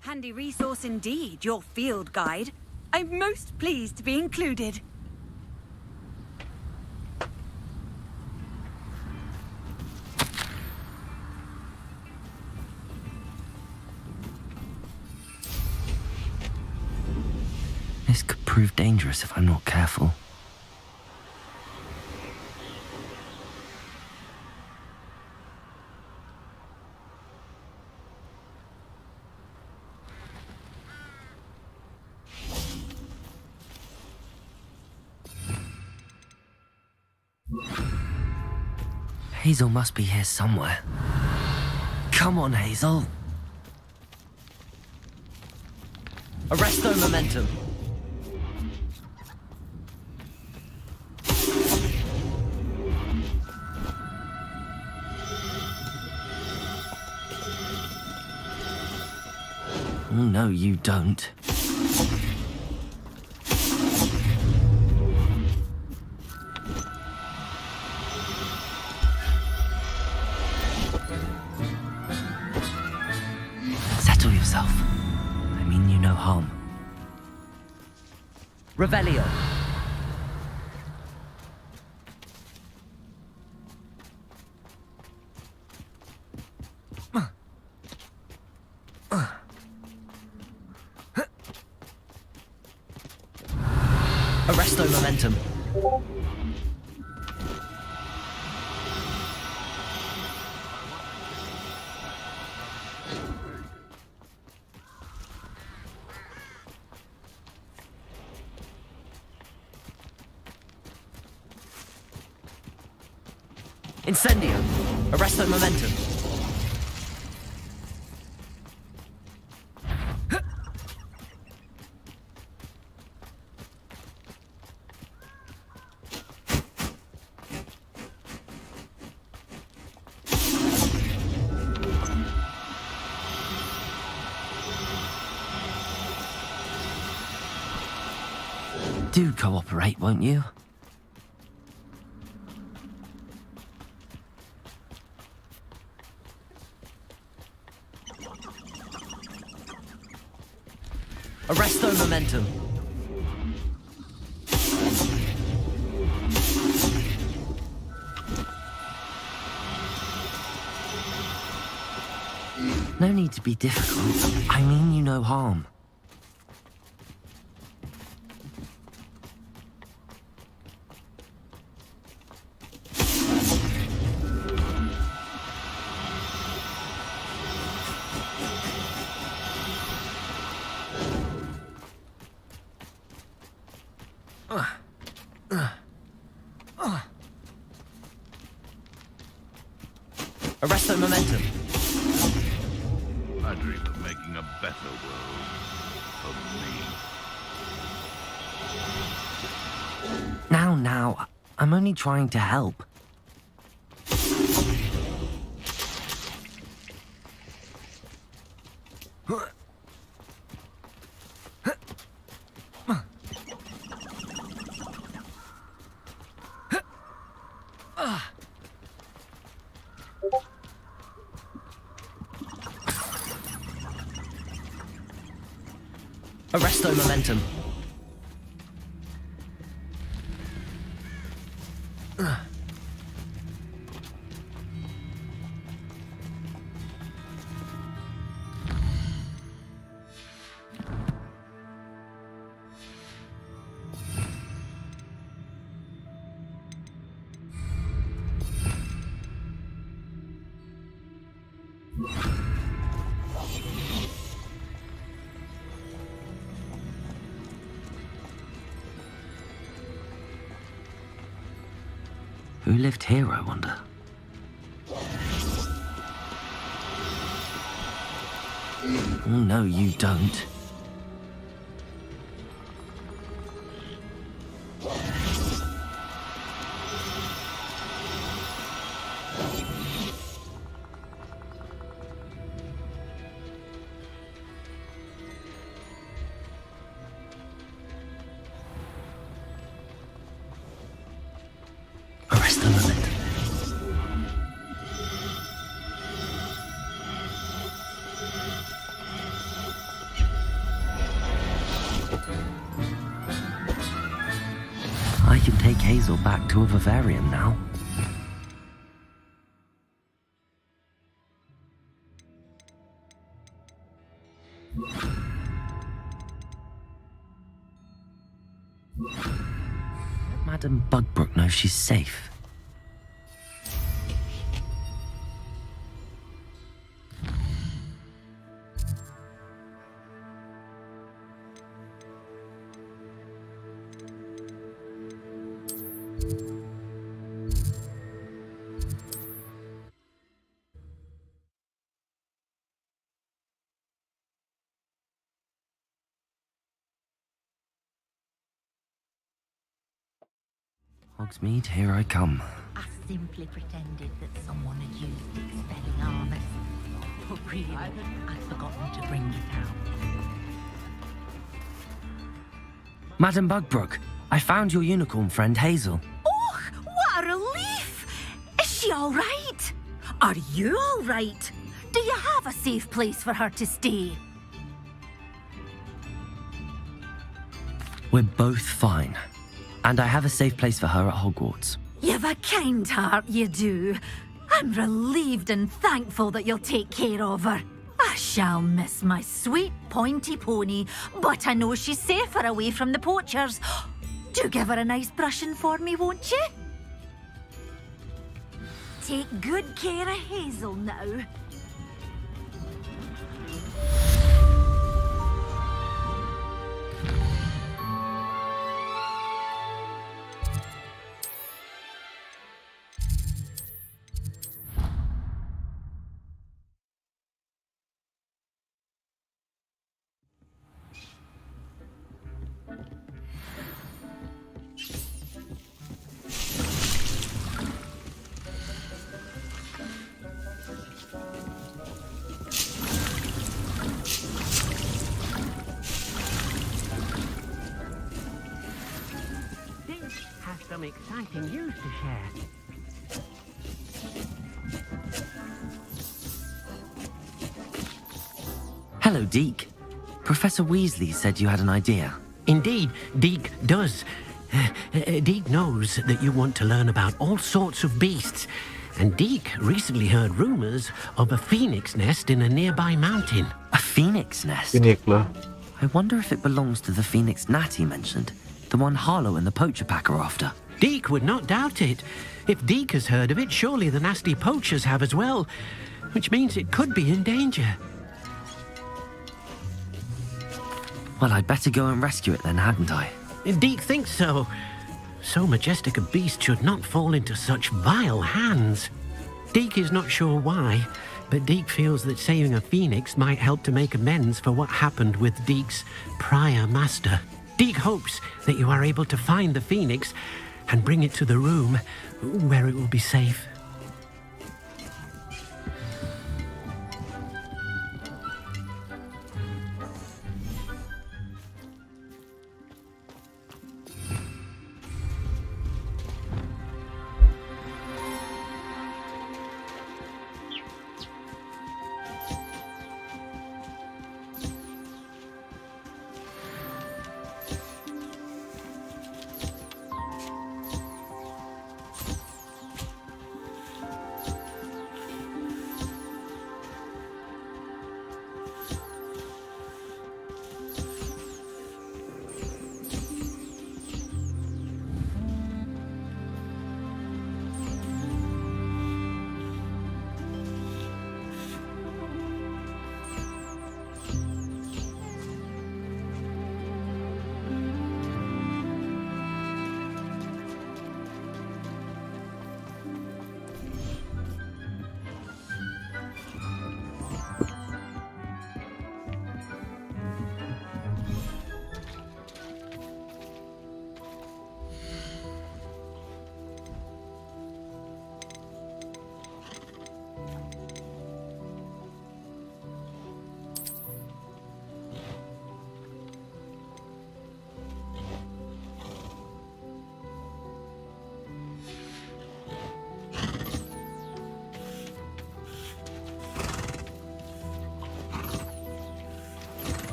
Handy resource indeed, your field guide. I'm most pleased to be included. This could prove dangerous if I'm not careful. Hazel must be here somewhere. Come on, Hazel. Arresto momentum. Oh, no, you don't. Settle yourself. I mean you no harm. Revelio. Arresto momentum. Incendio. Arresto momentum. Do cooperate, won't you? Arresto momentum. No need to be difficult. I mean you no harm. Arresto momentum. I dream of making a better world for me. Now, I'm only trying to help. Arresto momentum. Who lived here, I wonder? Oh, no, you don't. Arrest the momentum. I can take Hazel back to a vivarium now. Madam Bugbrook knows she's safe. Hogsmeade, here I come. I simply pretended that someone had used the expelling armor. But really, I'd forgotten to bring it out. Madam Bugbrook, I found your unicorn friend Hazel. Oh, what a relief! Is she all right? Are you all right? Do you have a safe place for her to stay? We're both fine. And I have a safe place for her at Hogwarts. You've a kind heart, you do. I'm relieved and thankful that you'll take care of her. I shall miss my sweet pointy pony, but I know she's safer away from the poachers. Do give her a nice brushing for me, won't you? Take good care of Hazel now. Some exciting news to share. Hello, Deke. Professor Weasley said you had an idea. Indeed, Deke does. Deke knows that you want to learn about all sorts of beasts, and Deke recently heard rumors of a phoenix nest in a nearby mountain. A phoenix nest? ฟินิกซ์เหรอ I wonder if it belongs to the phoenix Nat he mentioned. The one Harlow and the poacher pack are after. Deke would not doubt it. If Deke has heard of it, surely the nasty poachers have as well, which means it could be in danger. Well, I'd better go and rescue it then, hadn't I? Deke thinks so. So majestic a beast should not fall into such vile hands. Deke is not sure why, but Deke feels that saving a phoenix might help to make amends for what happened with Deke's prior master. Deke hopes that you are able to find the phoenix and bring it to the room where it will be safe.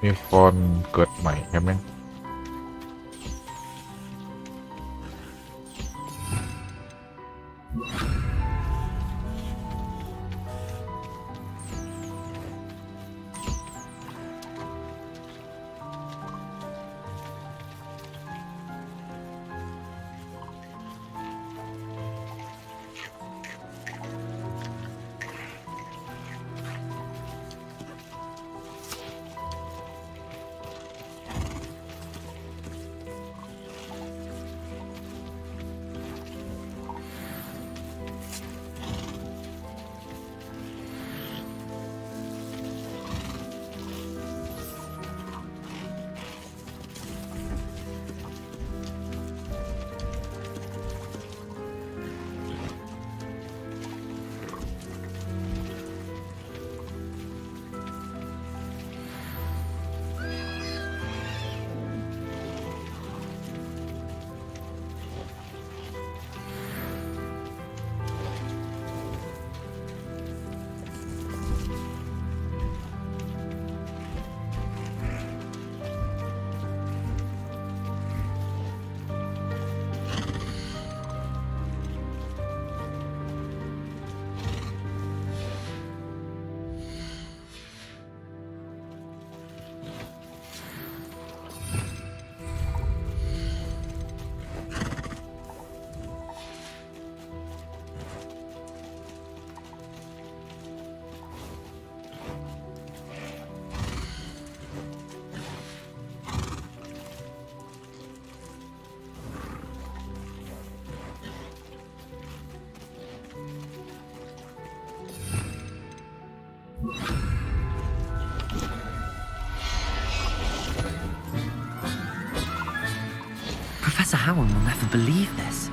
มีคนเกิดใหม่ใช่ไหม Professor Howard will never believe this.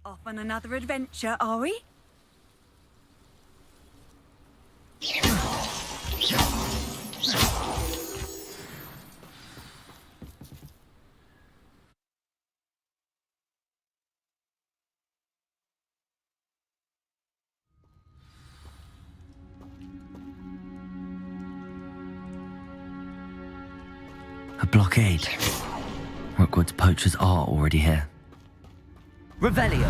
Off on another adventure, are we? A blockade. Rookwood's poachers are already here. Revelio.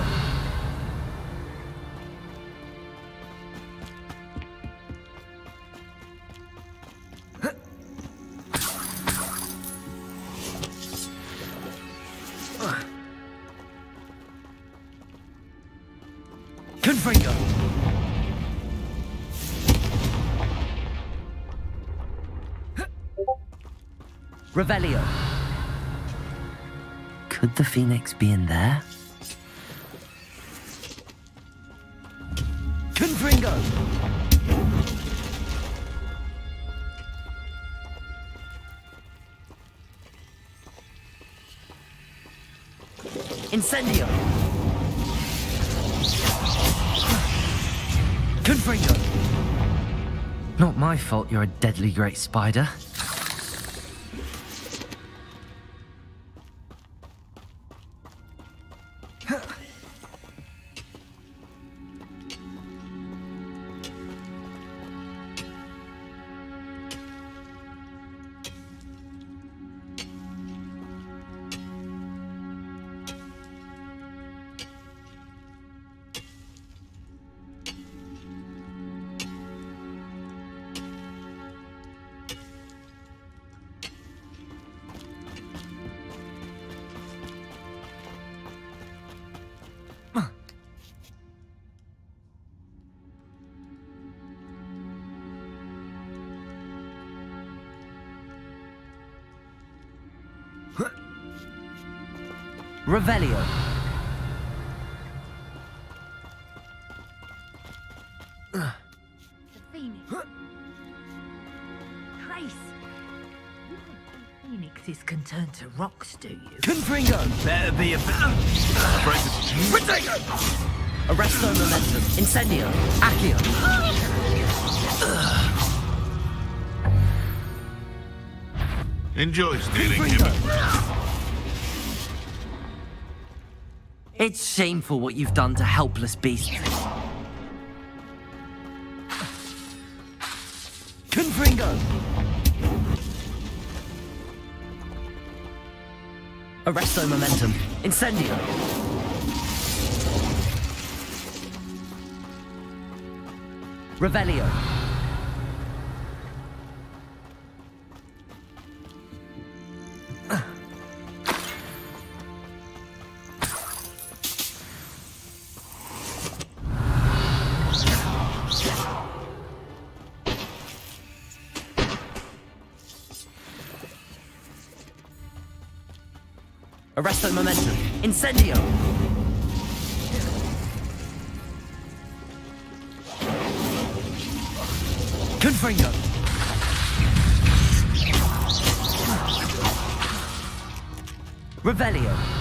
Confringo. Revelio. Could the Phoenix be in there? Confringo. Incendio. Confringo. Not my fault you're a deadly great spider. Revelio. The Phoenix. Christ. You don't think Phoenixes can turn to rocks, do you? Confringo. Better be a Protego. Arresto momentum. Incendio. Accio. Enjoy stealing him. It's shameful what you've done to helpless beasts. Confringo. Arresto momentum. Incendio. Revelio. Arresto momentum. Incendio. Confringo. Revelio.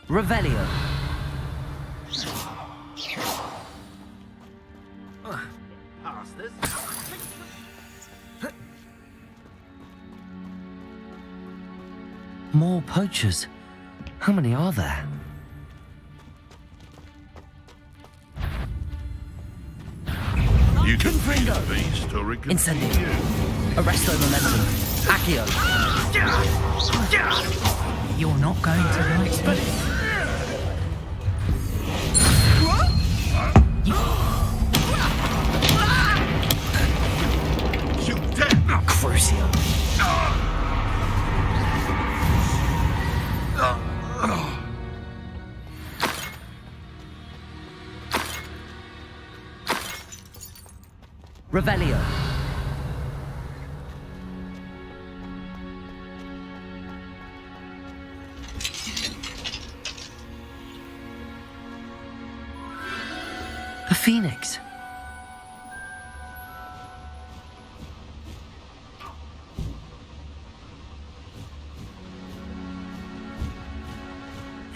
Revelio. More poachers. How many are there? You can feed a beast or it can Incendio. feed you. Arresto momentum. Accio. You're not going to like this. Shoot dead. Crucio. Revelio. A phoenix.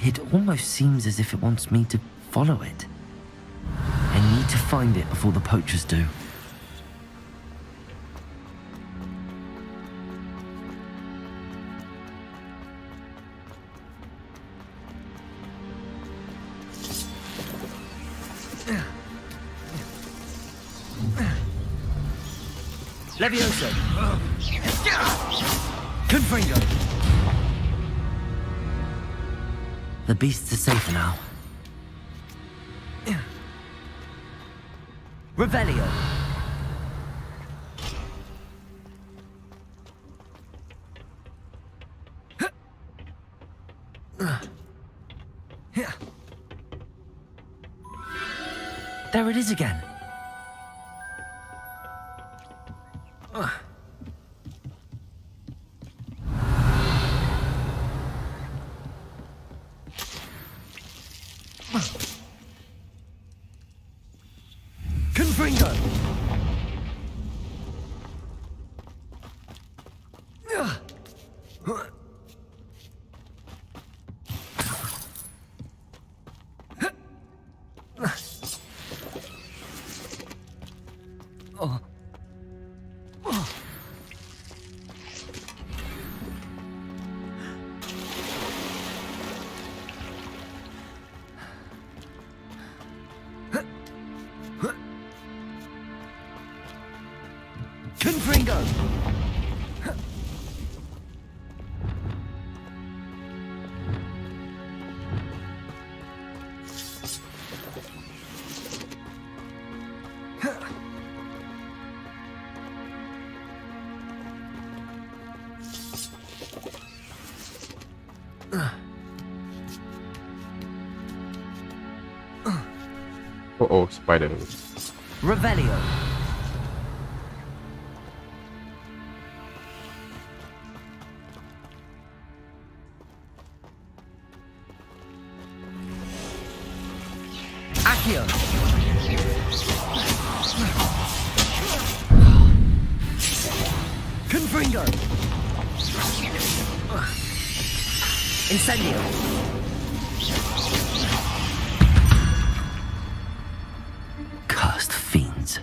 It almost seems as if it wants me to follow it. I need to find it before the poachers do. Levioso. Confringo. The beasts are safer now. Revelio. There it is again. Confringo. Confringo. Oh, spider. Revelio. Accio. Confringo. Incendio. Cursed fiends.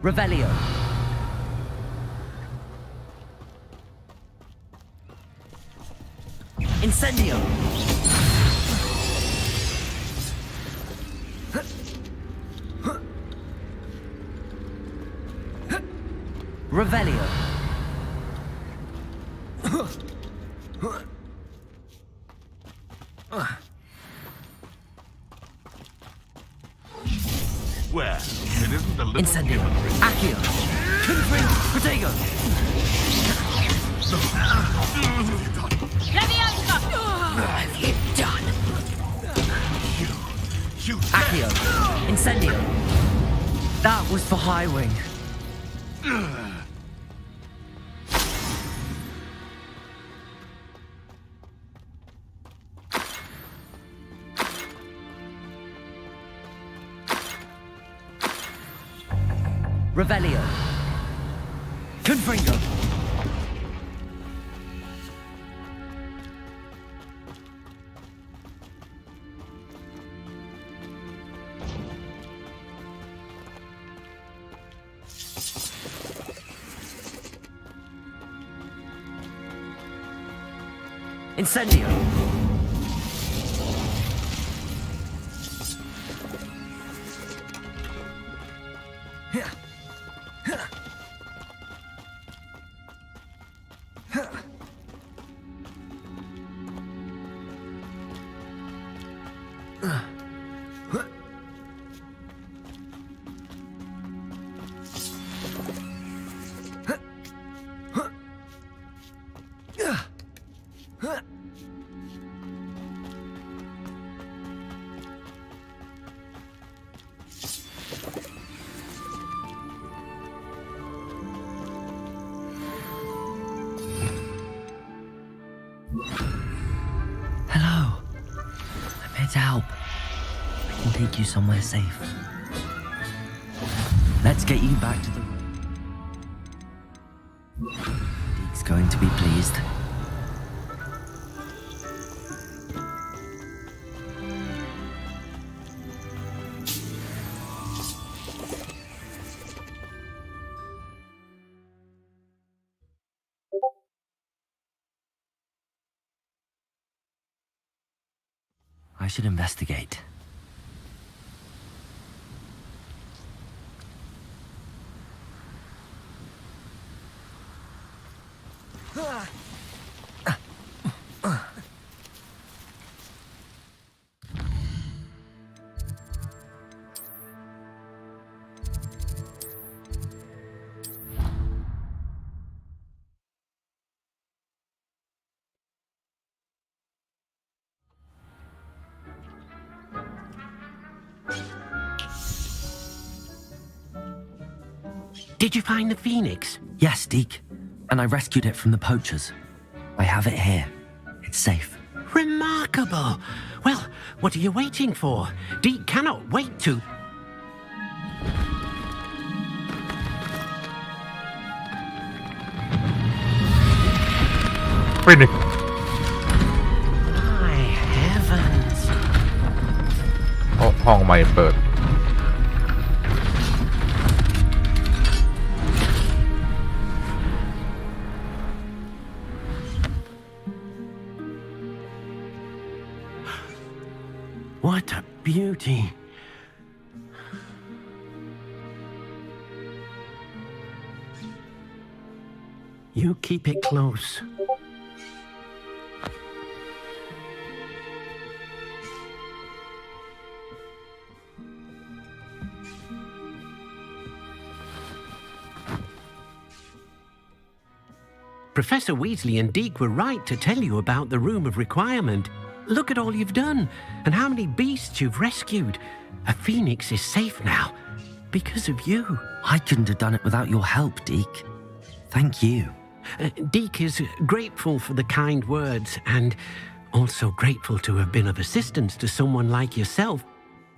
Revelio. Incendio. Revelio. Well, it isn't a little Incendio. hypocrite. Accio. Confringo. Protego. Leviosa! What have you done? You Accio. Incendio. That was for High Wing. Revelio. Confringo. Incendio. Hello. I'm here to help. I can take you somewhere safe. Let's get you back to the room. Deke's going to be pleased. I should investigate. Did you find the phoenix? Yes, Deke. And I rescued it from the poachers. I have it here. It's safe. Remarkable. Well, what are you waiting for? Deke cannot wait to... Phoenix. My heavens. ห้องใหม่เปิด What a beauty. You keep it close. Professor Weasley and Deke were right to tell you about the Room of Requirement. Look at all you've done, and how many beasts you've rescued. A phoenix is safe now, because of you. I couldn't have done it without your help, Deke. Thank you. Deke is grateful for the kind words, and also grateful to have been of assistance to someone like yourself.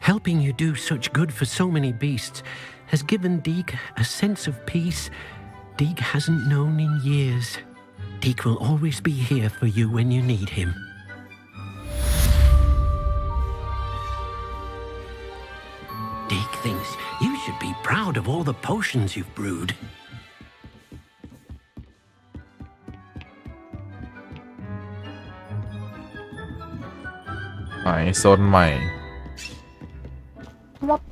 Helping you do such good for so many beasts has given Deke a sense of peace Deke hasn't known in years. Deke will always be here for you when you need him. Deke thinks you should be proud of all the potions you've brewed. ไหนโซนใหม่ Deke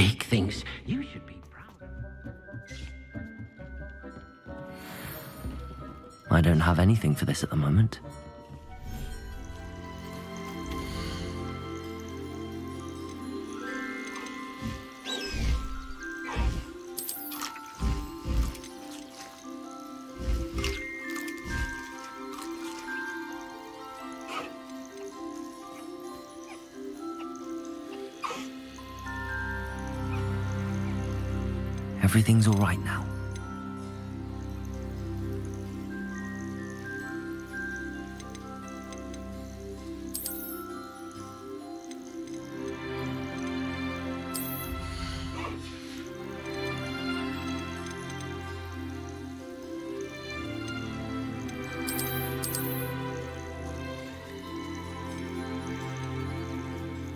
Deke thinks you should be proud. I don't have anything for this at the moment. Everything's all right now.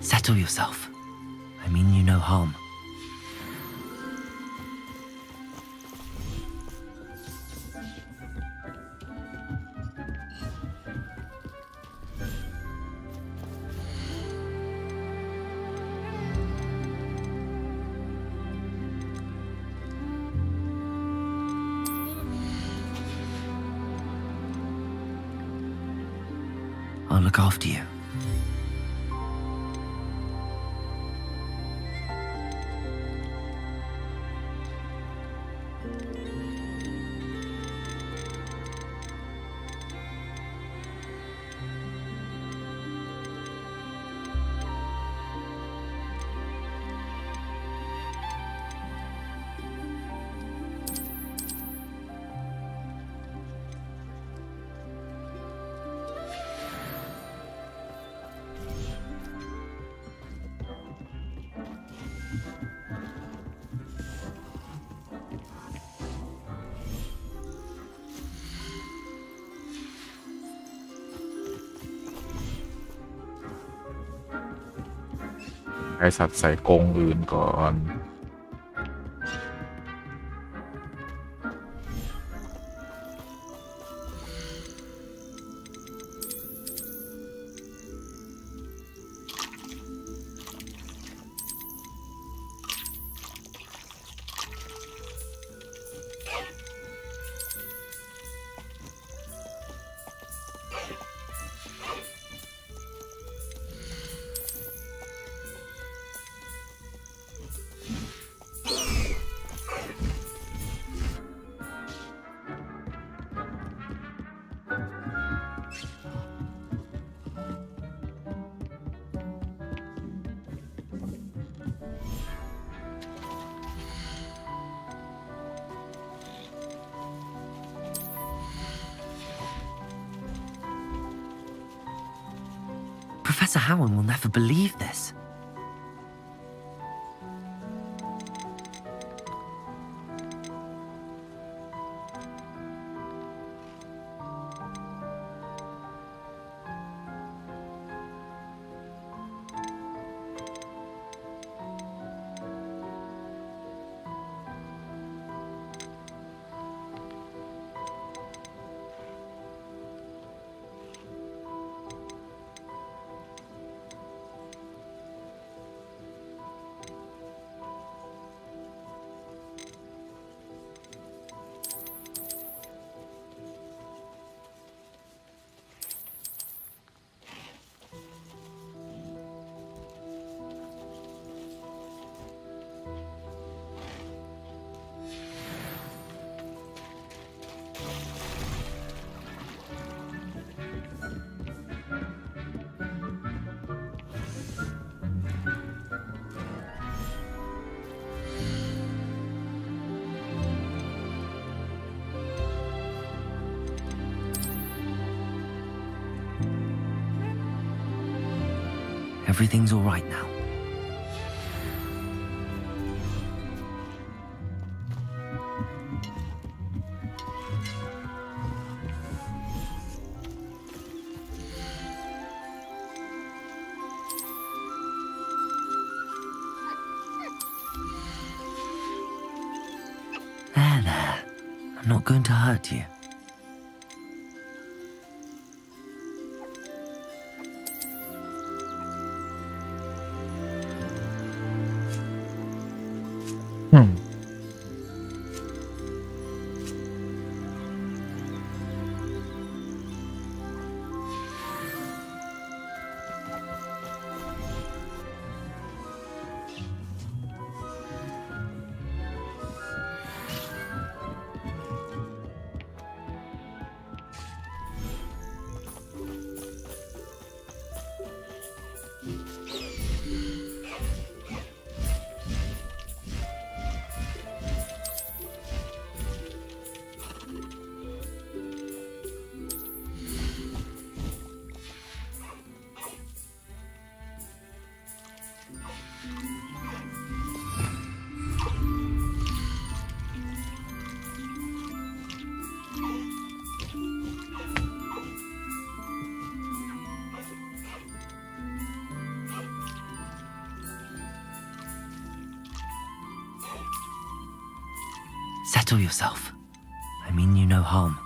Settle yourself. I mean you no harm. I'll look after you.ไอสัตว์ใส่กรงอื่นก่อน Professor Howard will never believe this. Everything's all right now. There. I'm not going to hurt you. Settle yourself. I mean you no harm.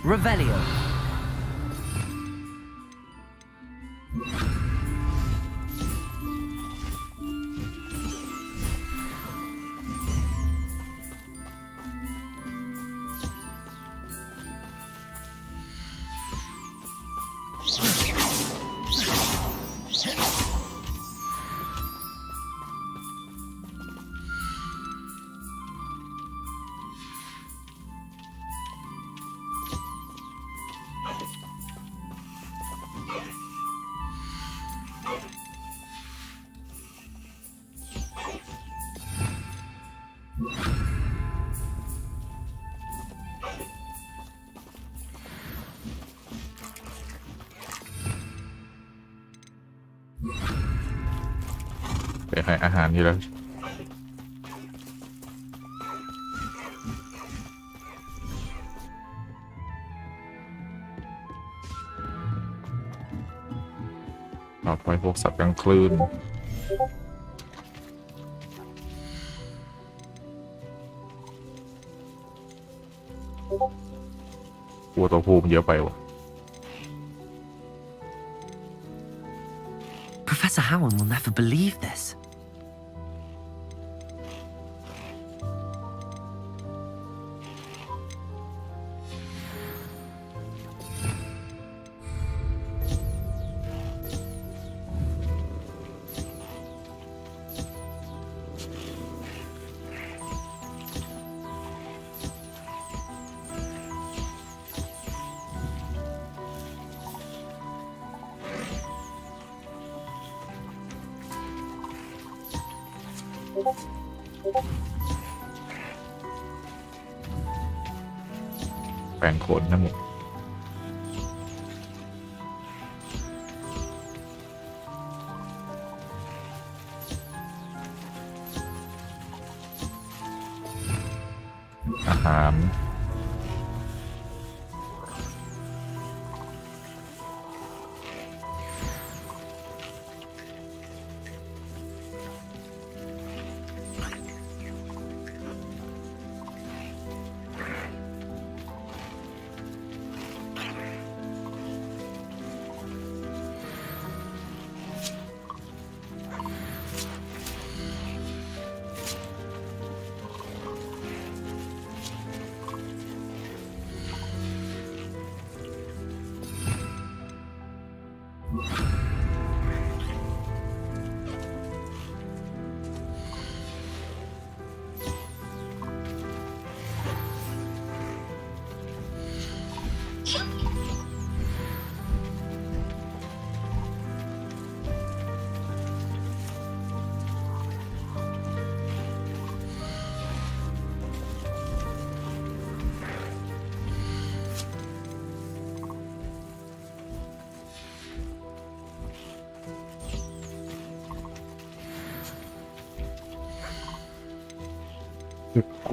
Revelio.ไปให้อาหารที่แล้วเราปล่อยพวกสัตว์กลางคืนกลัวตัวภูมิเยอะไปวะ Professor Howard will never believe this. แปลงขนนั่นหมดอาหาร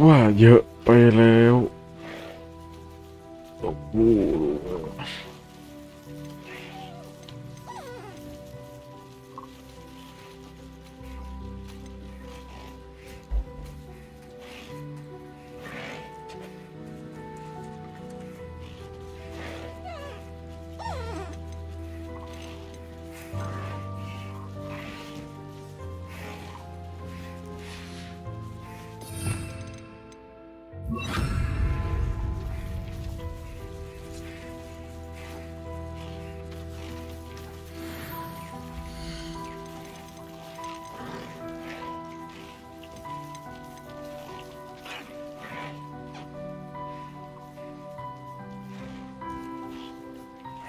ว่าเยอะไปแล้วโอ้โห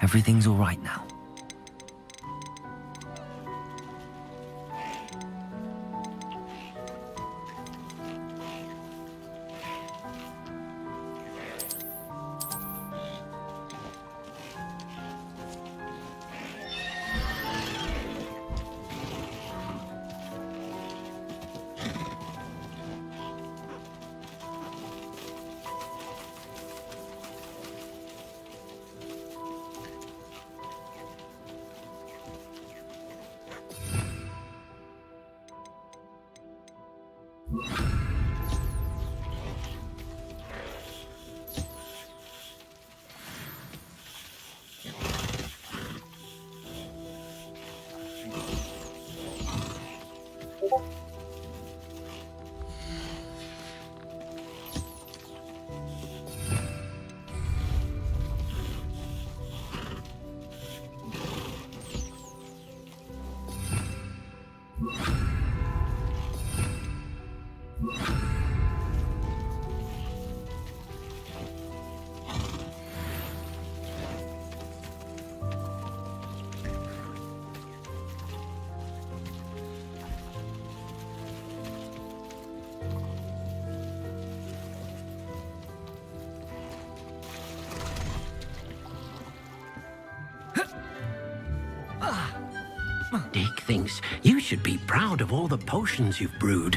Everything's all right now. Dick thinks you should be proud of all the potions you've brewed.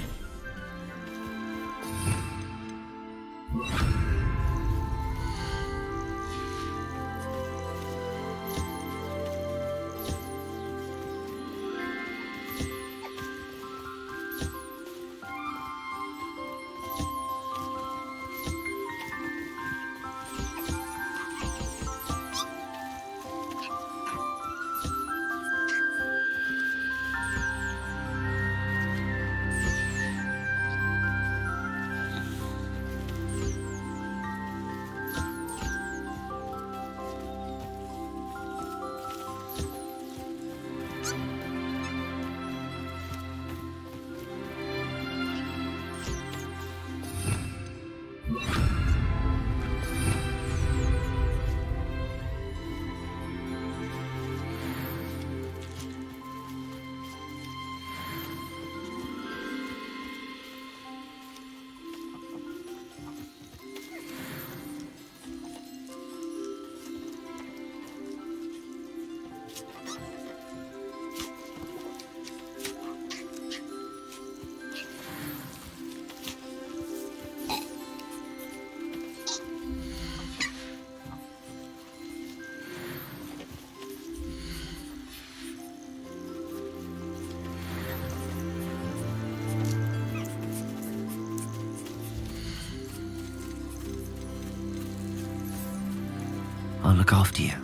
I'll look after you.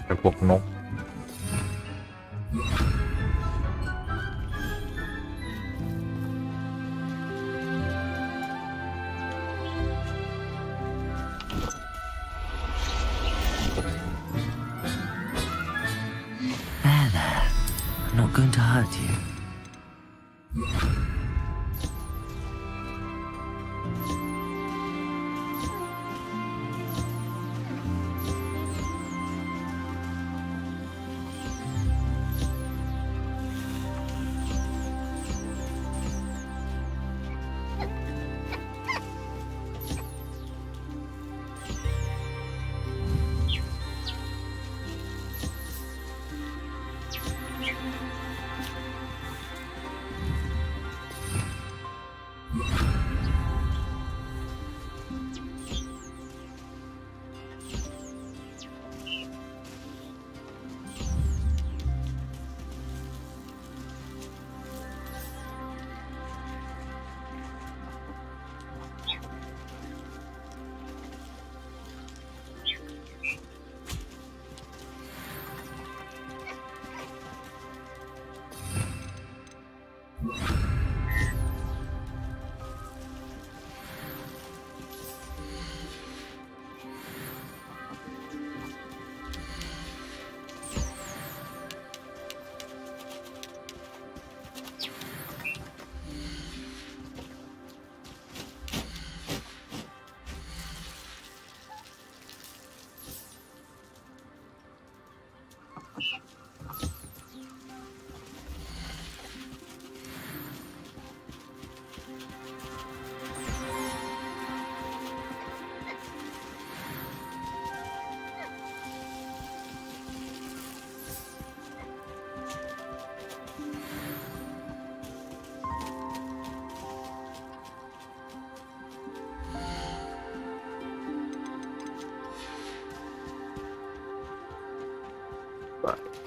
แต่พวกนก There. I'm not going to hurt you.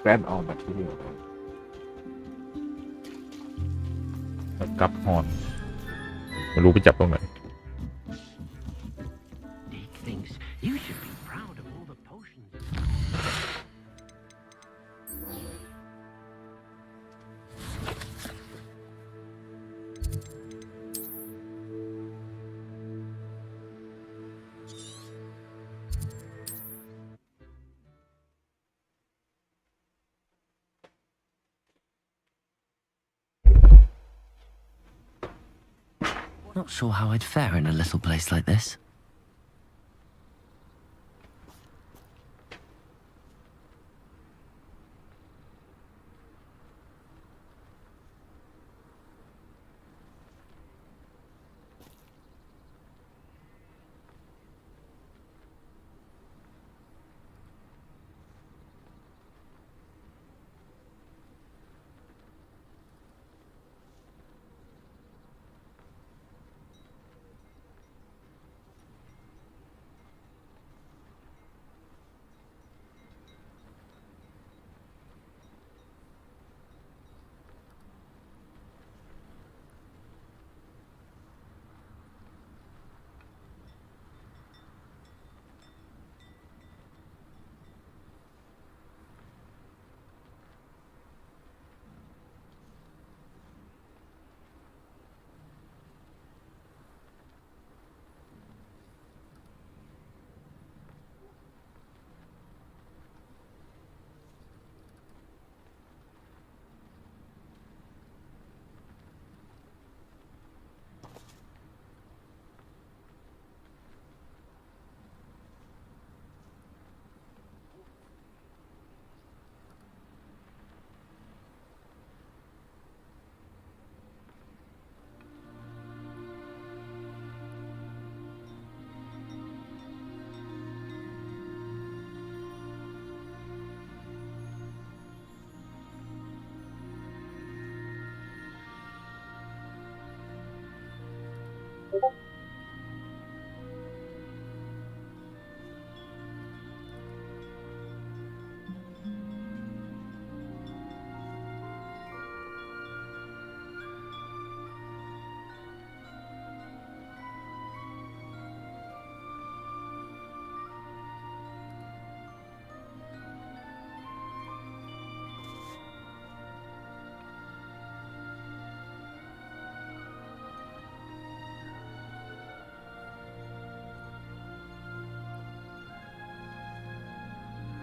แกรนออกมาที่เดียวเลยแล้วกลับฮอนไม่รู้ไปจับตรงไหน Dick thinks you should be proud of all the potions. Not sure how I'd fare in a little place like this.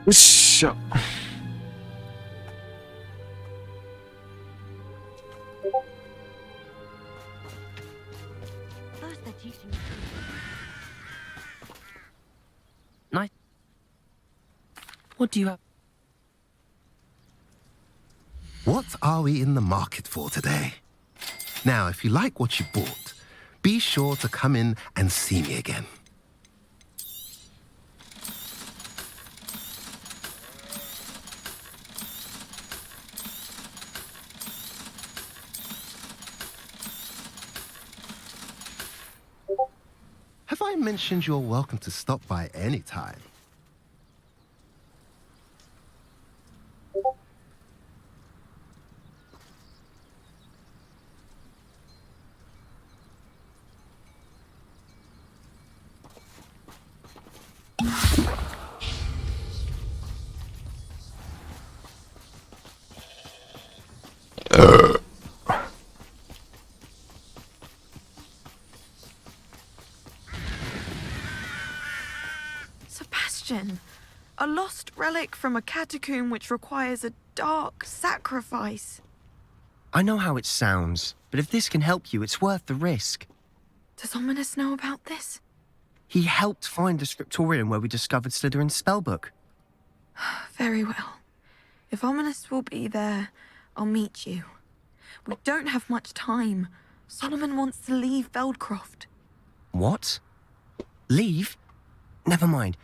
으쌰. Nice. What do you have? What are we in the market for today? Now, if you like what you bought, be sure to come in and see me again. Have I mentioned you're welcome to stop by any time? Sebastian, a lost relic from a catacomb which requires a dark sacrifice. I know how it sounds, but if this can help you, it's worth the risk. Does Ominous know about this? He helped find the scriptorium where we discovered Slytherin's spellbook. Very well. If Ominous will be there, I'll meet you. We don't have much time. Solomon wants to leave Feldcroft. What? Leave? Never mind.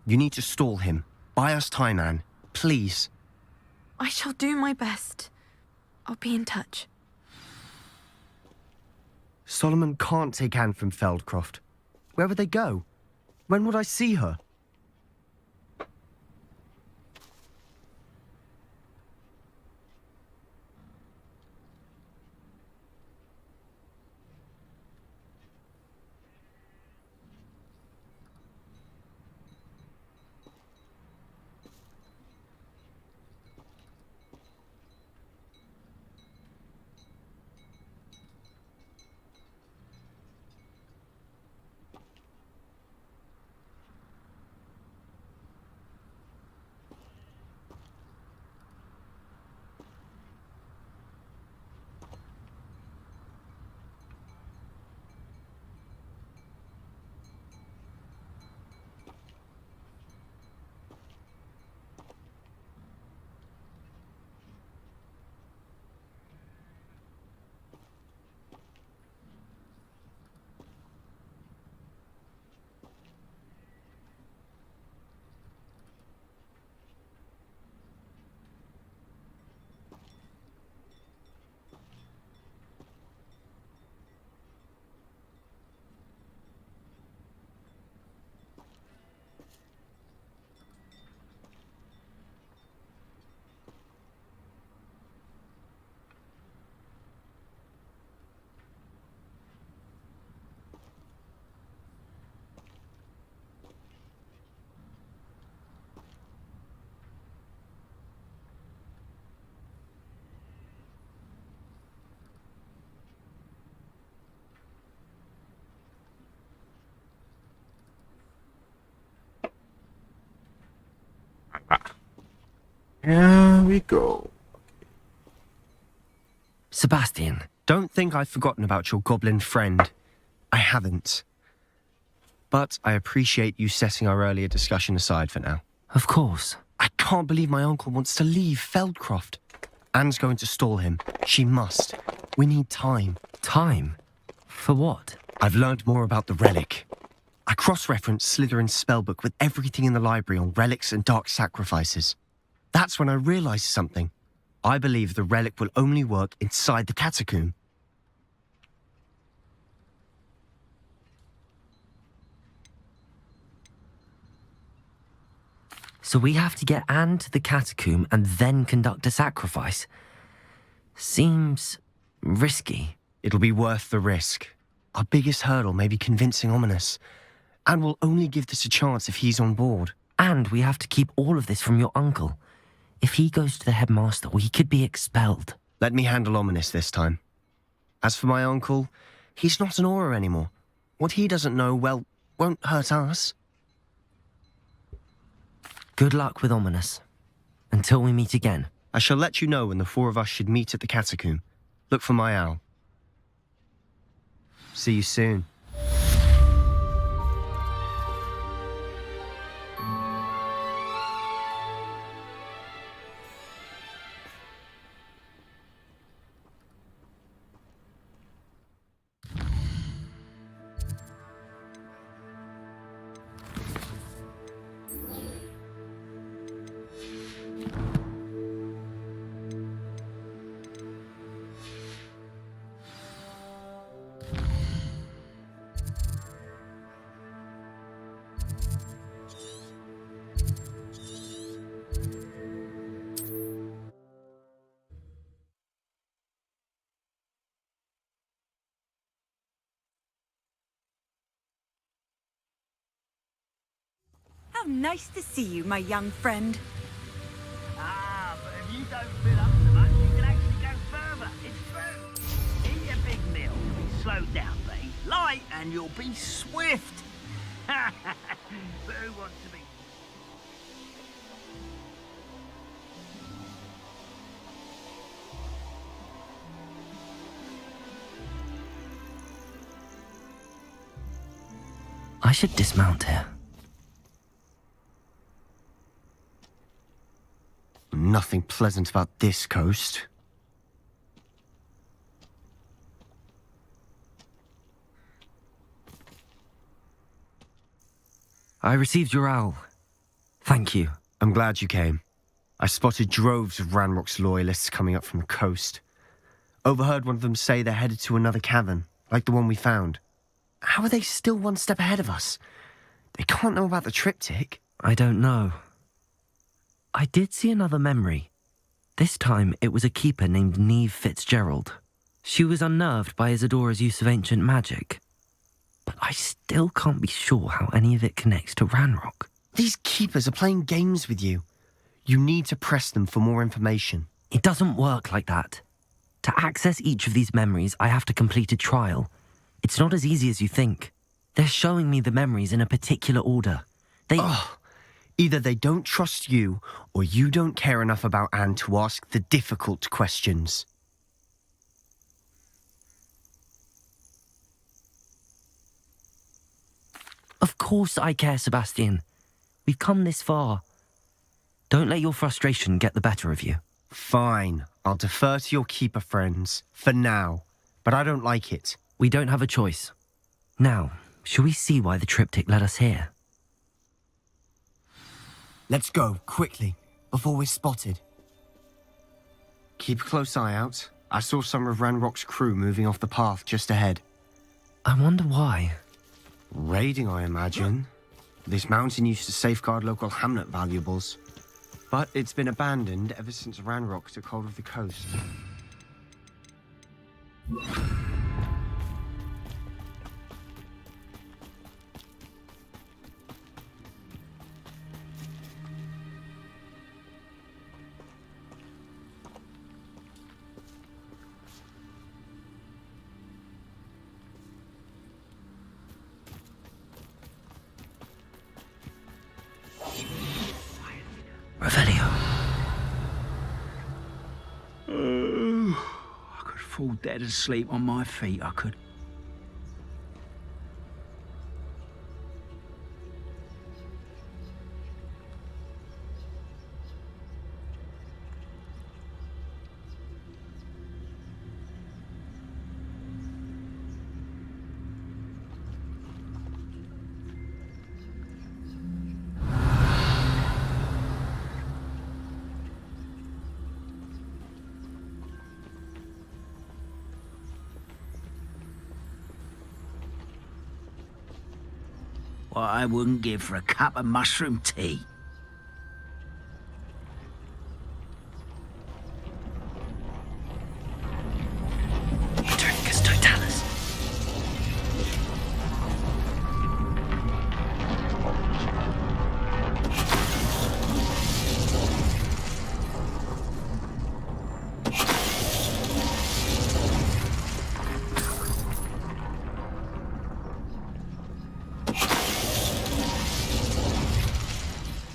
You need to stall him. Buy us time, Anne. Please. I shall do my best. I'll be in touch. Solomon can't take Anne from Feldcroft. Where would they go? When would I see her? Here we go. Sebastian. Don't think I've forgotten about your goblin friend. I haven't. But I appreciate you setting our earlier discussion aside for now. Of course. I can't believe my uncle wants to leave Feldcroft. Anne's going to stall him. She must. We need time. Time? For what? I've learned more about the relic. I cross-referenced Slytherin's spellbook with everything in the library on relics and dark sacrifices. That's when I realized something. I believe the relic will only work inside the catacomb. So we have to get Anne to the catacomb and then conduct a sacrifice. Seems risky. It'll be worth the risk. Our biggest hurdle may be convincing Ominous. Anne will only give this a chance if he's on board. And we have to keep all of this from your uncle. If he goes to the headmaster, we could be expelled. Let me handle Ominous this time. As for my uncle, he's not an Auror anymore. What he doesn't know, well, won't hurt us. Good luck with Ominous. Until we meet again. I shall let you know when the four of us should meet at the catacomb. Look for my owl. See you soon. How nice to see you, my young friend. Ah, but if you don't fill up so much, you can actually go further. It's true. Eat a big meal. You'll be slowed down, but eat light and you'll be swift. But who wants to be... I should dismount here. Nothing pleasant about this coast. I received your owl. Thank you. I'm glad you came. I spotted droves of Ranrock's loyalists coming up from the coast. Overheard one of them say they're headed to another cavern, like the one we found. How are they still one step ahead of us? They can't know about the triptych. I don't know. I did see another memory. This time it was a keeper named Neve Fitzgerald. She was unnerved by Isadora's use of ancient magic. But I still can't be sure how any of it connects to Ranrock. These keepers are playing games with you. You need to press them for more information. It doesn't work like that. To access each of these memories, I have to complete a trial. It's not as easy as you think. They're showing me the memories in a particular order. Either they don't trust you, or you don't care enough about Anne to ask the difficult questions. Of course I care, Sebastian. We've come this far. Don't let your frustration get the better of you. Fine. I'll defer to your keeper friends, for now. But I don't like it. We don't have a choice. Now, shall we see why the triptych led us here? Let's go, quickly, before we're spotted. Keep a close eye out. I saw some of Ranrock's crew moving off the path just ahead. I wonder why. Raiding, I imagine. This mountain used to safeguard local hamlet valuables. But it's been abandoned ever since Ranrock took hold of the coast. Revelio. I could fall dead asleep on my feet, I could. What I wouldn't give for a cup of mushroom tea. Itericus totalis.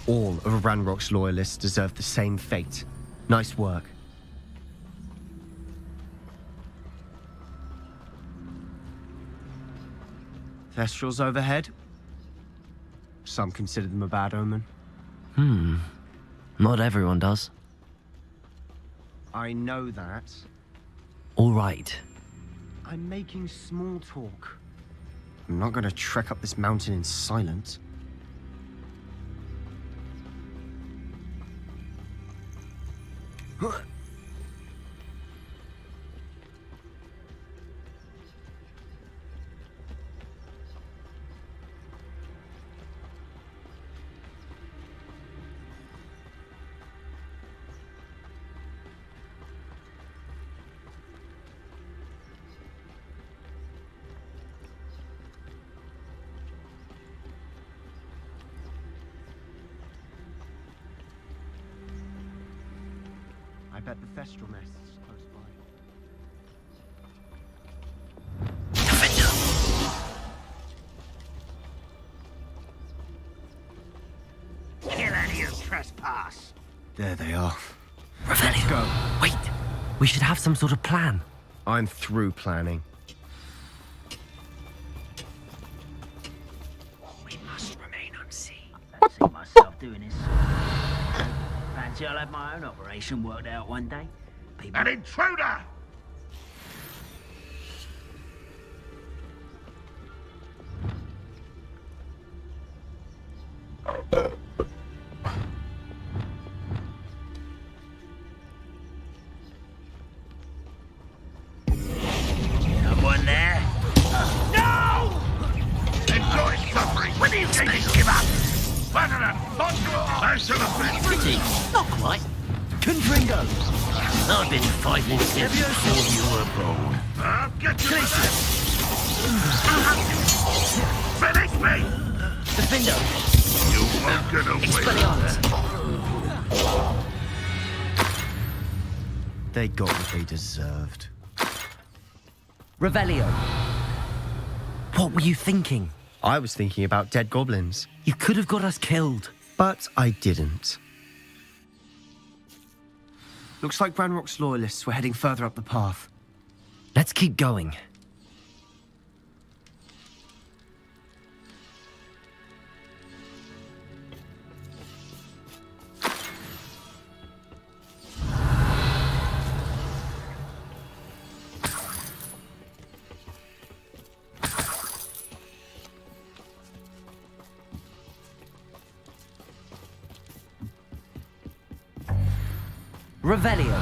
All of Ranrock's loyalists deserve the same fate. Nice work. Thestrals overhead. Some consider them a bad omen. Not everyone does. I know that. All right. I'm making small talk. I'm not going to trek up this mountain in silence. I bet the Thestral nest is close by. Get out of here, trespass. There they are. Revelio, go. Wait. We should have some sort of plan. I'm through planning. We must remain unseen. I don't see myself doing this. Fancy I'll have my own operation worked out one day. People... An intruder! Someone there? No! Enjoy suffering. When do you think you give up? President, most of the Pretty. Not quite. Confringo. I've been fighting since before you were born. I'll get you for that. Finish me! Defendo. You won't get away. Expelliarmus. They got what they deserved. Revelio. What were you thinking? I was thinking about dead goblins. You could have got us killed. But I didn't. Looks like Ranrock's loyalists were heading further up the path. Let's keep going. Revelio.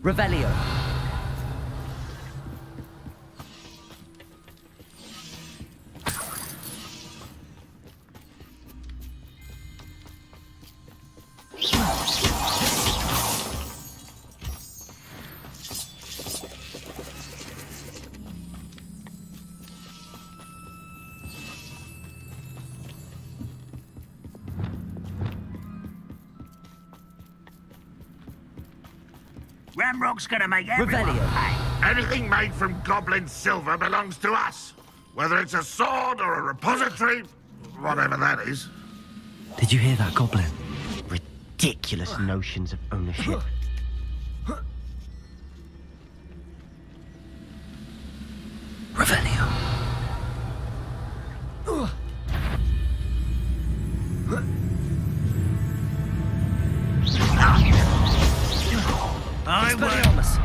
Revelio. Ramrock's gonna make everyone Revelio. pay. Anything made from goblin silver belongs to us. Whether it's a sword or a repository, whatever that is. Did you hear that, Goblin? Ridiculous notions of ownership. Revelio. Expelliarmus.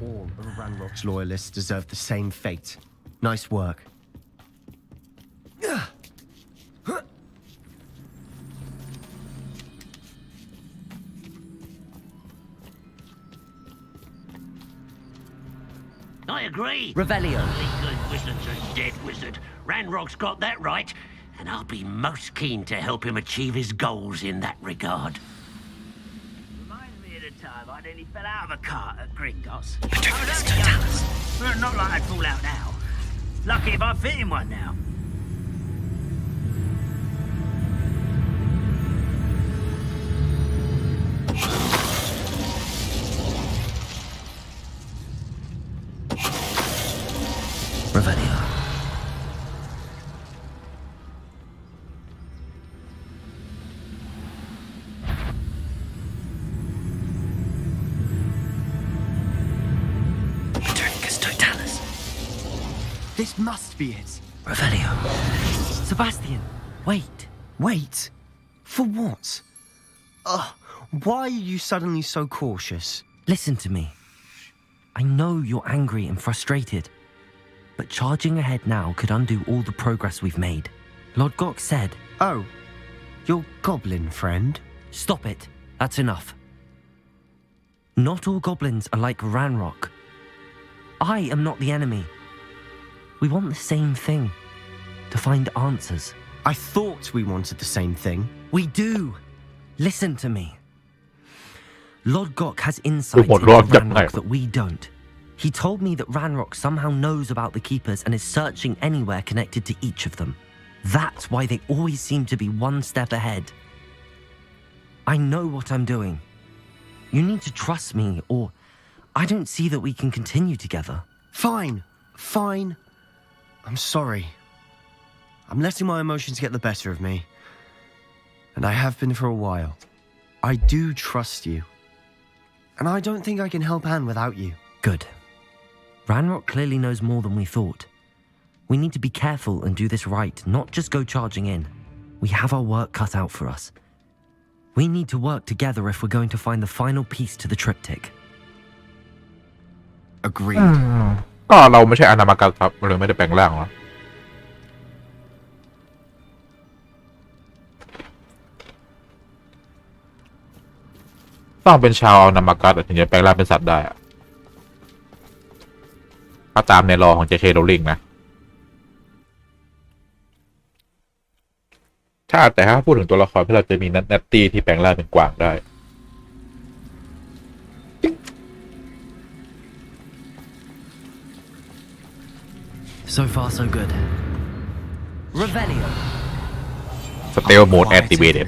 All of Ranrock's loyalists deserve the same fate. Nice work. I agree. Revelio. Only good wizard's a dead wizard. Ranrock's got that right, and I'll be most keen to help him achieve his goals in that regard. Reminds me of the time I nearly fell out of a cart at Gringotts. Well, not like I'd fall out now. Lucky if I fit in one now. Revelio. Returnicus totalis. This must be it. Revelio. Sebastian, wait. Wait. For what? Why are you suddenly so cautious? Listen to me. I know you're angry and frustrated, but charging ahead now could undo all the progress we've made. Lord Gok said... Oh, your goblin friend? Stop it. That's enough. Not all goblins are like Ranrock. I am not the enemy. We want the same thing. To find answers. I thought we wanted the same thing. We do. Listen to me. Lord Gok has insight into Ranrock that we don't. He told me that Ranrock somehow knows about the Keepers and is searching anywhere connected to each of them. That's why they always seem to be one step ahead. I know what I'm doing. You need to trust me, or I don't see that we can continue together. Fine. I'm sorry. I'm letting my emotions get the better of me. And I have been for a while. I do trust you. And I don't think I can help Anne without you. Good. Ranrock clearly knows more than we thought. We need to be careful and do this right, not just go charging in. We have our work cut out for us. We need to work together if we're going to find the final piece to the triptych. Agreed. ก็เราไม่ใช่อนามากัสครับเราไม่ได้แปลงร่างหรอต้องเป็นชาวอนามากัสถึงจะแปลงร่างเป็นสัตว์ได้อะถ้าตามในรอของเจเคโรลลิงนะแต่ถ้าพูดถึงตัวละครที่เราจะมีนัตตี้ที่แปลงร่างเป็นกวางได้ So far, so good. Revelio. Stealth mode activated.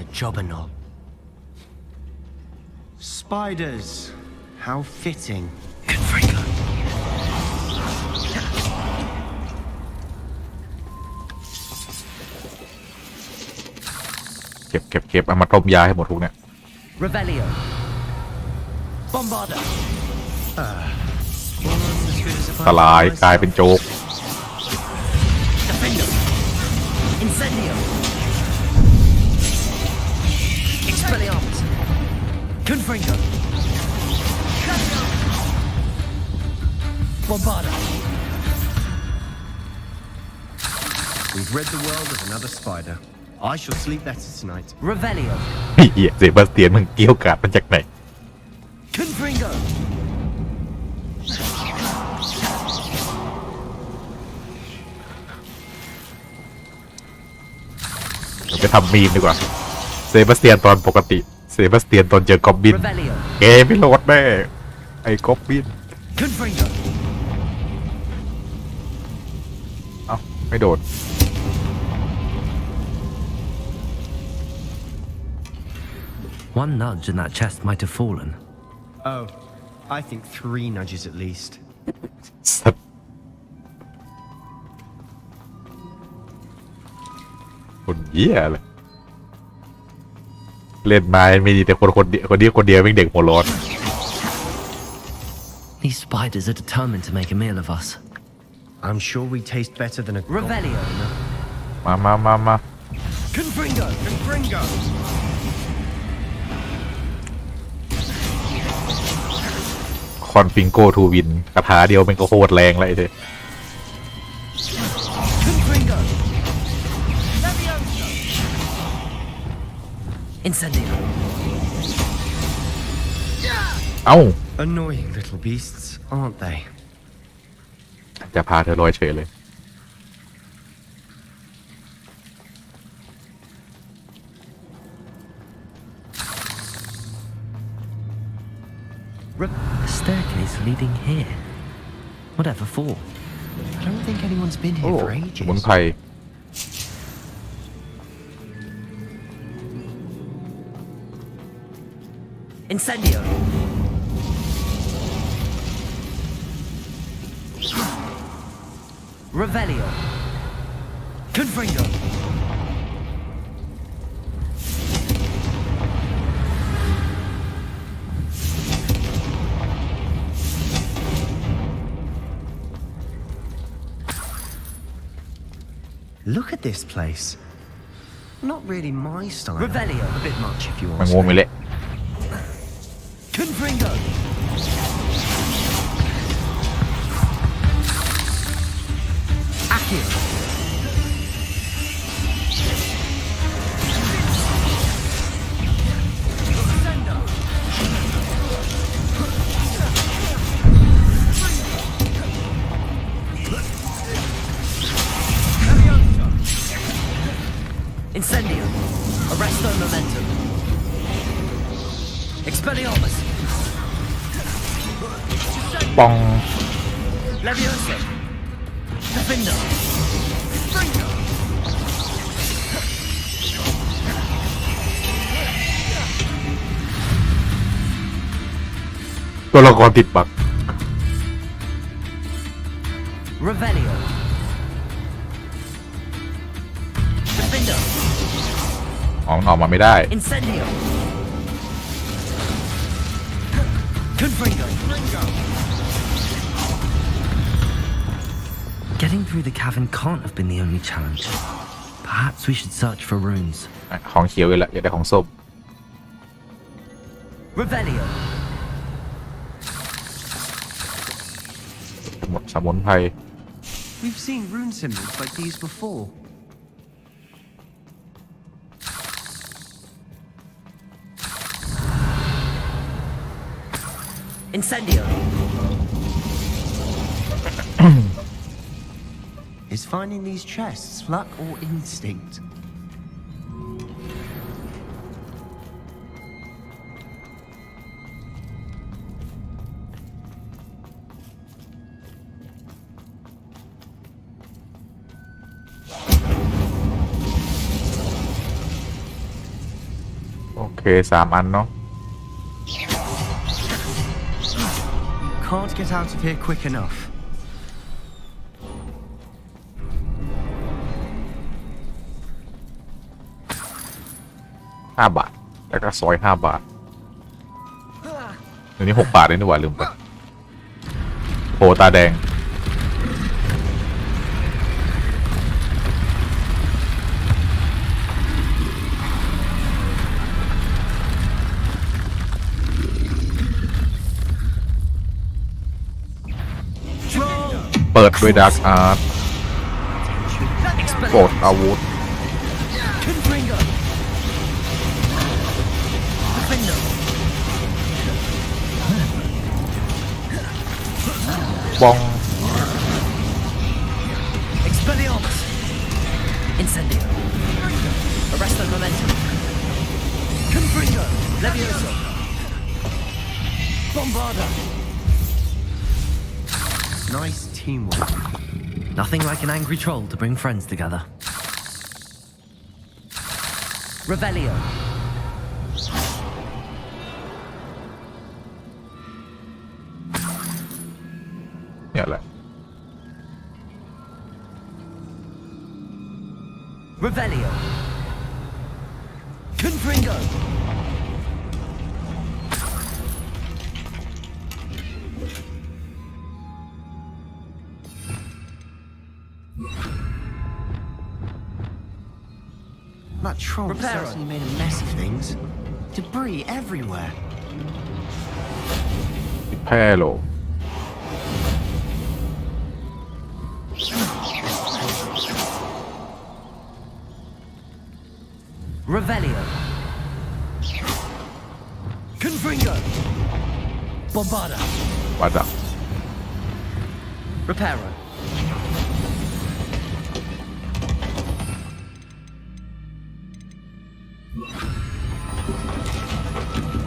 Spiders. How fitting. Confringo. เก็บเอามาต้มยาให้หมดทุกเนี่ย Revelio. Bombarda. สลายกลายเป็นโจ๊ก Defendo. Incendio. Expelliarmus. Confringo. Bombarda. We've rid the world of another spider. I shall sleep better tonight. Revelio. เหี้ยเซบาสเตียนมึงเกี้ยวกาดมันจากไหน Confringo. ไปทำมีมดีกว่าเซบาสเตียนตอนปกติเซบาสเตียนตอนเจอกอบบิน Revelio. เกไม่โหลดแม่ไอ้กอบบิน Confringo. เอ้าไม่โดด One nudge and that chest might have fallen. Oh, I think 3 nudges at least. คนเหี้ยเลยเล่นมาไม่ดีแต่คนเดียวเป็นเด็กหัวร้อน These spiders are determined to make a meal of us. I'm sure we taste better than a Revelio. มา Confringo. Confringo. คอนฟิงโกทูวินคาถาเดียวเป็นก็โคตรแรงเลยเด้ Confringo. Incendio. เอ้า Annoying little beasts, aren't they? จะพาเธอลอยเฉยเลย A staircase leading here. Whatever for? I don't think anyone's been โอ้ here for สมุน ages. ไพร Incendio. Revelio. Confringo. Look at this place. Not really my style. Revelio. A bit much if you มัน ask งู me. มีเละ Confringo. Accio. Incendio. Arresto momentum. Expelliarmus. ปอง Levioso. Defender. Fringo. ตัวละครติดบัก Revelio. Defender. อ๋อมันออกมาไม่ได้ Incendio. Confringo. Getting through the cavern can't have been the only challenge. Perhaps we should search for runes. อ่ะของเขียวอีกแล้วอยากได้ของส้ม Revelio. หมดสมุนไพร We've seen rune symbols like these before. Incendio. Is finding these chests luck or instinct? Okay, 3 อันเนาะ Can't get out of here quick enough. 5 บาท แล้วก็ซอย 5 บาทเดี๋ยวนี้ 6 บาทเลยนี่หว่าลืมไปโผตาแดง เปิดด้วยดาร์กอาร์ตโกดอาวุธ Confringo. Defender. บอง Expelliarmus. Incendio. Arresto momentum. Confringo. Levioso. Bombarda. Nice teamwork. Nothing like an angry troll to bring friends together. Revelio. Yeah, like. Revelio. Confringo. That troll Reparo. certainly made a mess of things. Debris everywhere. แพ้โล Revelio. Confringo. Bombarda. บาดัก Reparo.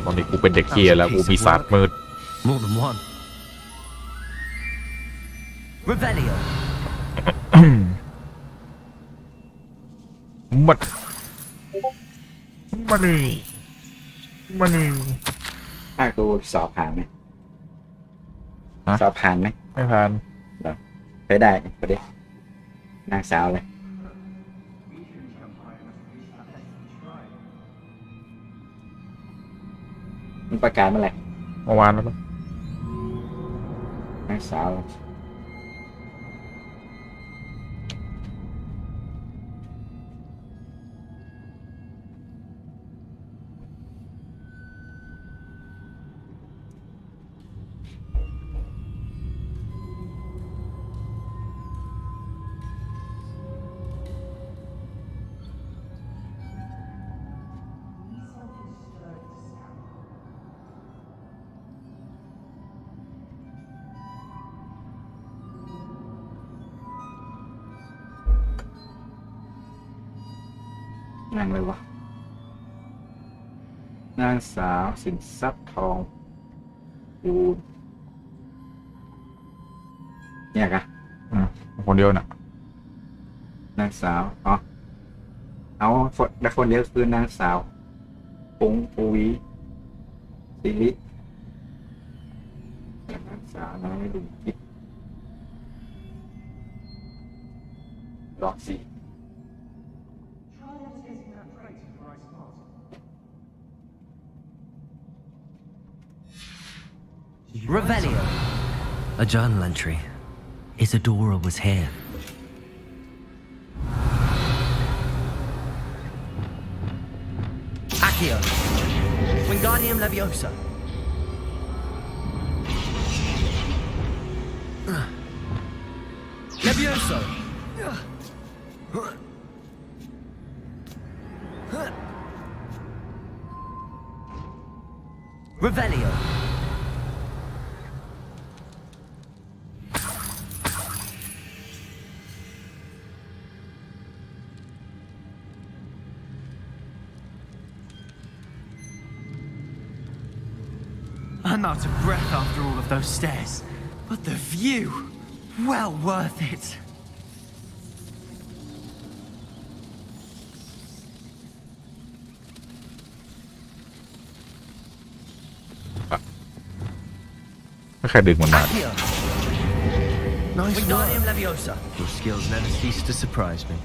ตอนนี้กูเป็นเด็กเกียร์แล้วกูมีศาสตร์มืด More than one. Revelio. มันนี่ ภาคตูสอบผ่านไหม ฮะ สอบผ่านไหม ไม่ผ่าน ไปได้ไปดิ นางสาวเลยมันประกาศเมื่อไหร่เมื่อวานแล้วปะนางสาวนางเลยวะนางสาวสินทรัพย์ทองปูนเนี่ยกะคนเดียวน่ะนางสาวอ๋อเอาและคนเดียวคือนางสาวปงปูวีสิรินางสาวนางไม่ดูคิดลอกสิRevelio. A journal entry. Isadora was here. Accio. Wingardium Leviosa. Levioso. Revelio. I'm out of breath after all of those stairs, but the view, well worth it. Accio. Nice Wingardium work. Leviosa. Your skills never cease to surprise me.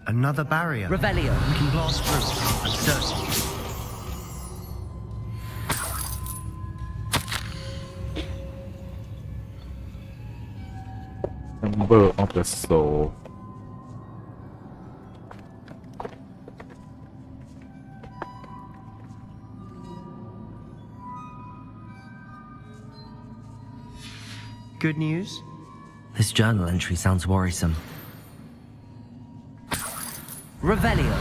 Another barrier. Revelio. We can blast through, I'm certain. Number of the soul. Good news? This journal entry sounds worrisome. Revelio.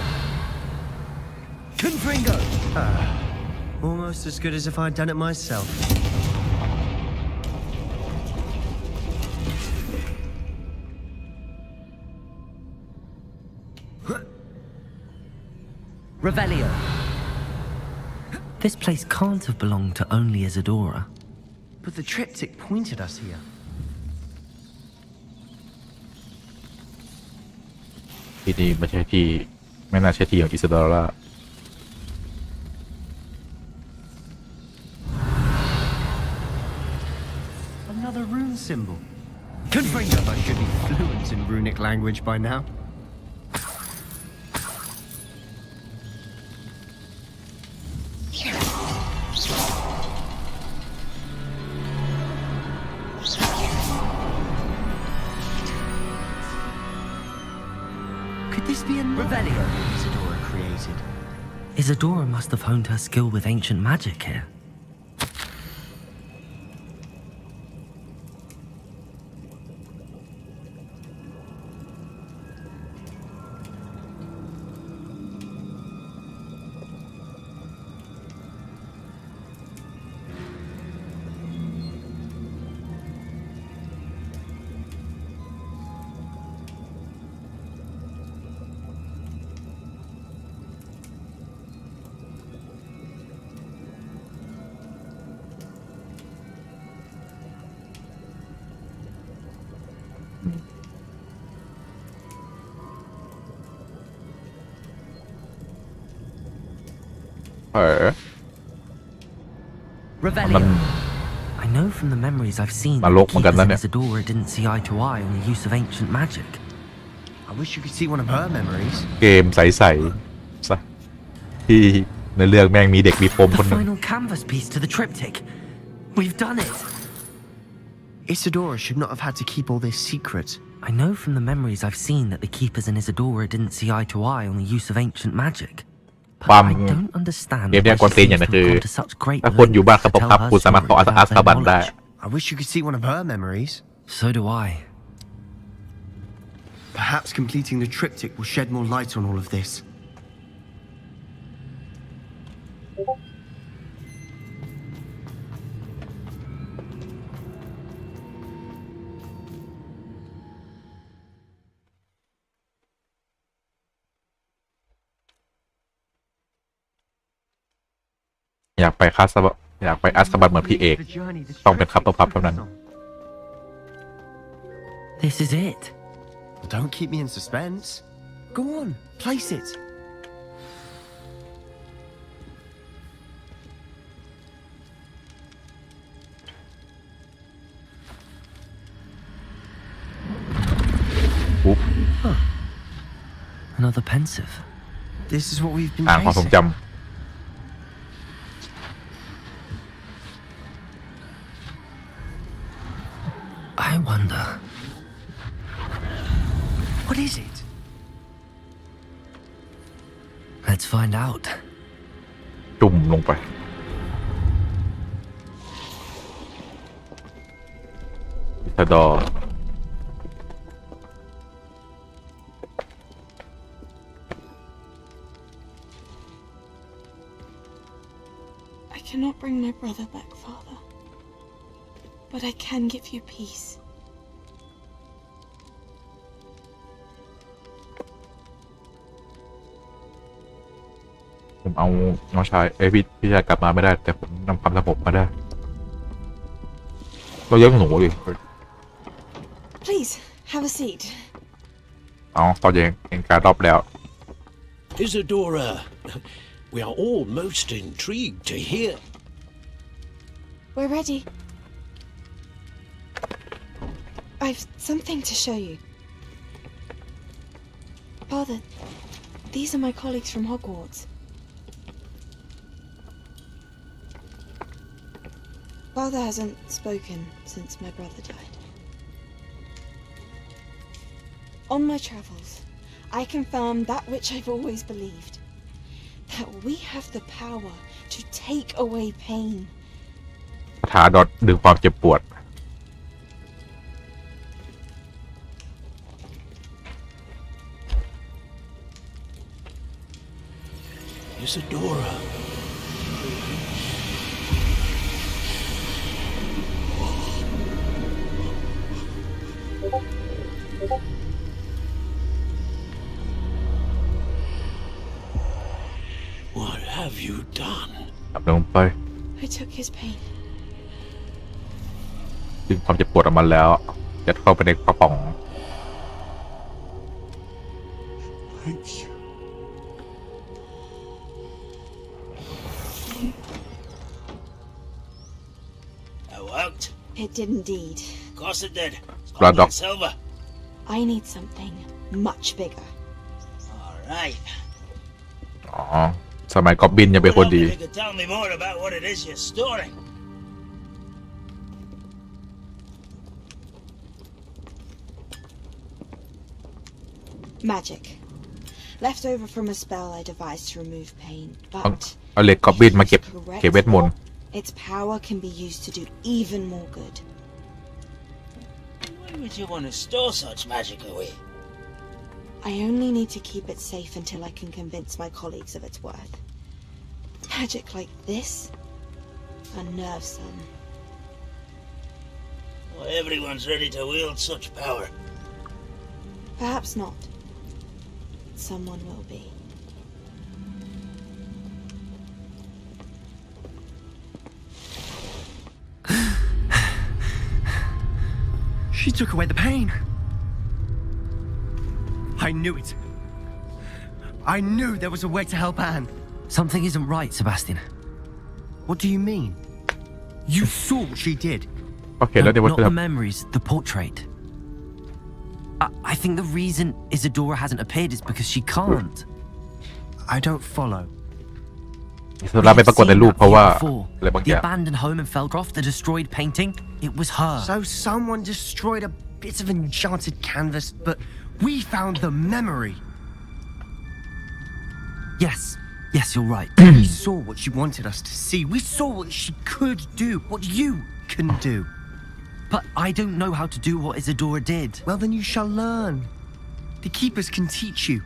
Confringo. Almost as good as if I'd done it myself. Revelio. This place can't have belonged to only Isadora. But the triptych pointed us here. Another rune symbol. Confringo. I should be fluent in runic language by now. Could this be a Revelio. Isadora created? Isadora must have honed her skill with ancient magic here. Revelio. I know from the memories I've seen มา that ล the กเหมือนกัน keepers นะ in เนี่ย Isadora didn't see eye to eye on the use of ancient magic. I wish you could see one of her memories. เกมใสๆซะที่ในเรื่องแม่งมีเด็กมีปมคน The หนึ่ง final canvas piece to the triptych. We've done it. Isadora should not have had to keep all this secret. I know from the memories I've seen that the keepers in Isadora didn't see eye to eye on the use of ancient magic. ความ I don't understand เกมเนี่ย why กวน she ตีนอ seems ย่าง to นั้น have คือ gone to such great ถ้าคนอยู่บ้าน lengths เขา to ปก tell ปับ her คุณสามารถ story ขออั without ส their คาบันได้ knowledge. I wish you could see one of her memories. So do I. Perhaps completing the triptych will shed more light on all of this. อยากไปคาสบะอยากไปอัสคาบันเหมือนพี่เอกต้องเป็นคัพเปอร์พับเท่านั้น This is it. Well, don't keep me in suspense. Go on, place it. Another pensive. This is what we've been อ่านความทรง chasing. จ I wonder. What is it? Let's find out. ำจุ่มลงไปอิซาดอร์ I cannot bring my brother back, Father. But I can give you peace. ผมเอาน้องชายพี่ชายกลับมาไม่ได้แต่ผมนำความสงบมาได้เราเยอะหนูดิ Please, have a seat. เอาตอนเห็นการรอบแล้ว Isadora, we are all most intrigued to hear. We're ready. I've something to show you. Father, these are my colleagues from Hogwarts. Father hasn't spoken since my brother died. On my travels, I confirmed that which I've always believed. That we have the power to take away pain. ทาดอดดึงความเจ็บปวด Isadora. What have you done? จับลงไป I took his pain. ดึงความเจ็บปวดออกมาแล้วยัดเข้าไปในกระป๋อง Thank you. It worked. It did indeed. Of course it did. It's Blood gold and dog. silver. I need something much bigger. All right. อ๋อสมัยกอบบินยังเป็นคน Well, ดี if you could tell me more about what it is you're storing. Magic. Left over from a spell I devised to remove pain, ต้อง but เอาเหล็กกอบบินมาเก็บ if used เวทมนต์ correctly, its power can be used to do even more good. Why would you want to store such magic away? I only need to keep it safe until I can convince my colleagues of its worth. Magic like this unnerves them. Well, everyone's ready to wield such power. Perhaps not. Someone will be. She took away the pain. I knew it. I knew there was a way to help Anne. Something isn't right, Sebastian. What do you mean? You saw what she did. โอเคแล้วเดี๋ยว Not the memories, the portrait. I think the reason Isadora hasn't appeared is because she can't. I don't follow. อิสระไม่ปรากฏในรูปเพราะว่าอะไรบางอ The ย่าง abandoned home in Feldcroft, the destroyed painting, it was her. So someone destroyed a bit of enchanted canvas, but we found the memory. Yes, you're right. We saw what she wanted us to see. We saw what she could do, what you can do. But I don't know how to do what Isadora did. Well, then you shall learn. The Keepers can teach you.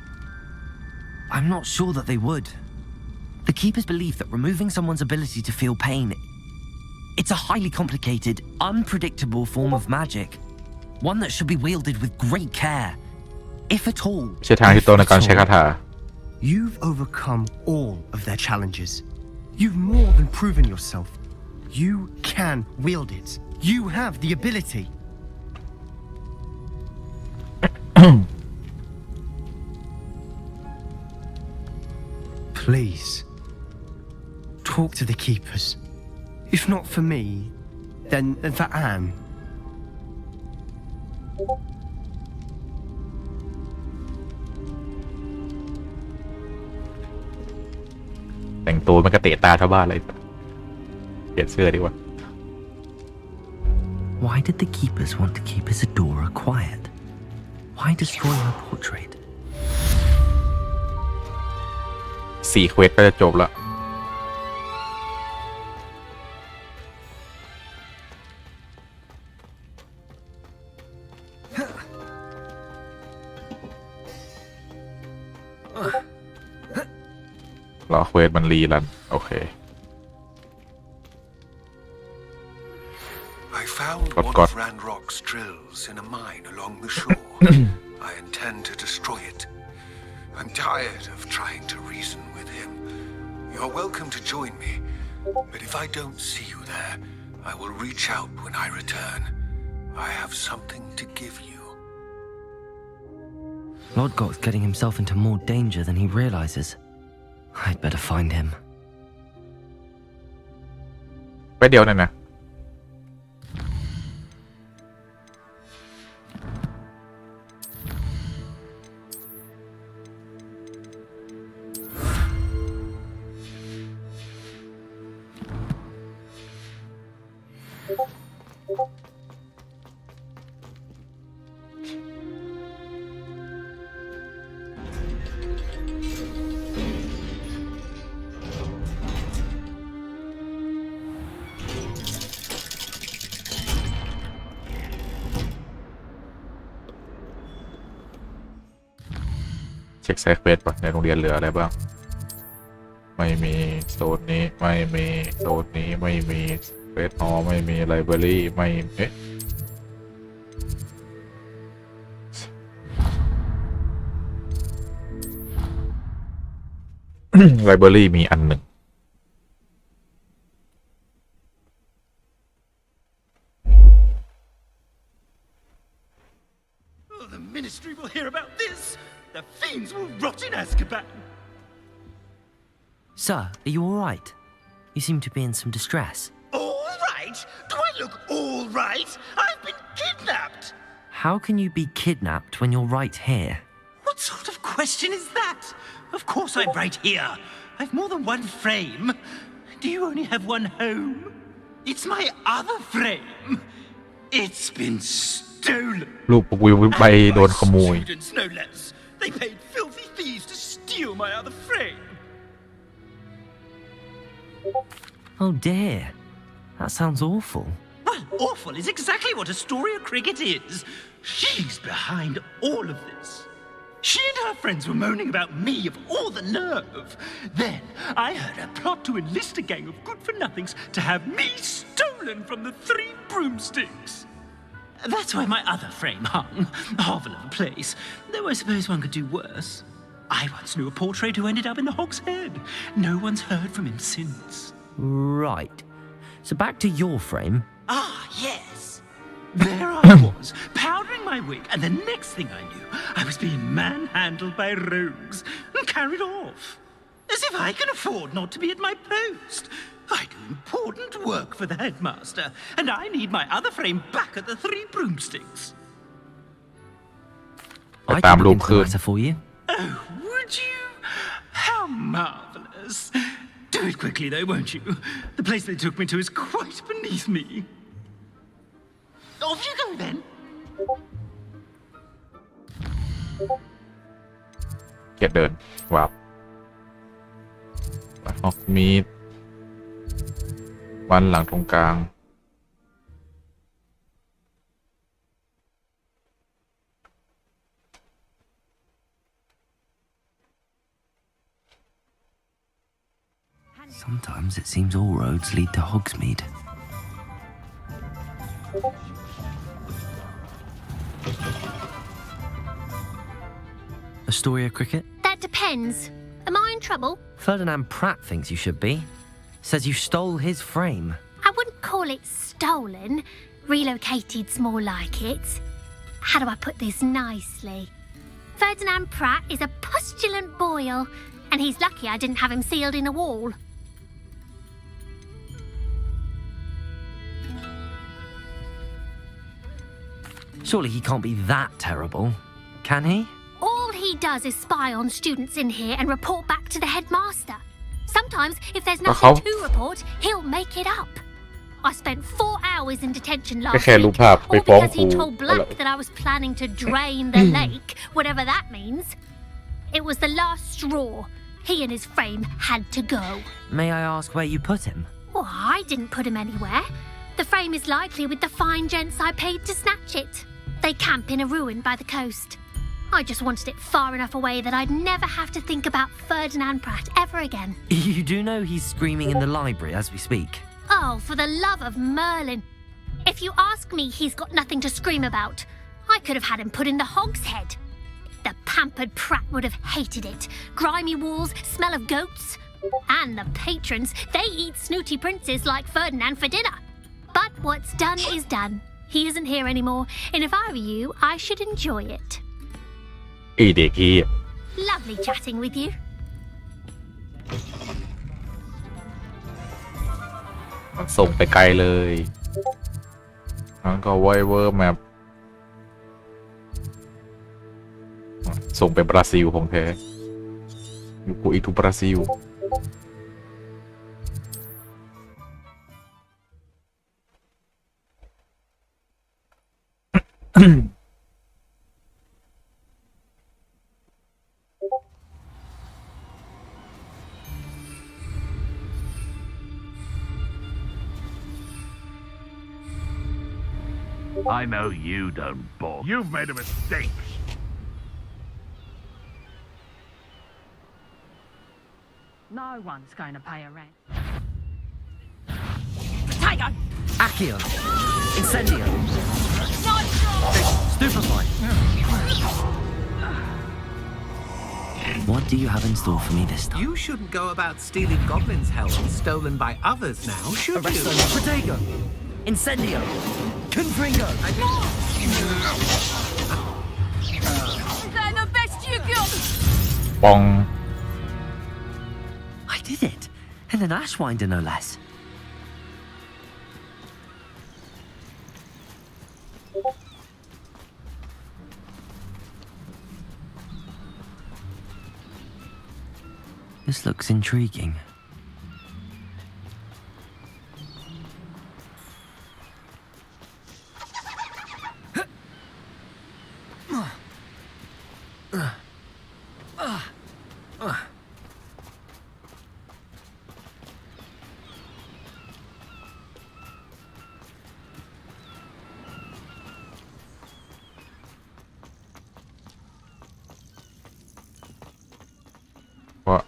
I'm not sure that they would. The Keepers believe that removing someone's ability to feel pain, it's a highly complicated, unpredictable form of magic. One that should be wielded with great care. If at all. ใช้ทางที่ตรงในการใช้คาถา You've overcome all of their challenges. You've more than proven yourself. You can wield it. You have the ability. Please, talk to the Keepers. If not for me, then for Anne.แต่งตัวมันก็เตะตาชาวบ้านเลยเปลี่ยนเสื้อดีกว่า Why did the Keepers want to keep Isadora quiet? Why destroy her portrait? 4 เควสก็จะจบละรอเควสมันรีรันโอเค I found one of Ranrock's drills in a mine along the shore. I intend to destroy it. I'm tired of trying to reason with him. You're welcome to join me, but if I don't see you there, I will reach out when I return. I have something to give you. Lodgok's getting himself into more danger than he realizes. I'd better find him. ไปเดียวนั่นนะ เช็คไซเควสป่ะในโรงเรียนเหลืออะไรบ้างไม่มีโซนนี้ไม่มีโซนนี้ไม่มีเฟสฮอลไม่มีไลบรารีไม่ไลบรารีมีอันหนึ่งThe ministry will hear about this. The fiends will rot in Azkaban. Sir, are you all right? You seem to be in some distress. All right? Do I look all right? I've been kidnapped. How can you be kidnapped when you're right here? What sort of question is that? Of course I'm right here. I've more than one frame. Do you only have one home? It's my other frame. It's been stolen. รูปวิวใบโดนขโมย Students, no less. They paid filthy thieves to steal my other frame. Oh dear. That sounds awful. Well, awful is exactly what Astoria Cricket is. She's behind all of this. She and her friends were moaning about me of all the nerve. Then I heard her plot to enlist a gang of good-for-nothings to have me stolen from the 3 broomsticks. That's where my other frame hung. Hovel of a place. Though I suppose one could do worse. I once knew a portrait who ended up in the Hog's Head. No one's heard from him since. Right. So back to your frame. Ah, yes. There I was, powdering my wig, and the next thing I knew, I was being manhandled by rogues and carried off. As if I can afford not to be at my post. I do important work for the headmaster, and I need my other frame back at the Three Broomsticks. ไปตามรูปคืน for you. Oh, would you? How marvelous. Do it quickly, though, won't you? The place they took me to is quite beneath me. Off you go, then. เกียดเดินวับฮอกมีดวันหลังตรงกลาง Sometimes it seems all roads lead to Hogsmeade. Astoria Cricket? That depends. Am I in trouble? Ferdinand Pratt thinks you should be. Says you stole his frame. I wouldn't call it stolen. Relocated's more like it. How do I put this nicely? Ferdinand Pratt is a postulant boil, and he's lucky I didn't have him sealed in a wall. Surely he can't be that terrible, can he? All he does is spy on students in here and report back to the headmaster. Sometimes, if there's nothing to report, he'll make it up. I spent 4 hours in detention last week, all because he told Black that I was planning to drain the lake, whatever that means. It was the last straw. He and his frame had to go. May I ask where you put him? Well, I didn't put him anywhere. The frame is likely with the fine gents I paid to snatch it. They camp in a ruin by the coast. I just wanted it far enough away that I'd never have to think about Ferdinand Pratt ever again. You do know he's screaming in the library as we speak. Oh, for the love of Merlin. If you ask me, he's got nothing to scream about. I could have had him put in the Hogshead. The pampered Pratt would have hated it. Grimy walls, smell of goats. And the patrons, they eat snooty princes like Ferdinand for dinner. But what's done is done. He isn't here anymore, and if I were you, I should enjoy it. ไอเด็กที่ Lovely chatting with you. ส่งไปไกลเลยงั้นก็ไวเวอร์แมปส่งไปบราซิลของแท้อยู่กูอีกทุบราซิล I know you don't balk. You've made a mistake. No one's going to pay a rent. Potato! Accio! Incendio! Stupefy! What do you have in store for me this time? You shouldn't go about stealing goblins' help stolen by others now, should you? Protego! Incendio! Confringo! They're the best you got! ปอง I did it! And an Ashwinder, no less. This looks intriguing. What?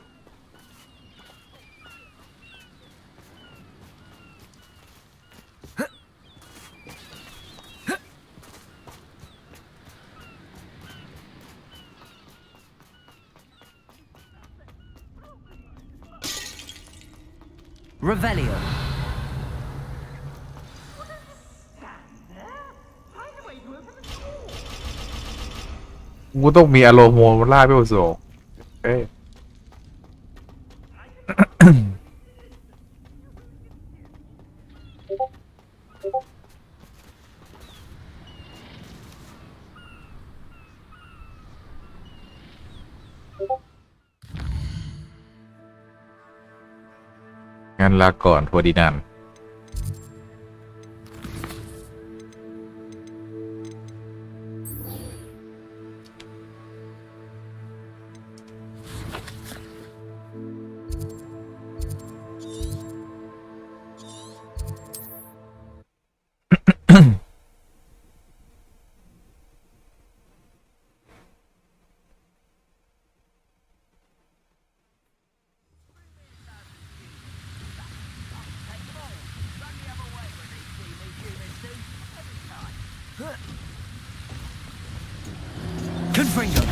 Revelio. กูต้องมีอารมณ์โมล่าเวลโซเอ้ย งั้นลาก่อนทัวร์ดินันConfringo.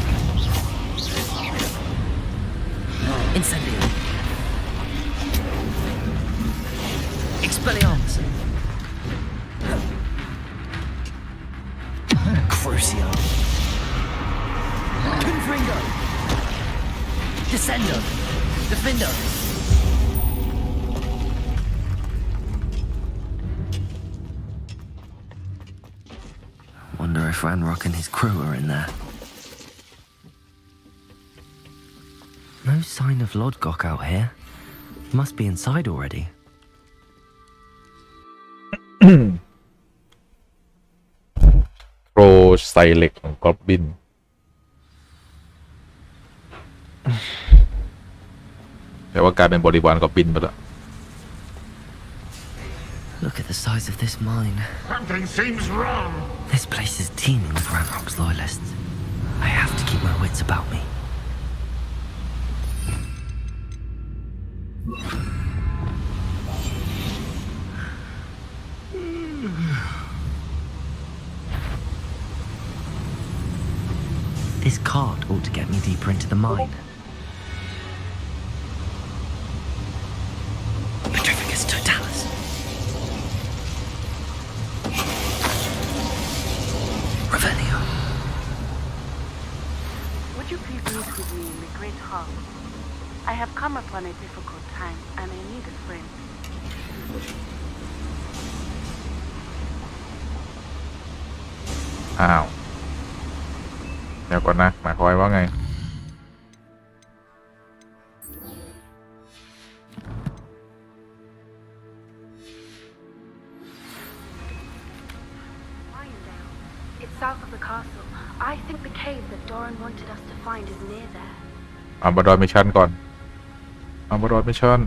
Incendio. Expelliarmus. Crucio. Confringo. Descendo. Defendo. Wonder if Ranrock and his crew are in there. No sign of Lodgok out here. Must be inside already. โปรไซเล็กของกอบบินแต่ว่ากลายเป็นบริวารกอบบินไปแล้ว Look at the size of this mine. Something seems wrong. This place is teeming with Ranrock's loyalists. I have to keep my wits about me. This cart ought to get me deeper into the mine. Petrificus totalis. Revelio. Would you please meet with me in the Great Hall? I have come upon a difficult time and I need a friend. อ้าวเดี๋ยวก่อนนะหมายความว่าไง It's south of the castle. I think the cave that Doran wanted us to find is near there. เอาบอดมิชชั่นก่อนเอาบอดมิชชั่น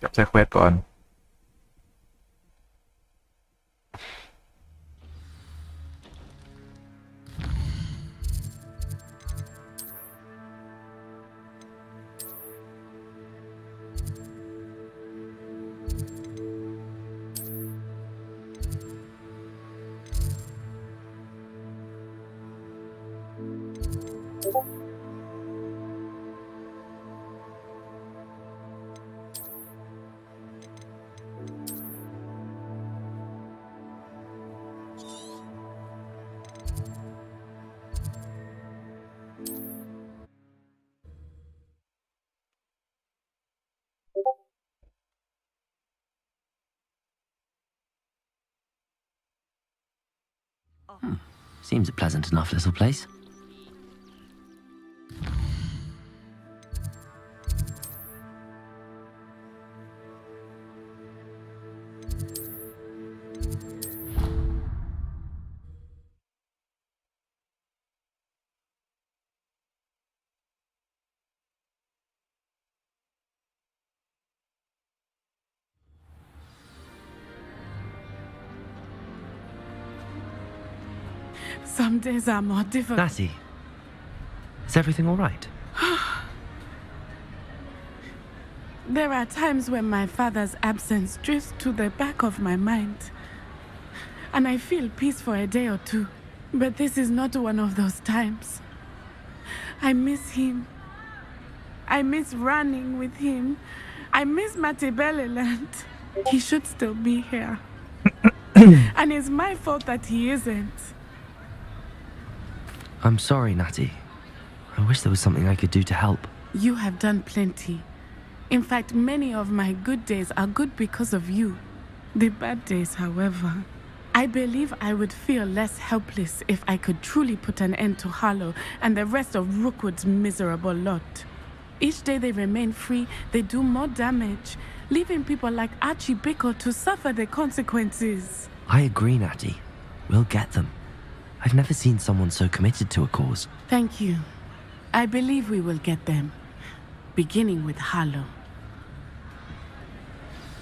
จับใช้เควสก่อน Seems a pleasant enough little place. Some days are more difficult. Lassie, is everything all right? There are times when my father's absence drifts to the back of my mind. And I feel peace for a day or two. But this is not one of those times. I miss him. I miss running with him. I miss Matibeleland. He should still be here. and it's my fault that he isn't. I'm sorry, Natty. I wish there was something I could do to help. You have done plenty. In fact, many of my good days are good because of you. The bad days, however, I believe I would feel less helpless if I could truly put an end to Harlow and the rest of Rookwood's miserable lot. Each day they remain free, they do more damage, leaving people like Archie Bickle to suffer the consequences. I agree, Natty. We'll get them. I've never seen someone so committed to a cause. Thank you. I believe we will get them, beginning with Harlow.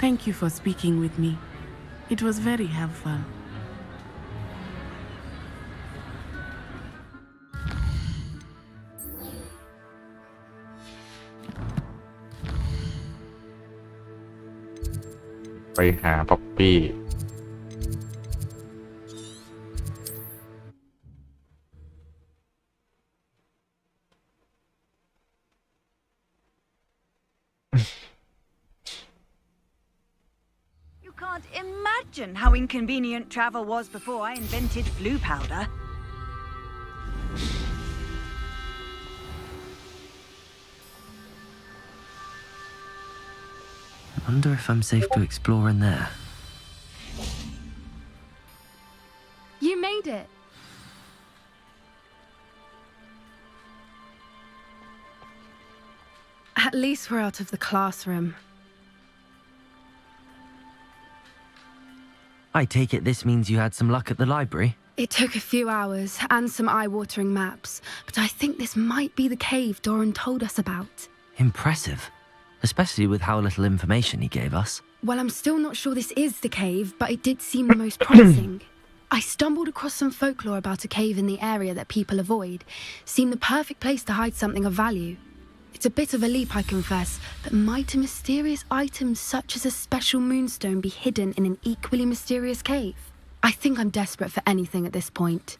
Thank you for speaking with me. It was very helpful.ไปหาป๊อปปี้ You can't imagine how inconvenient travel was before I invented blue powder. I wonder if I'm safe to explore in there. You made it. At least we're out of the classroom. I take it this means you had some luck at the library? It took a few hours and some eye-watering maps, but I think this might be the cave Doran told us about. Impressive. Especially with how little information he gave us. Well, I'm still not sure this is the cave, but it did seem the most promising. I stumbled across some folklore about a cave in the area that people avoid. Seemed the perfect place to hide something of value. It's a bit of a leap, I confess, but might a mysterious item such as a special moonstone be hidden in an equally mysterious cave? I think I'm desperate for anything at this point.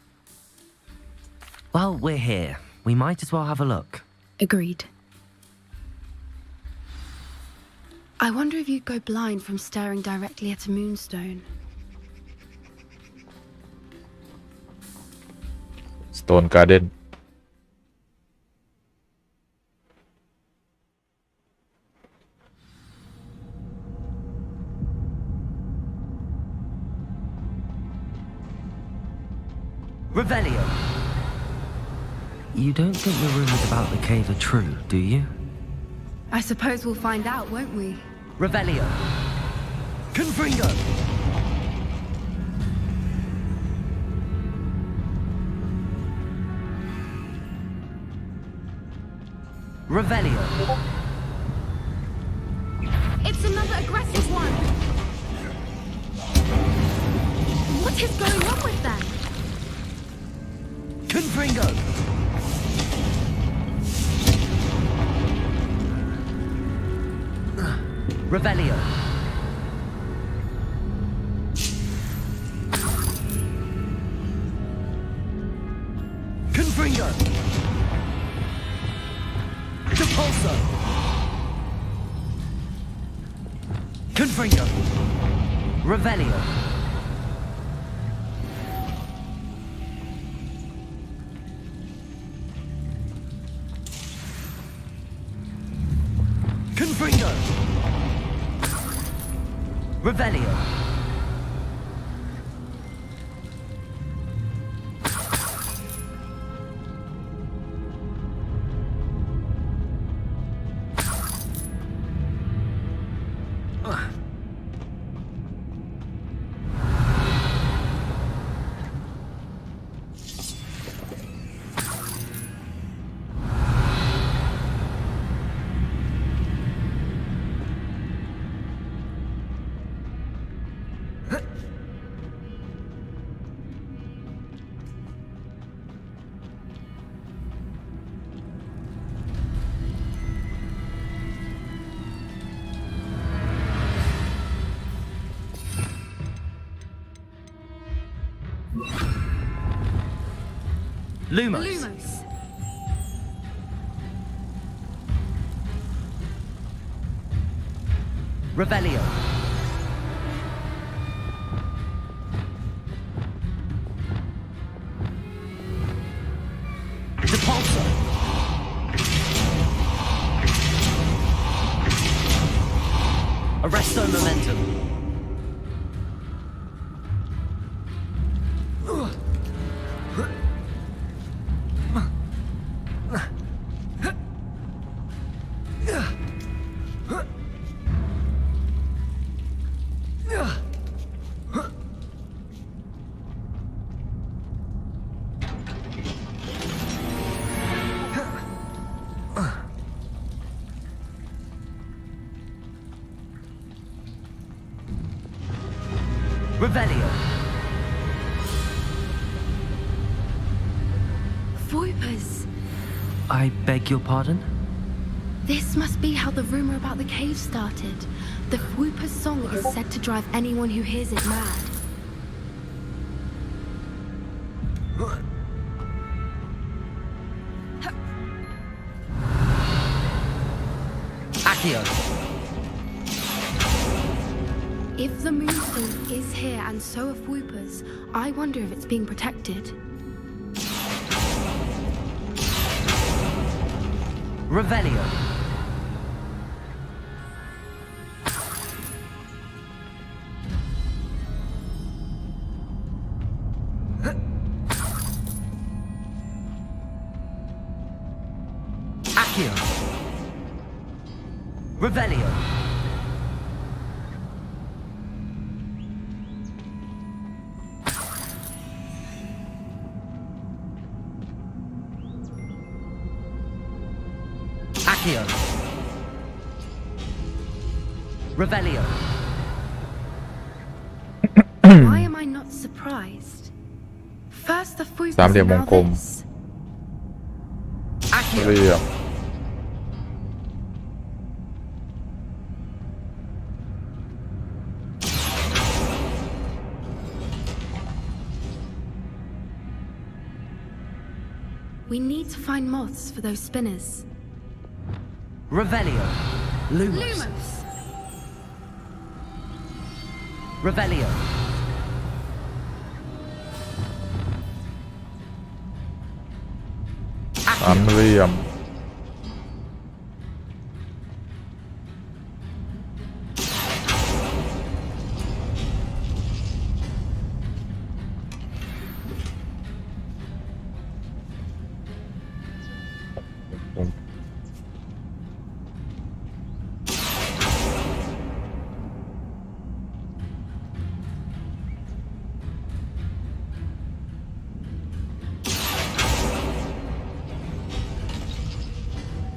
Well, we're here. We might as well have a look. Agreed. I wonder if you'd go blind from staring directly at a moonstone. Stone Garden. Revelio. You don't think the rumors about the cave are true, do you? I suppose we'll find out, won't we? Revelio. Confringo. Revelio. It's another aggressive one. What is going on with them? Confringo. Revelio. Confringo. Depulso. Confringo. Revelio. Confringo. Revelio. Lumos. Lumos. Revelio. Revelio. Voipers. I beg your pardon? This must be how the rumor about the cave started. The Whooper's song is said to drive anyone who hears it mad. Accio. If the moonstone is here and so are Whoopers, I wonder if it's being protected. Revelio. Accio. Revelio. Accio. Revelio. Why am I not surprised? First the Whoopers สามเหลี่ยม and วง now กลม this. เหลี่ยม We need to find moths for those spinners. Revelio. Lumos. Revelio. Accio. สามเหลี่ยม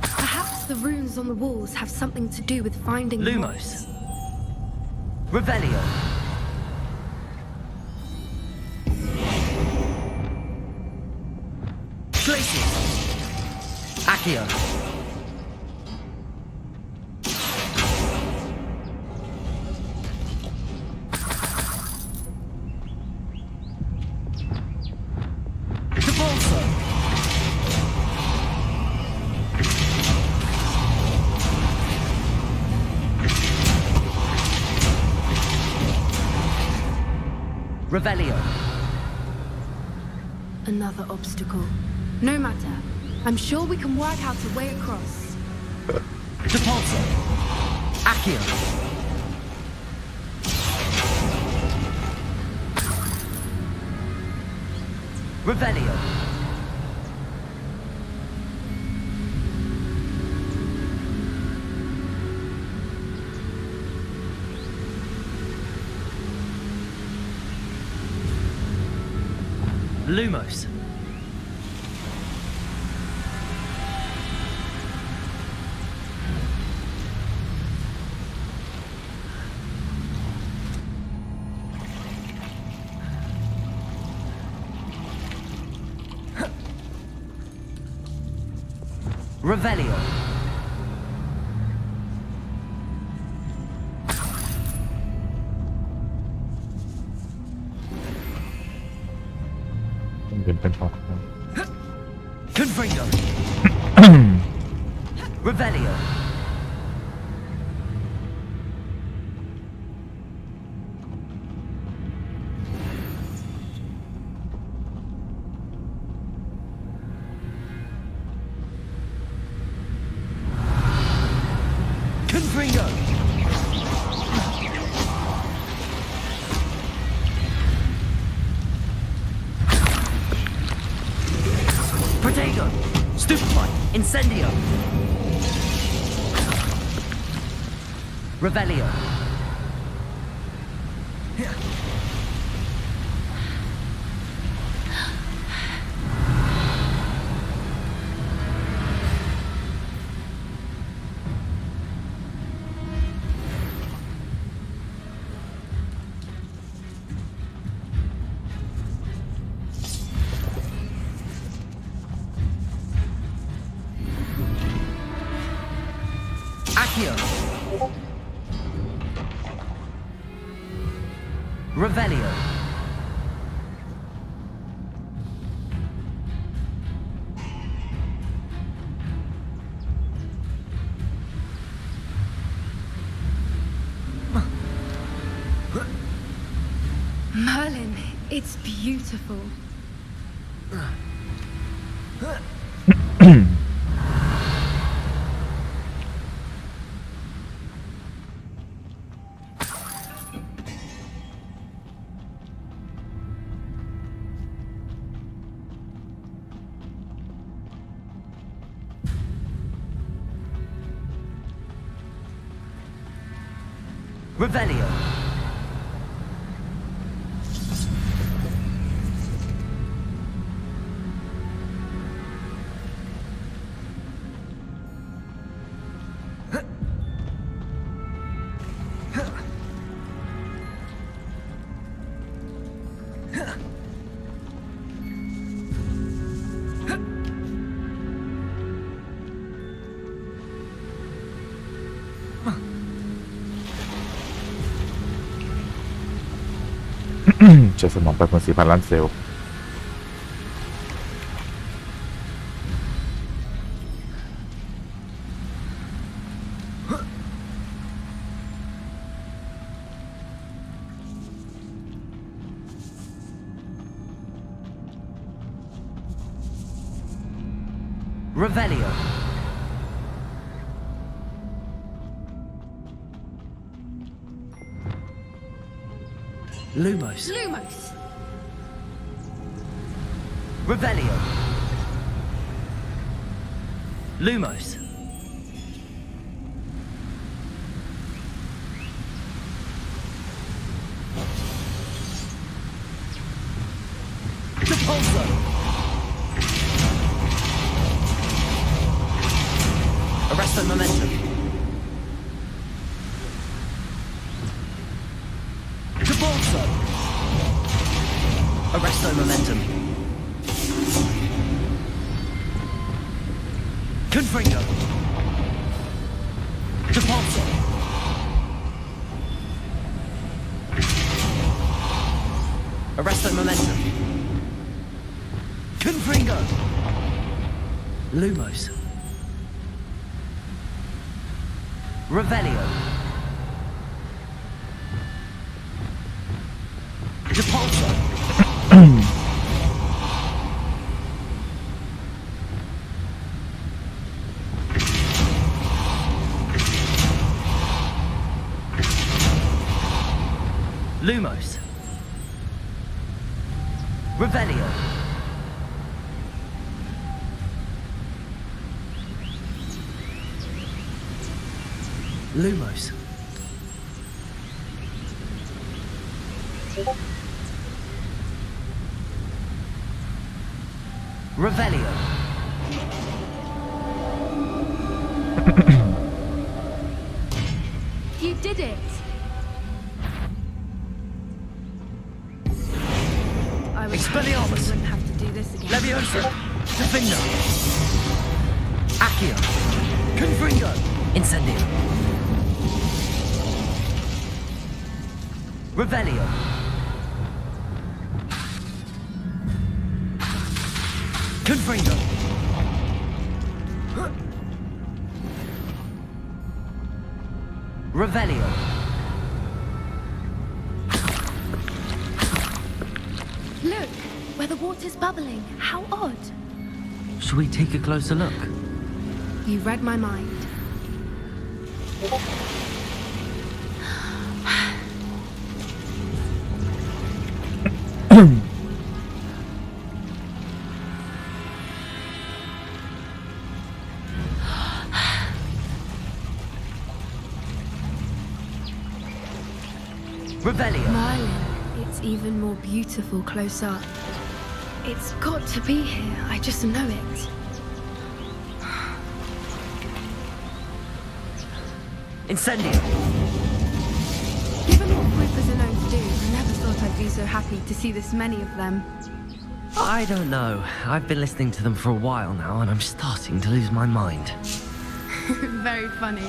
Perhaps the runes on the walls have something to do with finding Lumos. moths. Revelio. Glacius. Accio. Devolso. Revelio. Another obstacle. No matter. I'm sure we can work out a way across. Depulso. Accio. Revelio. Lumos. Revelio. Confringo. Revelio. Confringo. Protego. Stupefy. Incendio. Revelio. Revelio. Merlin, it's beautiful. Revelio.ใช้สมองไปบน4,000 ล้านเซลล์ Revelio. Lumos. Lumos. Revelio. Lumos. Depulso. Arresto momentum. Depulso. Arresto momentum. Confringo. Depulso. Arresto momentum. Confringo. Lumos. Revelio. Depulso. Lumos. Revelio. Lumos. Revelio. You did it! I was hoping we Expelliarmus. wouldn't have to do this again. Leviosa. Defino. Accio. Confringo. Incendio. Revelio. Confringo. Revelio. Look, where the water's bubbling. How odd. Shall we take a closer look? You read my mind. Revelio. Merlin, it's even more beautiful close up. It's got to be here. I just know it. Incendio. Given what Groupers are known to do, I never thought I'd be so happy to see this many of them. I don't know. I've been listening to them for a while now, and I'm starting to lose my mind. Very funny.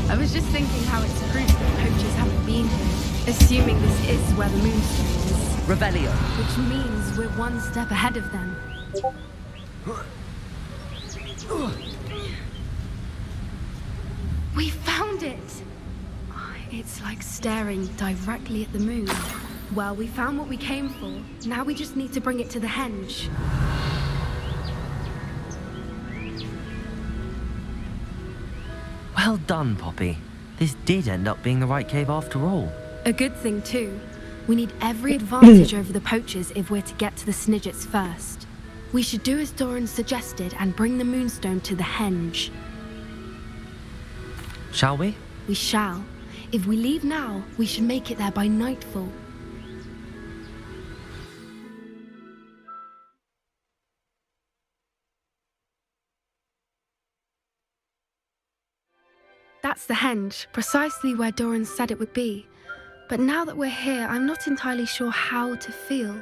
I was just thinking how it's proof that poachers haven't been here, assuming this is where the moonstone is. Revelio. Which means we're one step ahead of them. We found it! It's like staring directly at the moon. Well, we found what we came for. Now we just need to bring it to the henge. Well done, Poppy. This did end up being the right cave after all. A good thing, too. We need every advantage over the poachers if we're to get to the Snidgets first. We should do as Doran suggested and bring the moonstone to the henge. Shall we? We shall. If we leave now, we should make it there by nightfall. That's the henge, precisely where Doran said it would be. But now that we're here, I'm not entirely sure how to feel.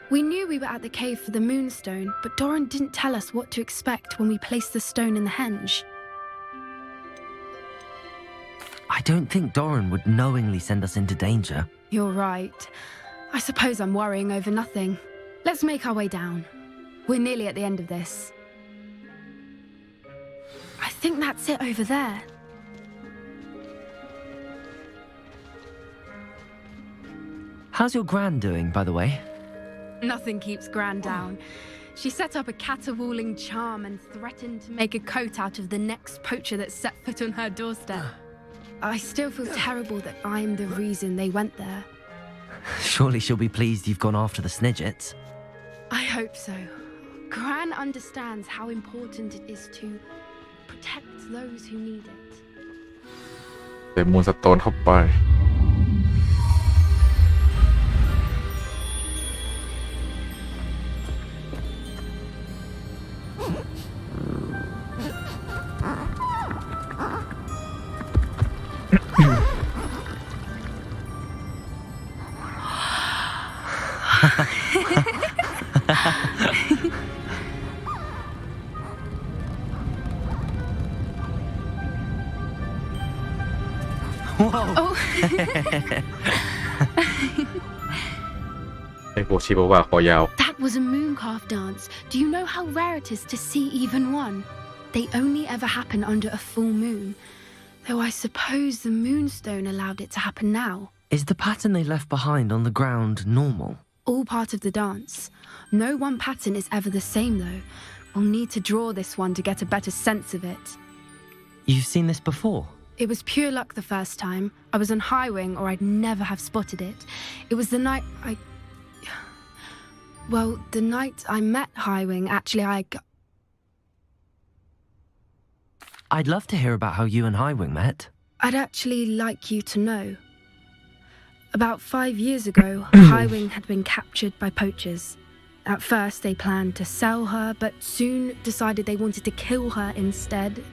We knew we were at the cave for the moonstone, but Doran didn't tell us what to expect when we placed the stone in the henge. I don't think Doran would knowingly send us into danger. You're right. I suppose I'm worrying over nothing. Let's make our way down. We're nearly at the end of this. I think that's it over there. How's your Gran doing, by the way? Nothing keeps Gran down. She set up a caterwauling charm and threatened to make a coat out of the next poacher that set foot on her doorstep. I still feel terrible that I'm the reason they went there. Surely she'll be pleased you've gone after the Snidgets. I hope so. Gran understands how important it is to protect those who need it. ใส่มูนสโตนเข้าไป ไอ้พวกชิบะว่าคอยาว That was a mooncalf dance. Do you know how rare it is to see even one? They only ever happen under a full moon. Though I suppose the moonstone allowed it to happen now. Is the pattern they left behind on the ground normal? All part of the dance. No one pattern is ever the same though. We'll need to draw this one to get a better sense of it. You've seen this before? It was pure luck the first time. I was on High Wing or I'd never have spotted it. It was the night the night I met High Wing, actually I'd love to hear about how you and High Wing met. I'd actually like you to know. About 5 years ago, High Wing had been captured by poachers. At first, they planned to sell her, but soon decided they wanted to kill her instead.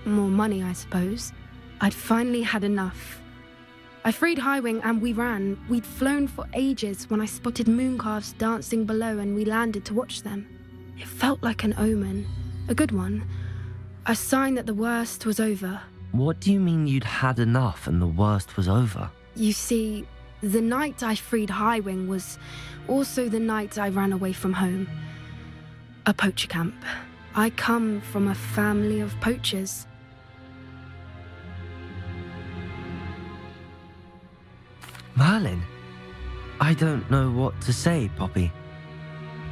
More money, I suppose. I'd finally had enough. I freed High Wing and we ran. We'd flown for ages when I spotted mooncalves dancing below and we landed to watch them. It felt like an omen, a good one, a sign that the worst was over. What do you mean you'd had enough and the worst was over? You see, the night I freed High Wing was also the night I ran away from home. A poacher camp. I come from a family of poachers. Merlin? I don't know what to say, Poppy.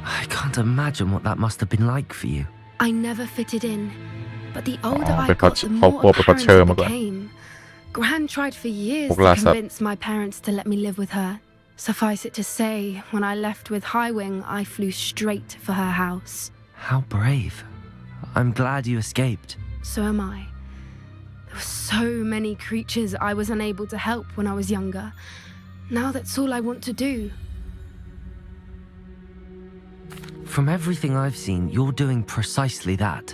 I can't imagine what that must have been like for you. I never fitted in, but the older I เป็น got, the more ครอบครัวเป็น apparent เชอร์ it มาก่อน became. Gran tried for years พวก to ล่าสัตว์ convince my parents to let me live with her. Suffice it to say, when I left with High Wing, I flew straight for her house. How brave. I'm glad you escaped. So am I. There were so many creatures I was unable to help when I was younger. Now that's all I want to do. From everything I've seen, you're doing precisely that.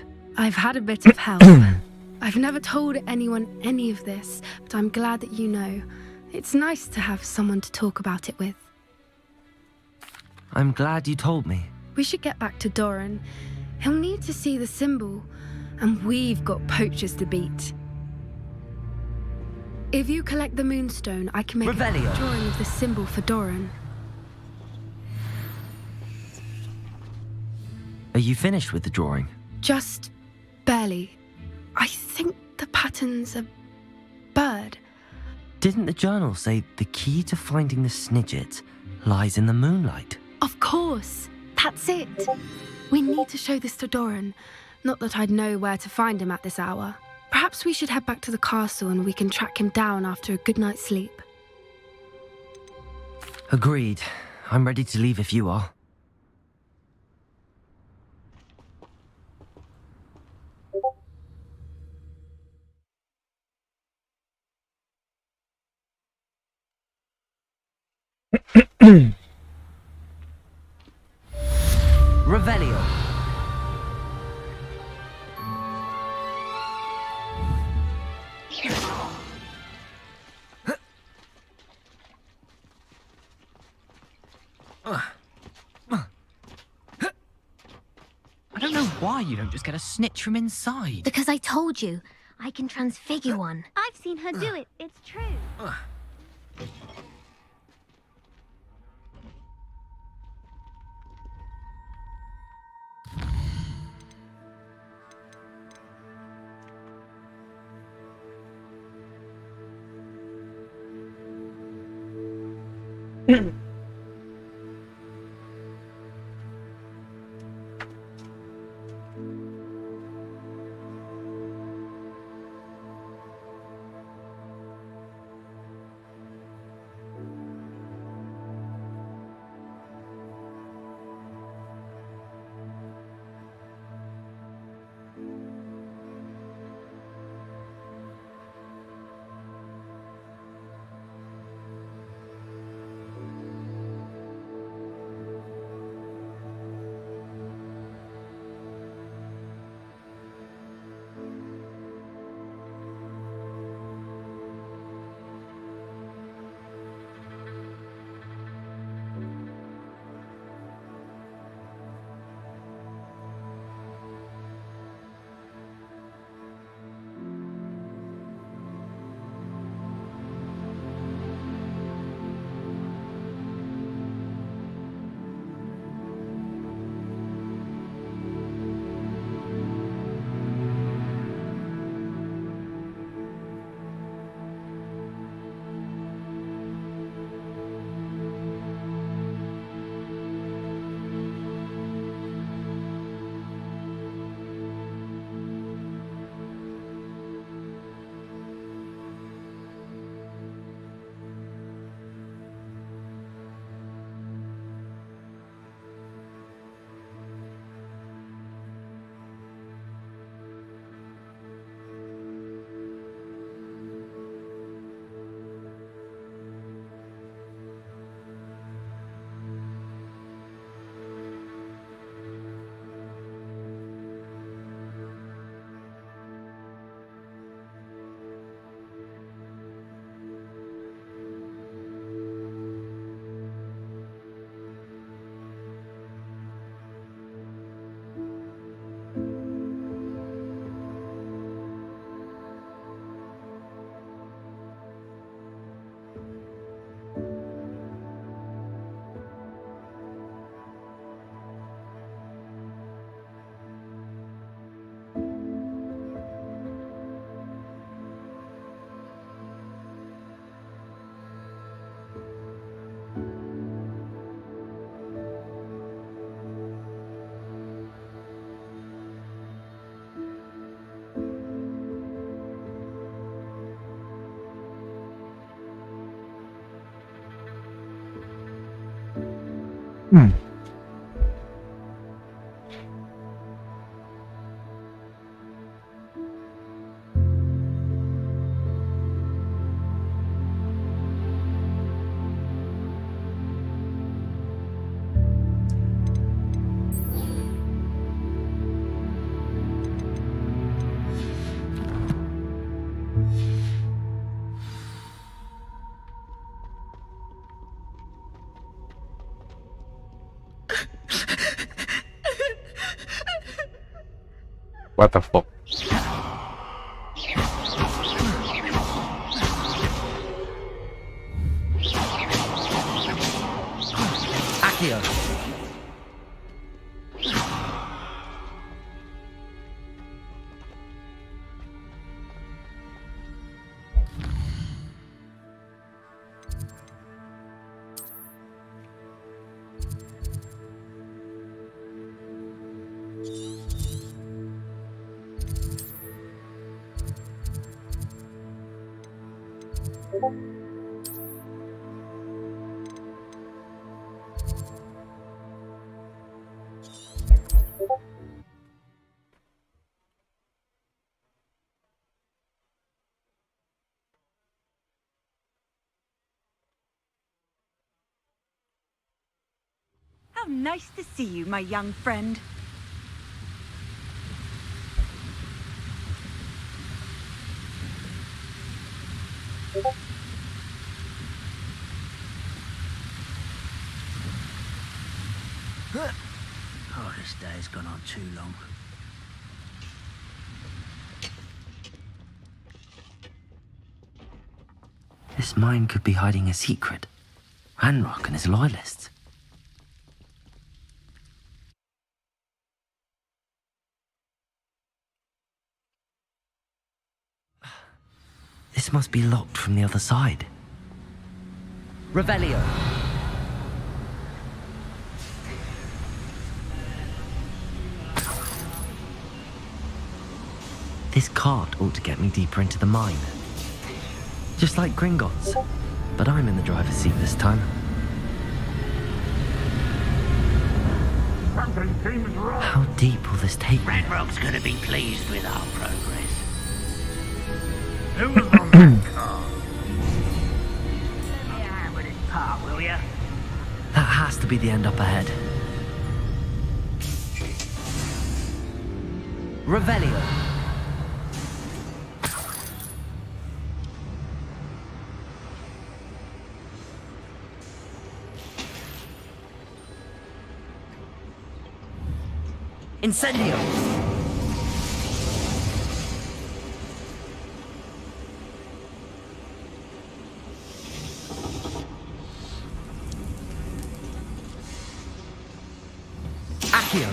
I've had a bit of help. I've never told anyone any of this, but I'm glad that you know. It's nice to have someone to talk about it with. I'm glad you told me. We should get back to Doran. He'll need to see the symbol. And we've got poachers to beat. If you collect the moonstone, I can make Revelio. a drawing of the symbol for Doran. Are you finished with the drawing? Just barely. I think the pattern's a bird. Didn't the journal say the key to finding the Snidget lies in the moonlight? Of course. That's it. We need to show this to Doran. Not that I'd know where to find him at this hour. Perhaps we should head back to the castle and we can track him down after a good night's sleep. Agreed. I'm ready to leave if you are. Revelio. I don't know why you don't just get a snitch from inside. Because I told you, I can transfigure one. I've seen her do it. It's true. What the fuck Accio. How nice to see you, my young friend. Oh, this day's gone on too long. This mine could be hiding a secret. Ranrock and his loyalists. This must be locked from the other side. Revelio. This cart ought to get me deeper into the mine. Just like Gringotts. But I'm in the driver's seat this time. Something seems wrong. How deep will this take me? Ranrock's gonna be pleased with our progress. Who was on that car? Let me a hand with this part, will ya? That has to be the end up ahead. Revelio. Incendio. Accio.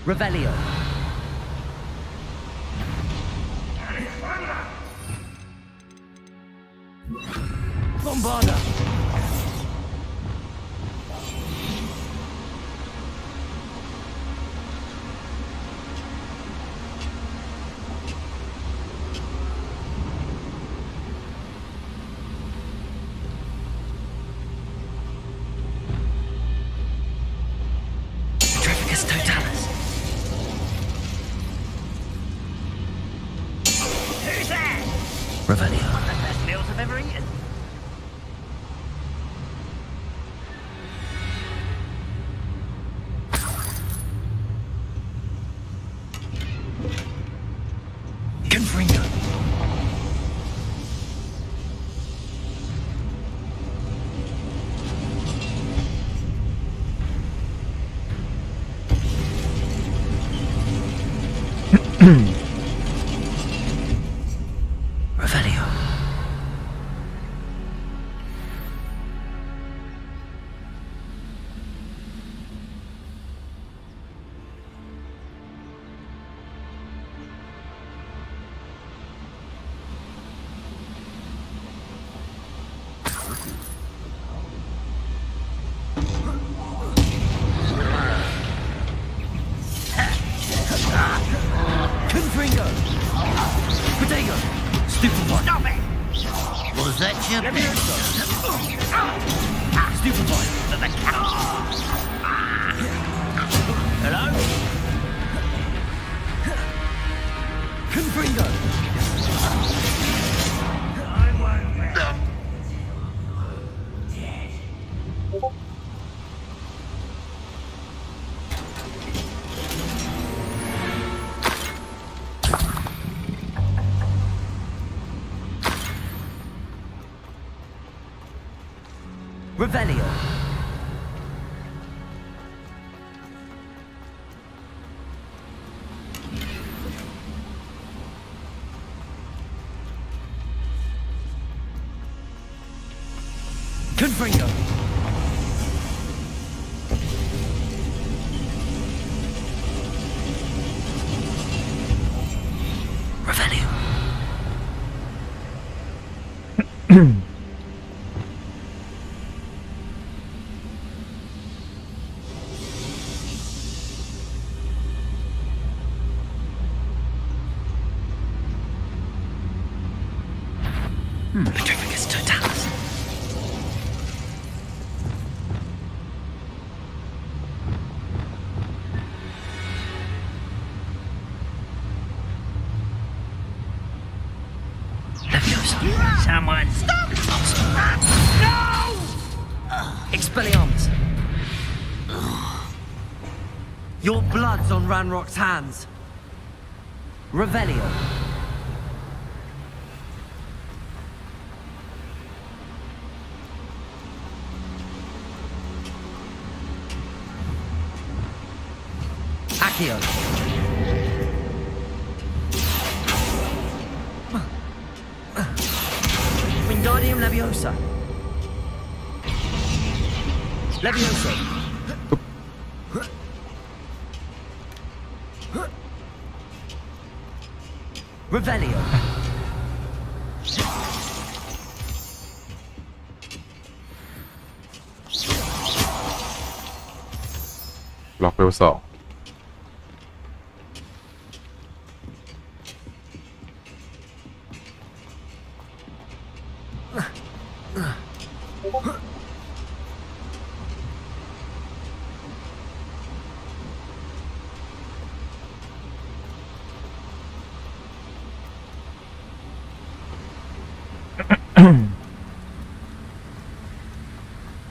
Revelio. Bombarda. Trafficus totalis. Who's that? Revelio. One of the best meals I've ever eaten. Confringo. Revelio. Confringo. Potato. Stupefy. Stop it! Was that your Stupefy. Hello? Confringo. Revelio. Confringo. Revelio. Petrificus totalis. Leviosa. Someone stop! No! Expelliarmus. Your blood's on Ranrock's hands. Revelio. Accio. Wingardium Leviosa. Leviosa. Revelio. ล็อกเวลสอง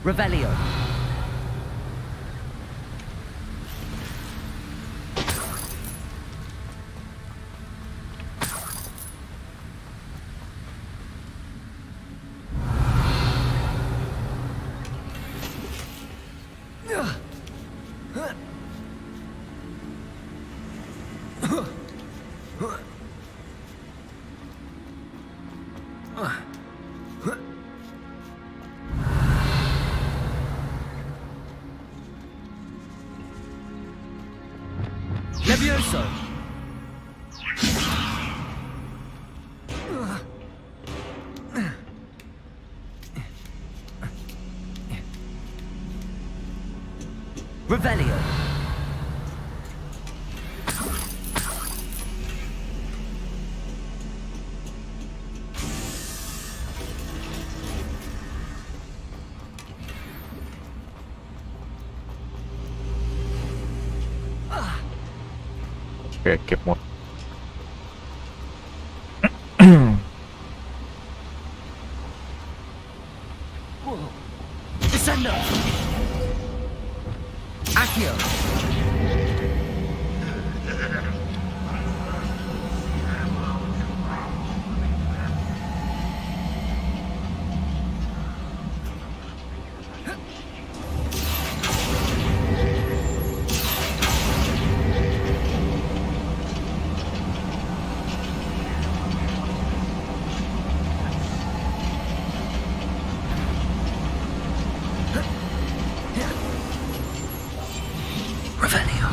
Revelio. Levioso. Revelio.เก็บหมด Descendo. Accio. Revelio.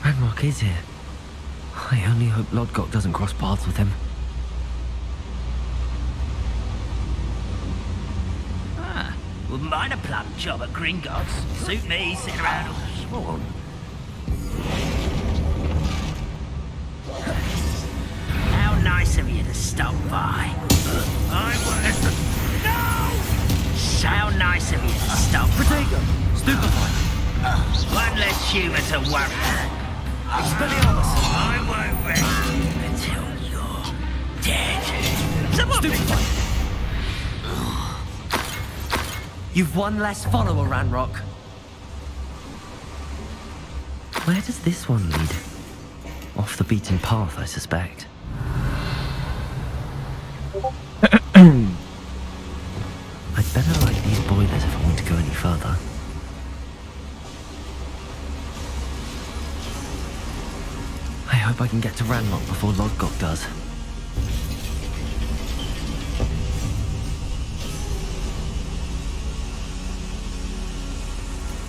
Ranrock is here. I only hope Lodgok doesn't cross paths with him. Wouldn't mind a plum job at Gringotts. Suit me, sitting around all sworn. How nice of you to stop by. I was... No! How nice of you to stop by. Protego! Stupefy! One less human to worry about. Expelliarmus! I won't rest until you're dead. Someone Stupefy! You've one less follower, Ranrock. Where does this one lead? Off the beaten path, I suspect. I'd better light these boilers if I want to go any hope I can get to Ranrock before Lodgok does.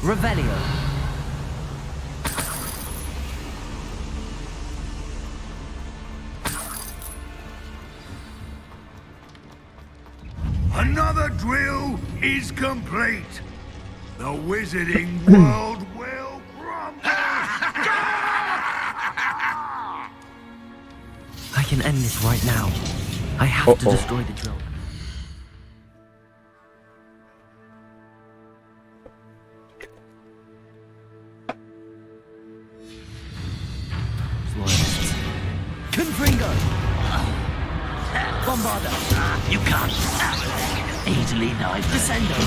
Revelio. Another drill is complete. The wizarding world will crumble. I can end this right now. I have to destroy the drill. Loyalists. Confringo! Bombarda! You can't easily knife Descendo!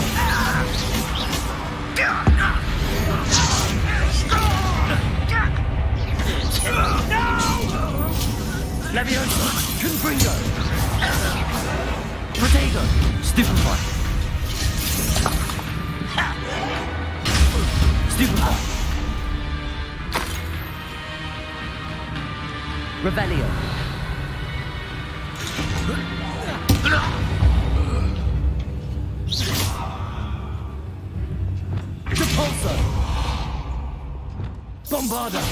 Leviosa! Confringo! Protego! Stupefy! Stupefy! Revelio! Repulso! Bombarda!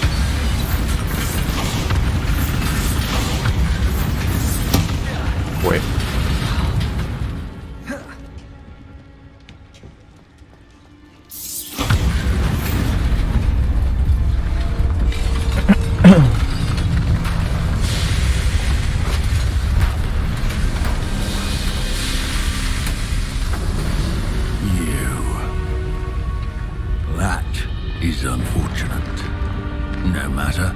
Wait. That is unfortunate. No matter,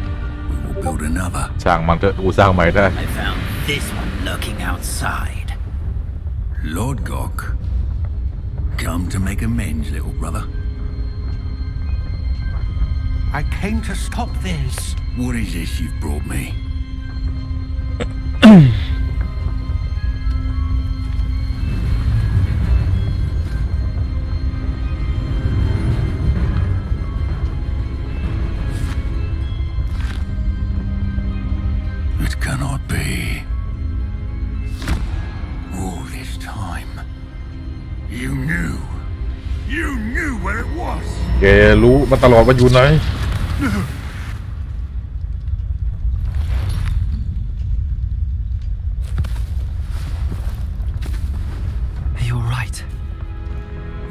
we will build another. ช่างมันก็กูสร้างใหม่ได้ I found this one lurking outside. Lord Gok, come to make amends, little brother. I came to stop this. What is this you've brought me? It cannot be. All this time, you knew where it was. แกรู้มาตลอดว่าอยู่ไหน You're right.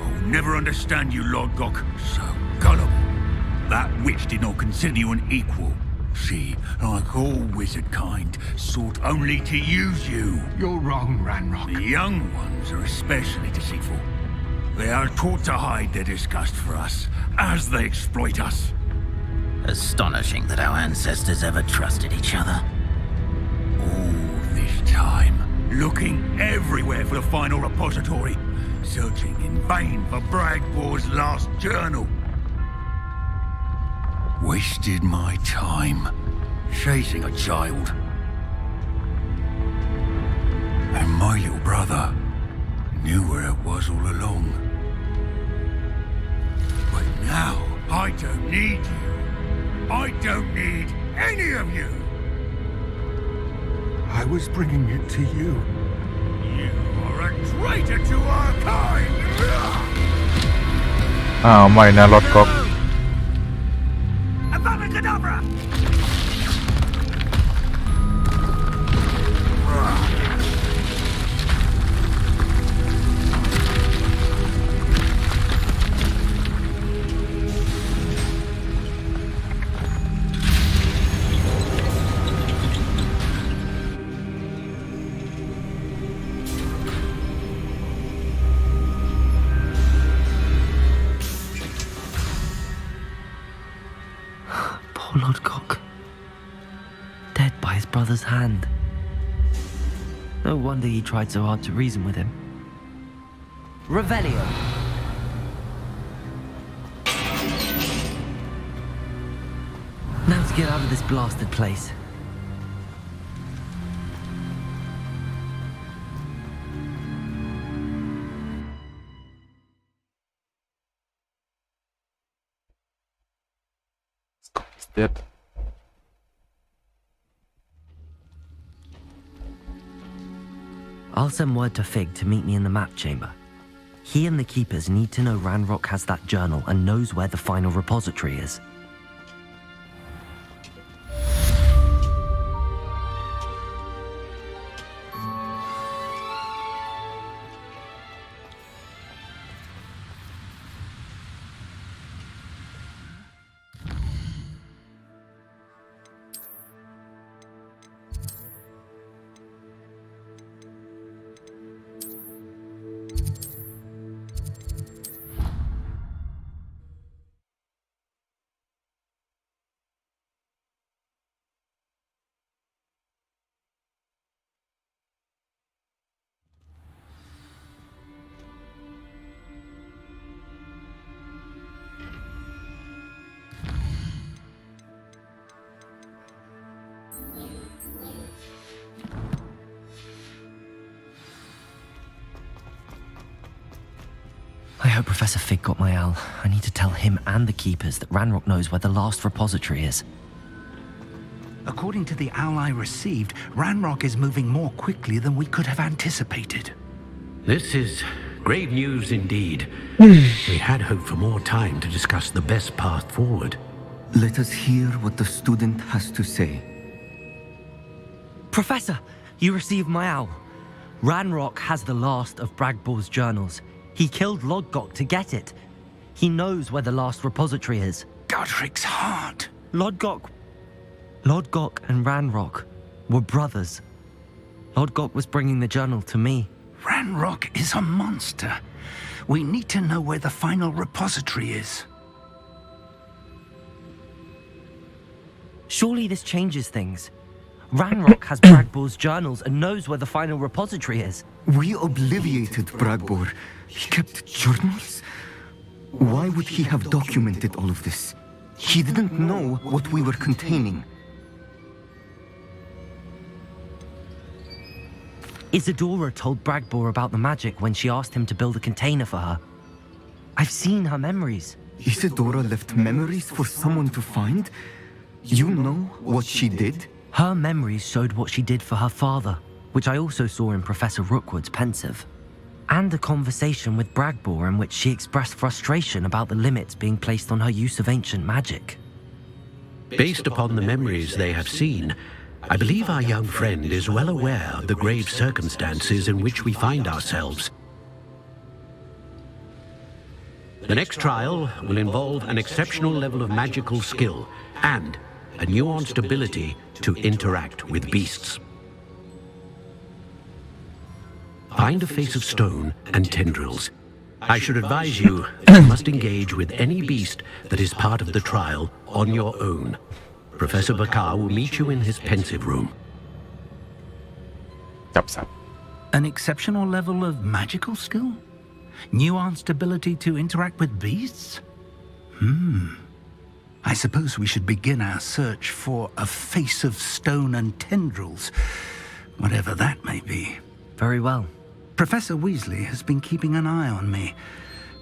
I'll never understand you, Lord Gok. So gullible. That witch did not consider you an equal. She, like all wizard kind, sought only to use you. You're wrong, Ranrock. The young ones are especially deceitful. They are taught to hide their disgust for us as they exploit us. Astonishing that our ancestors ever trusted each other. All this time, looking everywhere for the final repository, searching in vain for Bragbor's last journal. Wasted my time chasing a child. And my little brother knew where it was all along. But now, I don't need you. I don't need any of you. I was bringing it to you. You are a traitor to our kind. อ้าวไม่นะรถก๊อก Avada-kedavra! Poor Lord Gok. Dead by his brother's hand. No wonder he tried so hard to reason with him. Revelio. Now to get out of this blasted place. Dead. I'll send word to Fig to meet me in the map chamber. He and the keepers need to know Ranrock has that journal and knows where the final repository is. I hope Professor Fig got my owl. I need to tell him and the keepers that Ranrock knows where the last repository is. According to the owl I received, Ranrock is moving more quickly than we could have anticipated. This is grave news indeed. We had hoped for more time to discuss the best path forward. Let us hear what the student has to say. Professor, you received my owl. Ranrock has the last of Bragbor's journals. He killed Lodgok to get it. He knows where the last repository is. Godric's heart. Lodgok and Ranrock were brothers. Lodgok was bringing the journal to me. Ranrock is a monster. We need to know where the final repository is. Surely this changes things. Ranrock has Bragbor's journals and knows where the final repository is. We obliviated Bragbor. He kept journals? Why would he have documented all of this? He didn't know what we were containing. Isadora told Bragbor about the magic when she asked him to build a container for her. I've seen her memories. Isadora left memories for someone to find? You know what she did? Her memories showed what she did for her father, which I also saw in Professor Rookwood's pensive. And a conversation with Bragbor in which she expressed frustration about the limits being placed on her use of ancient magic. Based upon the memories they have seen, I believe our young friend is well aware of the grave circumstances in which we find ourselves. The next trial will involve an exceptional level of magical skill and a nuanced ability to interact with beasts. Find a face of stone and tendrils. I should advise you that you must engage with any beast that is part of the trial on your own. Professor Bakar will meet you in his pensive room. An exceptional level of magical skill? Nuanced ability to interact with beasts? I suppose we should begin our search for a face of stone and tendrils, whatever that may be. Very well. Professor Weasley has been keeping an eye on me.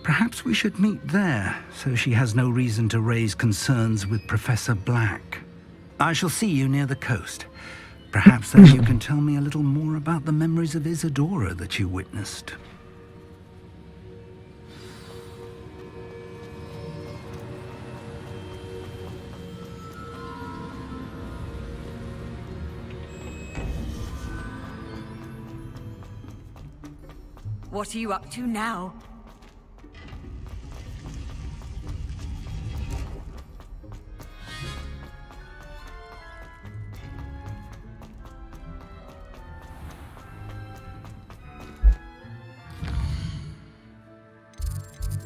Perhaps we should meet there, so she has no reason to raise concerns with Professor Black. I shall see you near the coast. Perhaps then you can tell me a little more about the memories of Isadora that you witnessed. What are you up to now?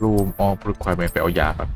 Room of requirement ไปเอายาครับ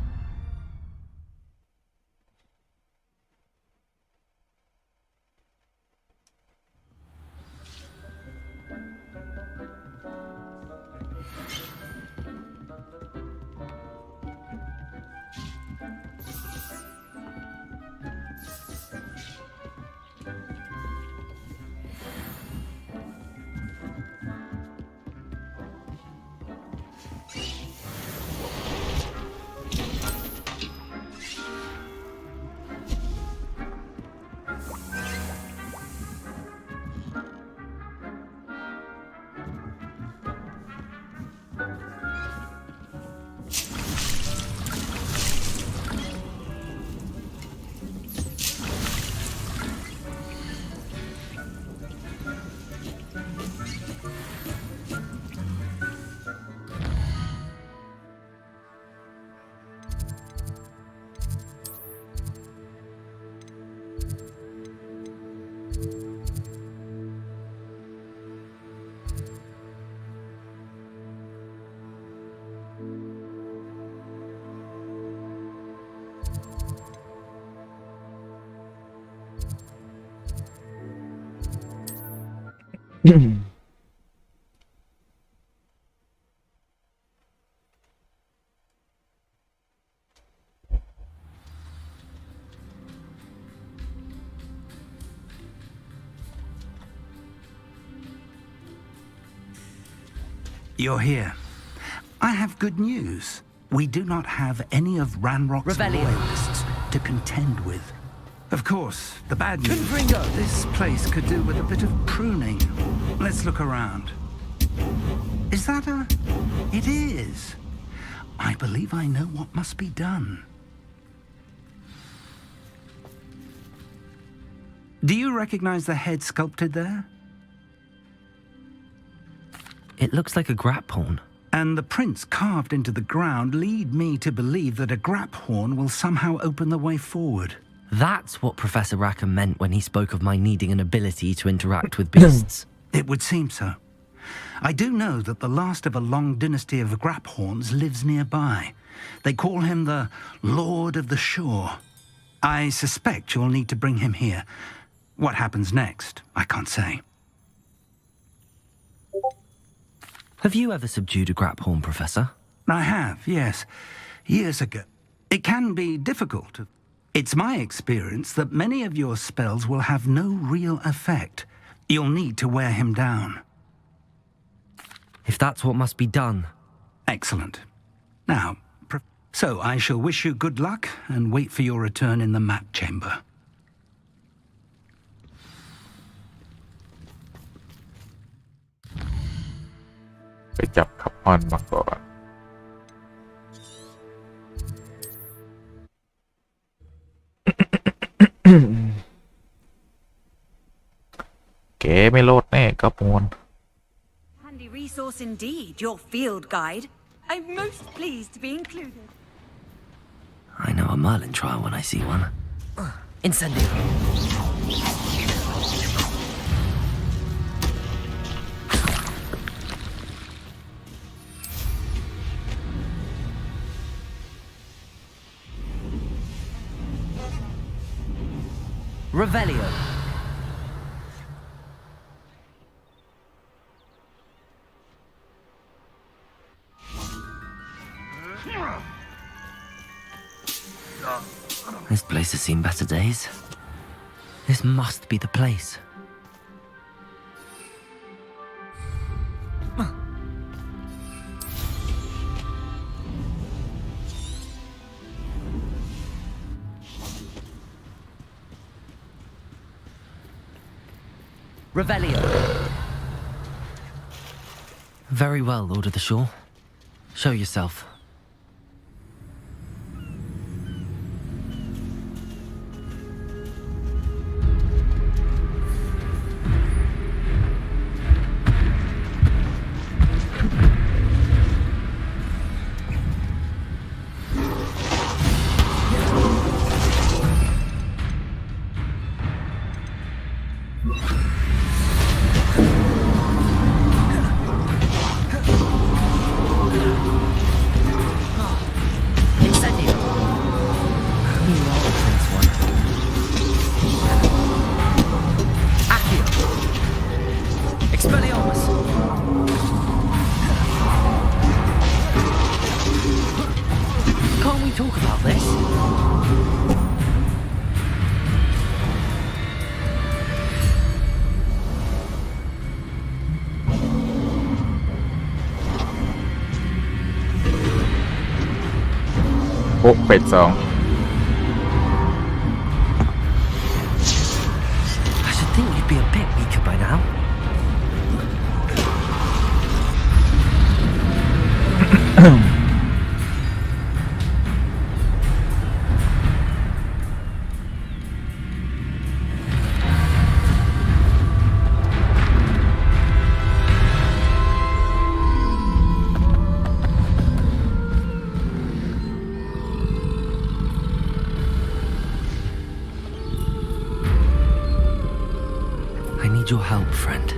You're here. I have good news. We do not have any of Ranrock's loyalists to contend with. Of course, the bad news. This place could do with a bit of pruning. Let's look around. Is that a... It is. I believe I know what must be done. Do you recognize the head sculpted there? It looks like a grap horn. And the prints carved into the ground lead me to believe that a grap horn will somehow open the way forward. That's what Professor Rackham meant when he spoke of my needing an ability to interact with beasts. It would seem so. I do know that the last of a long dynasty of grap horns lives nearby. They call him the Lord of the Shore. I suspect you'll need to bring him here. What happens next, I can't say. Have you ever subdued a grap horn, Professor? I have, yes. Years ago. It can be difficult. It's my experience that many of your spells will have no real effect. You'll need to wear him down. If that's what must be done. Excellent. Now, so I shall wish you good luck and wait for your return in the map chamber.ไปจับคับออนมาก่อน เก๋ไม่โลดแน่กระปวน Handy resource indeed, your field guide. I'm most pleased to be included. I know a Merlin trial when I see one. Incendio. Revelio. This place has seen better days. This must be the place. Revelio. Very well, Lord of the Shore. Show yourself. Can't we talk about this? Oh, เป็ด 2 I should think you'd be a bit weaker by now. I need your help, friend.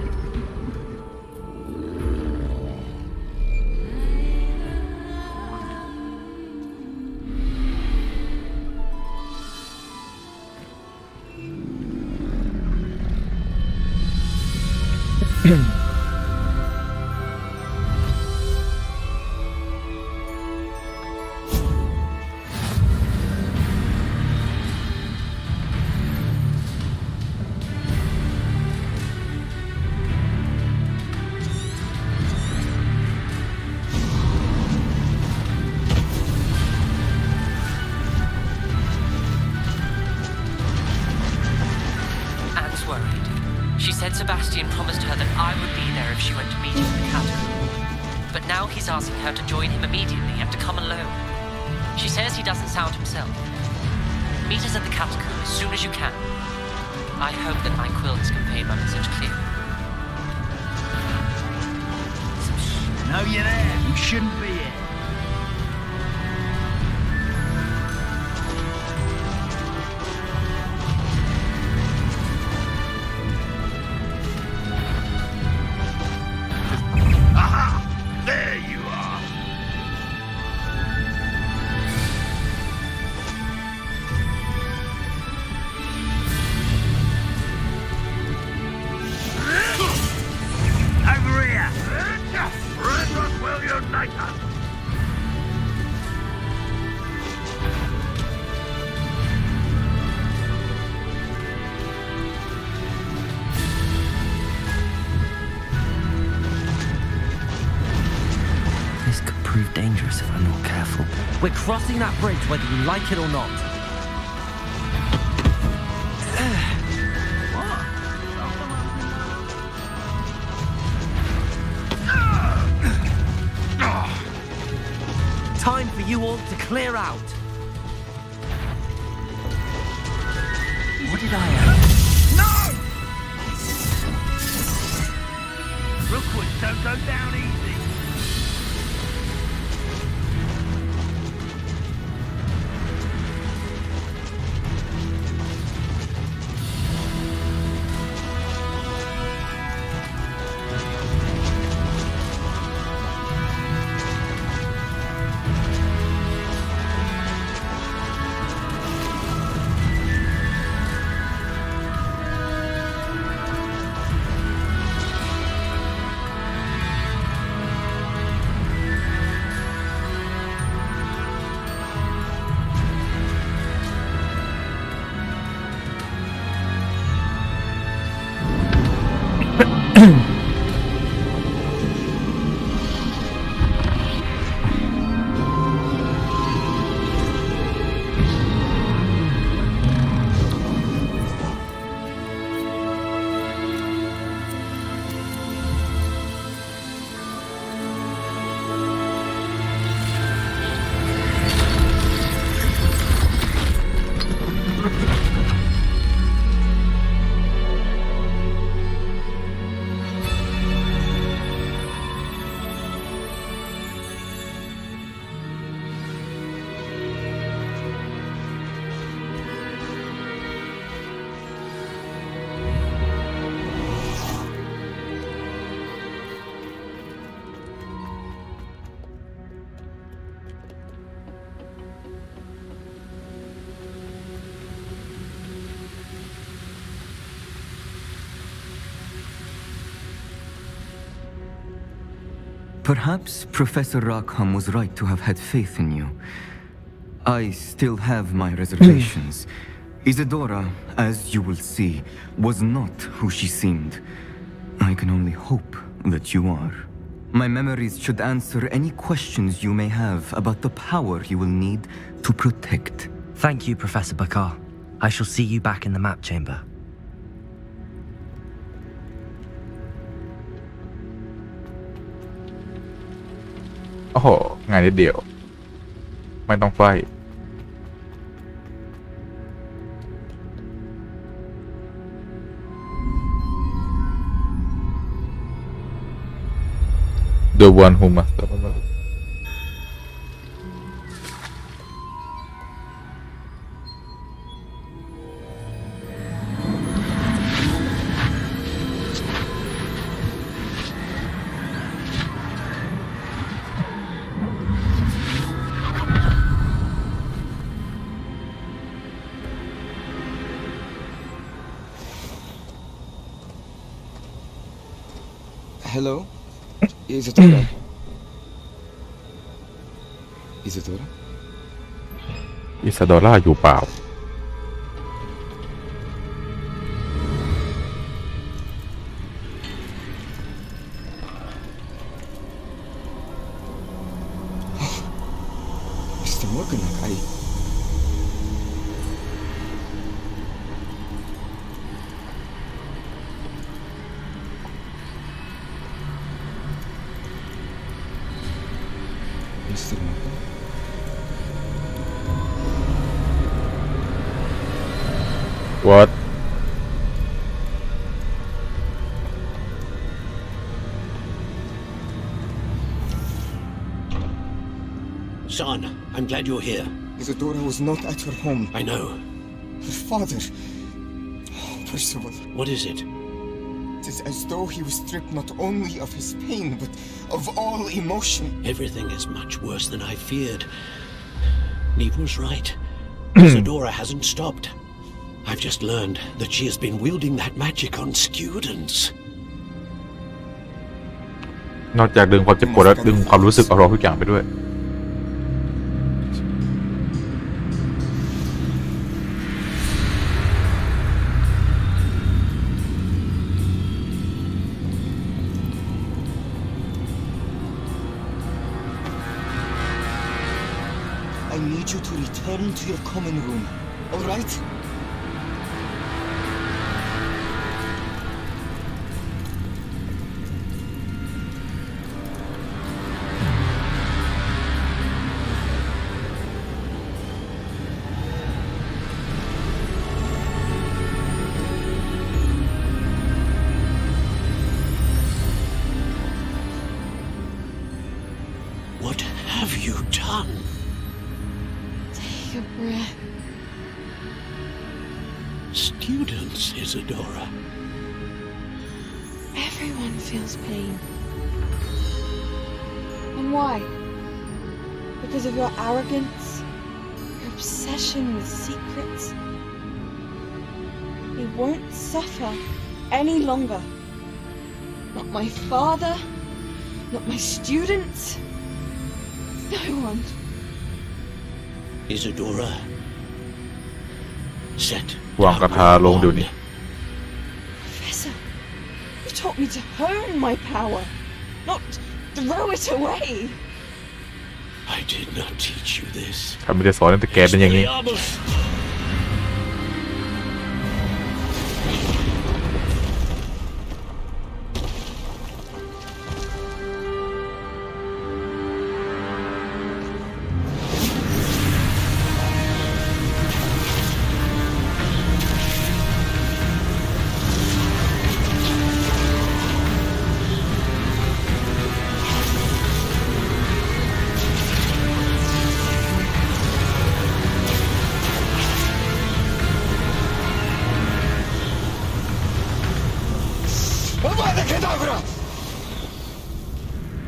Anne's worried. She said Sebastian promised her that I would be there if she went to meet him in the catacomb. But now he's asking her to join him immediately and to come alone. She says he doesn't sound himself. Meet us at the catacomb as soon as you can. I hope that my quill has conveyed my message clearly. No, you're there. You shouldn't be here. Aha! There you are. Over here. Red Rockwell Uniter. This could prove dangerous if I'm not careful. We're crossing that bridge whether you like it or not. Time for you all to clear out. What did I No! Rookwood, don't go down easy. Perhaps Professor Rackham was right to have had faith in you. I still have my reservations. Isadora, as you will see, was not who she seemed. I can only hope that you are. My memories should answer any questions you may have about the power you will need to protect. Thank you, Professor Bakar. I shall see you back in the map chamber. โอ้โหง่ายนิดเดียวไม่ต้องไฟ The one who must have Hello? Isadora? Isadora? อิซาโดราอยู่เปล่า Mr. Morganak, Mr. Morganak? What? Son, I'm glad you're here. Isadora was not at her home. I know. Her father... Oh, Percival. What is it? It is as though he was stripped not only of his pain, but of all emotion. Everything is much worse than I feared. Neve was right. Isadora hasn't stopped. I've just learned that she has been wielding that magic on students. นอกจากดึงความเจ็บปวดแล้วดึงความรู้สึกอารมณ์ทุกอย่างไปด้วย I need you to return to your common room, all right? What have you done? Take a breath. Students, Isadora. Everyone feels pain. And why? Because of your arrogance? Your obsession with secrets? We won't suffer any longer. Not my father, not my students, no one. Isadora. Set. วางคาถาลงเดี๋ยวนี้ Professor, you taught me to hone my power, not throw it away. I did not teach you this. ข้าไม่ได้สอนตั้งแต่แกเป็นอย่างนี้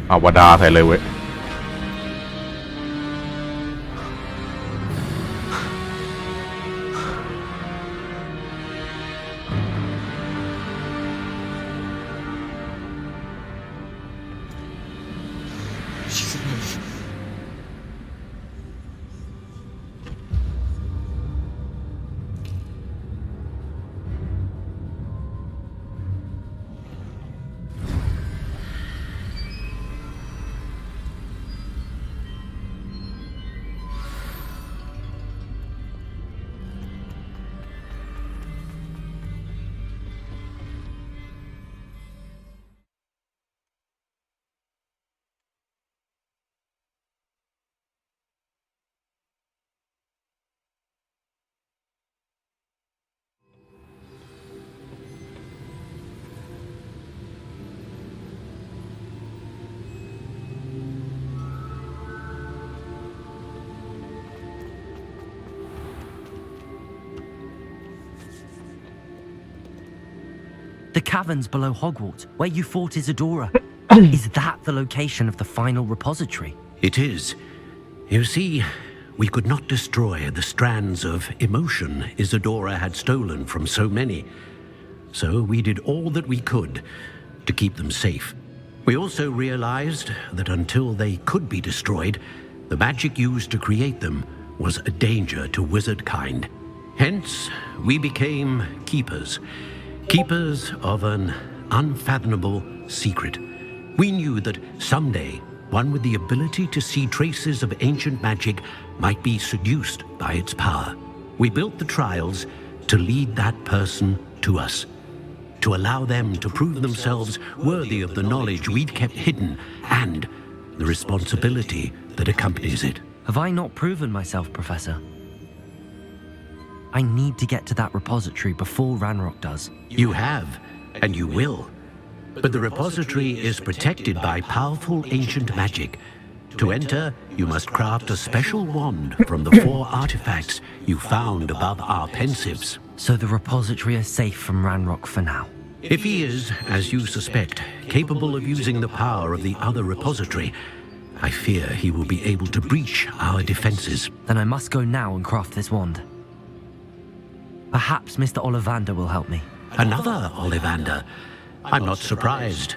เอาวดาใส่เลยเว้ย She's alive. The caverns below Hogwarts, where you fought Isadora. Is that the location of the final repository? It is. You see, we could not destroy the strands of emotion Isadora had stolen from so many. So we did all that we could to keep them safe. We also realized that until they could be destroyed, the magic used to create them was a danger to wizard kind. Hence, we became keepers. Keepers of an unfathomable secret. We knew that someday, one with the ability to see traces of ancient magic might be seduced by its power. We built the trials to lead that person to us, to allow them to prove themselves worthy of the knowledge we'd kept hidden and the responsibility that accompanies it. Have I not proven myself, Professor? I need to get to that repository before Ranrock does. You have, and you will. But the repository is protected by powerful ancient magic. To enter, you must craft a special wand from the 4 artifacts you found above our pensives. So the repository is safe from Ranrock for now? If he is, as you suspect, capable of using the power of the other repository, I fear he will be able to breach our defenses. Then I must go now and craft this wand. Perhaps Mr. Ollivander will help me. Another Ollivander? I'm not surprised.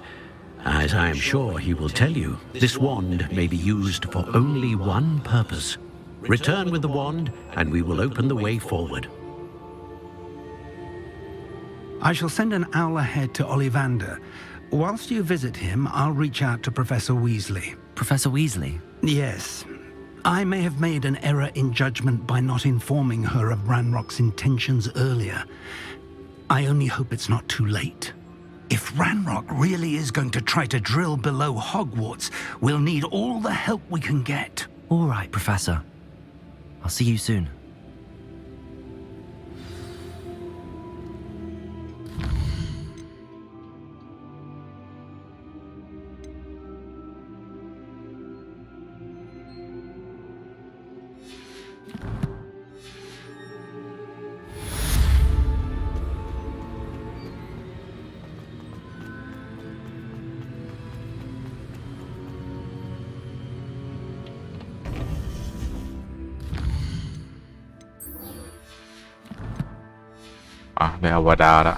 As I am sure he will tell you, this wand may be used for only one purpose. Return with the wand, and we will open the way forward. I shall send an owl ahead to Ollivander. Whilst you visit him, I'll reach out to Professor Weasley. Professor Weasley? Yes. I may have made an error in judgment by not informing her of Ranrock's intentions earlier. I only hope it's not too late. If Ranrock really is going to try to drill below Hogwarts, we'll need all the help we can get. All right, Professor. I'll see you soon. Ah, ได้อวตารละ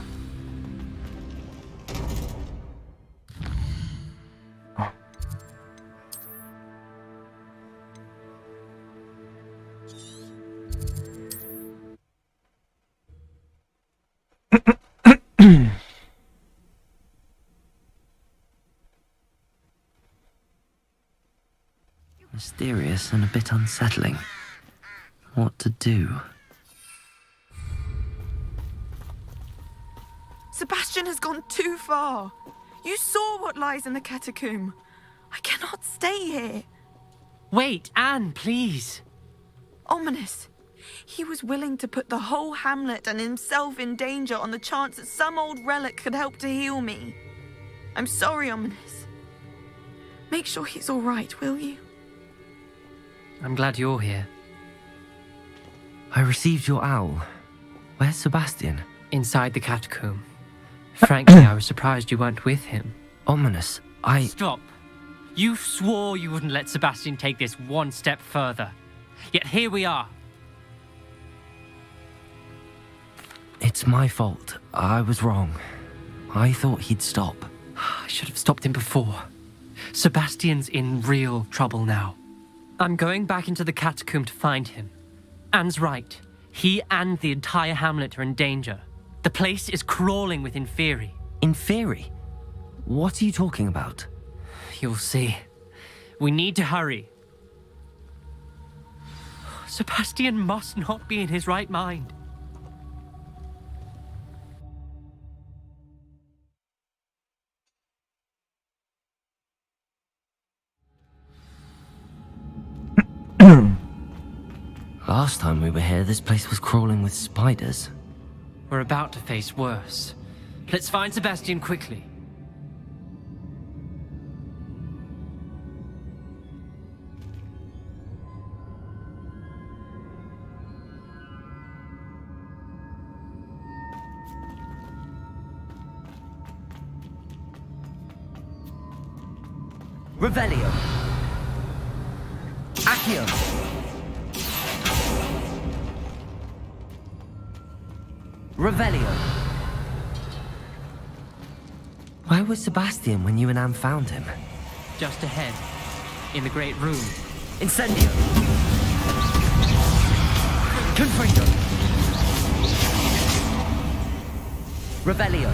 Mysterious and a bit unsettling. What to do? Sebastian has gone too far. You saw what lies in the catacomb. I cannot stay here. Wait, Anne, please. Ominous. He was willing to put the whole hamlet and himself in danger on the chance that some old relic could help to heal me. I'm sorry, Ominous. Make sure he's all right, will you? I'm glad you're here. I received your owl. Where's Sebastian? Inside the catacomb. Frankly, I was surprised you weren't with him. Ominous, Stop. You swore you wouldn't let Sebastian take this one step further. Yet here we are. It's my fault. I was wrong. I thought he'd stop. I should have stopped him before. Sebastian's in real trouble now. I'm going back into the catacomb to find him. Anne's right. He and the entire hamlet are in danger. The place is crawling with Inferi. Inferi? What are you talking about? You'll see. We need to hurry. Sebastian must not be in his right mind. Last time we were here, this place was crawling with spiders. We're about to face worse. Let's find Sebastian quickly. Revelio. Accio. Revelio. Where was Sebastian when you and Anne found him? Just ahead, in the great room. Incendio! Confringo! Revelio!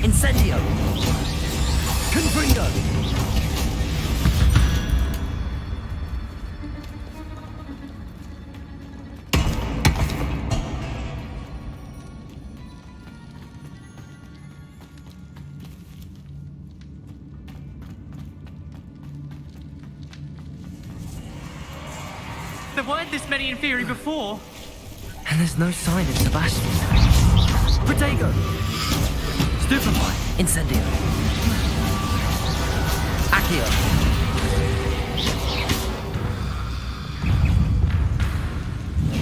Incendio! Confringo! There weren't this many Inferi before. And there's no sign of Sebastian. Protego! Stupefy! Incendio! Accio!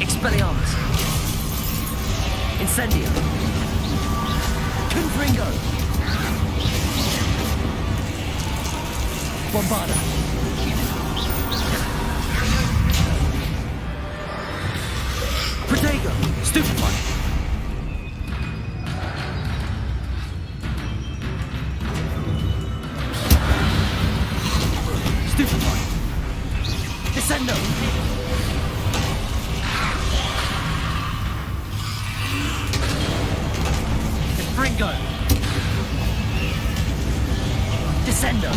Expelliarmus! Incendio! Confringo! Bombarda! Protego! Stupefy! Stupefy! Descendo! Confringo! Descendo!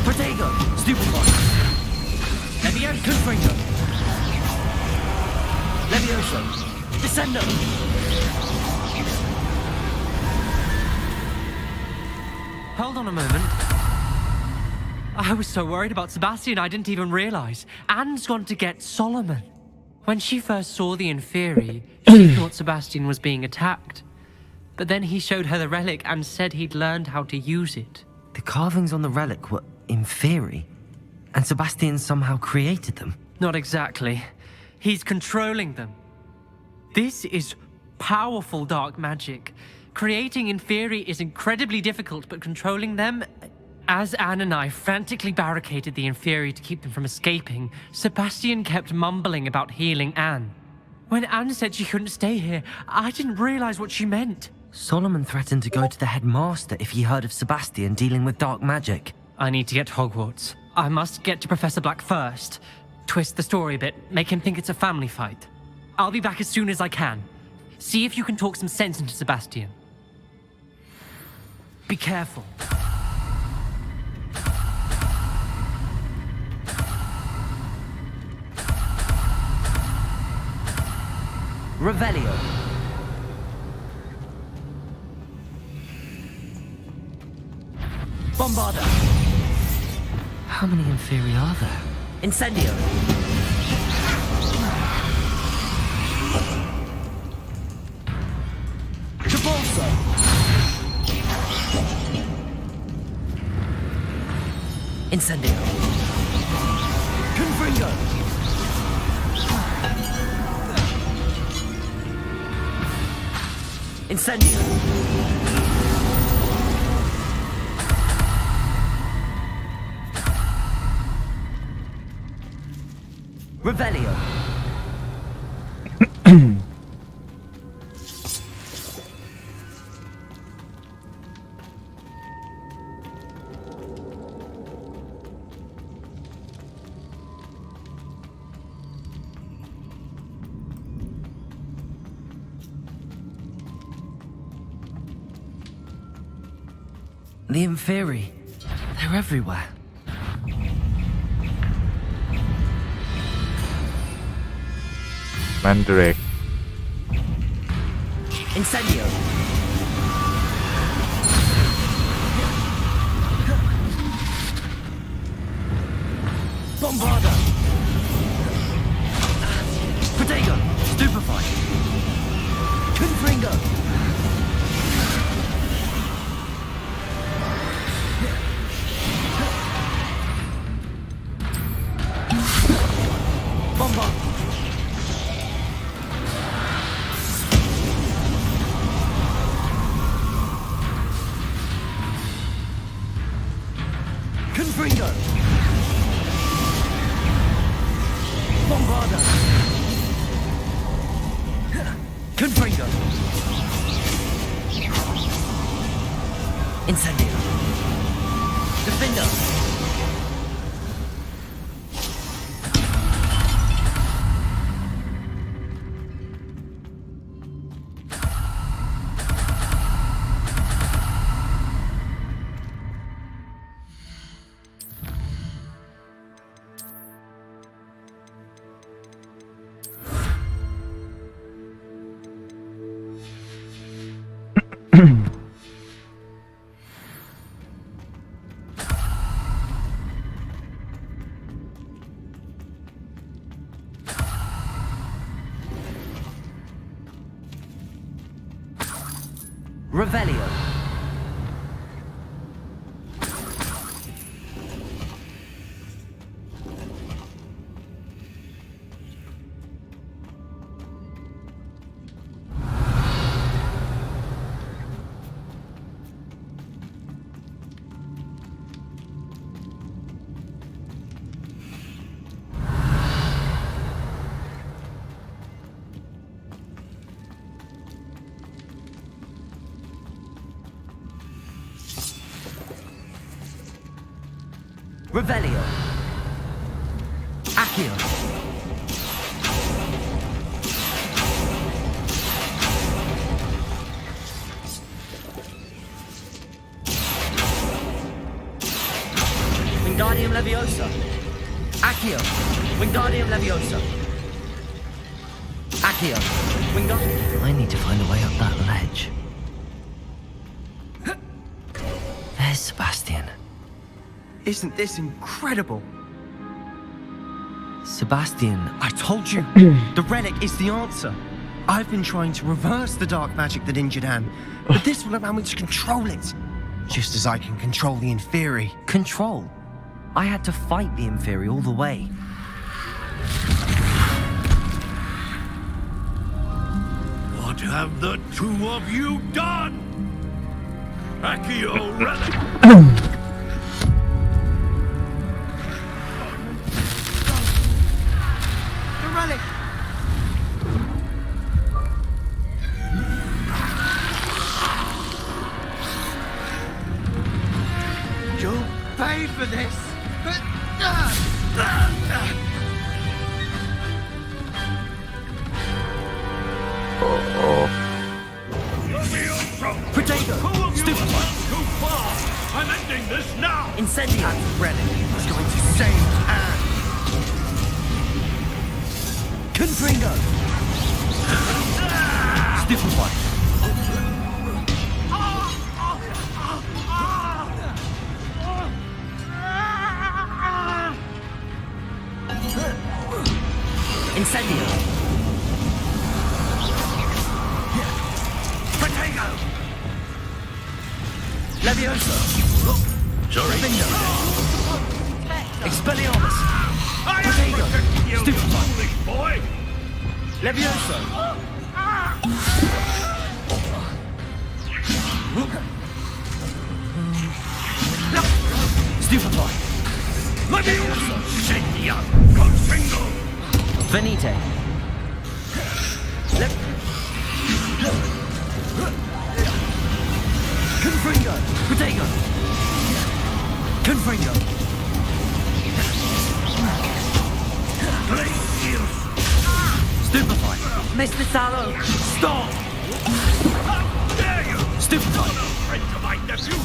Protego! Stupefy! Levio! Confringo! Levioso! Descendo! Hold on a moment. I was so worried about Sebastian I didn't even realize. Anne's gone to get Solomon. When she first saw the Inferi, she thought Sebastian was being attacked. But then he showed her the relic and said he'd learned how to use it. The carvings on the relic were Inferi, and Sebastian somehow created them. Not exactly. He's controlling them. This is powerful dark magic. Creating Inferi is incredibly difficult, but controlling them... As Anne and I frantically barricaded the Inferi to keep them from escaping, Sebastian kept mumbling about healing Anne. When Anne said she couldn't stay here, I didn't realize what she meant. Solomon threatened to go to the headmaster if he heard of Sebastian dealing with dark magic. I need to get to Hogwarts. I must get to Professor Black first. Twist the story a bit, make him think it's a family fight. I'll be back as soon as I can. See if you can talk some sense into Sebastian. Be careful. Revelio. Bombarda. How many Inferi are there? Incendio. Trabolso. Incendio. Confringo. Incendio. Revelio. The Inferi. They're everywhere. Mandrake. Incendio. Bombarda. Protego. Stupefy. Confringo. Confringo! Bombarda! Confringo! Incendio! Defender! Revelio. Revelio. Accio. Wingardium Leviosa. Accio. Wingardium Leviosa. Accio. Wingardium. I need to find a way up that ledge. There's Sebastian. Isn't this incredible? Sebastian. I told you, the relic is the answer. I've been trying to reverse the dark magic that injured Anne, but this will allow me to control it. Just as I can control the Inferi. Control? I had to fight the Inferi all the way. What have the two of you done? Accio relic! Relic! You'll pay for this! Protego! Stupid one! Too far! I'm ending this now! Incendio! Relic is going to save Anne! Confringo! Stupid one! Incendio! Protego! Leviosa! Sorry. Expelliarmus! Protego! Stupid one! Boy! Leviosa! Stupid one! Leviosa! Incendio! Confringo! Venite! Confringo! Protego! Confringo! Stupefy! Mr. Sallow! Stop! How dare you! Stupefy! No friend to my nephew!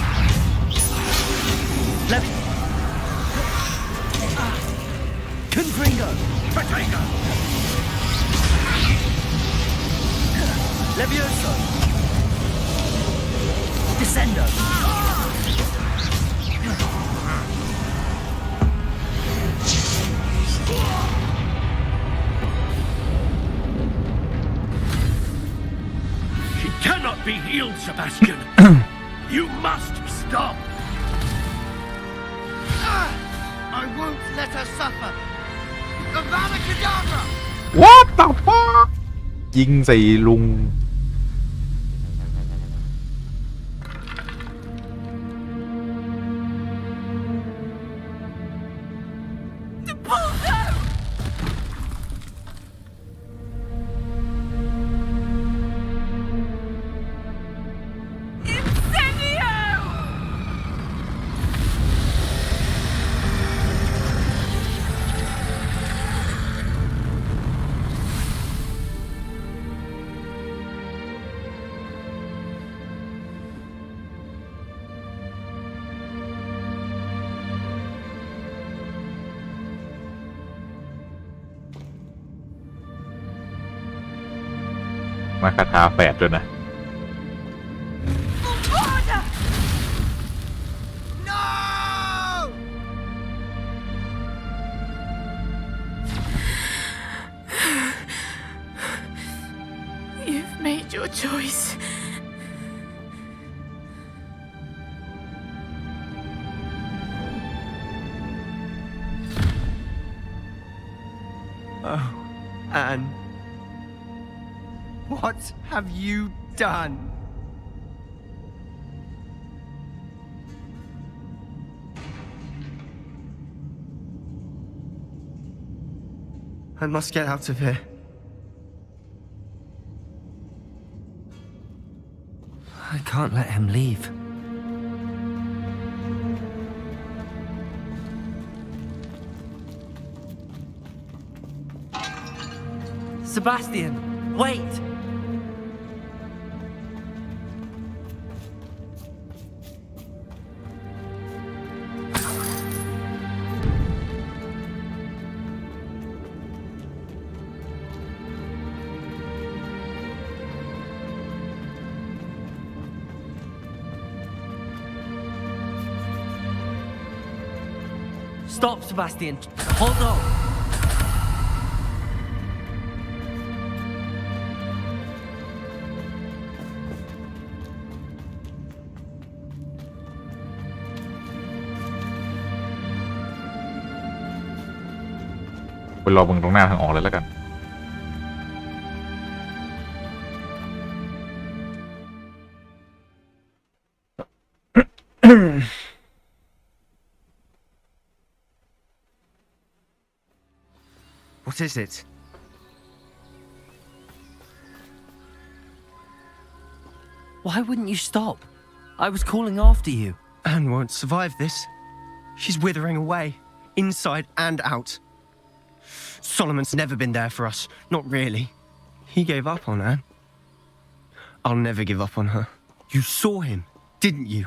Confringo! Protego! Levioso! Descendo! She cannot be healed, Sebastian! You must stop! I won't let her suffer! Avada Kedavra! What the fuck ยิงใส่ลุง มาคาถาแฝดด้วยนะ You've made your choice. Oh, Anne. What have you done? I must get out of here. I can't let him leave. Sebastian, wait! Stop, Sebastian. Hold on.ไปรอมึงตรงหน้าทางออกเลยแล้วกัน What is it? Why wouldn't you stop? I was calling after you. Anne won't survive this. She's withering away, inside and out. Solomon's never been there for us. Not really. He gave up on Anne. I'll never give up on her. You saw him, didn't you?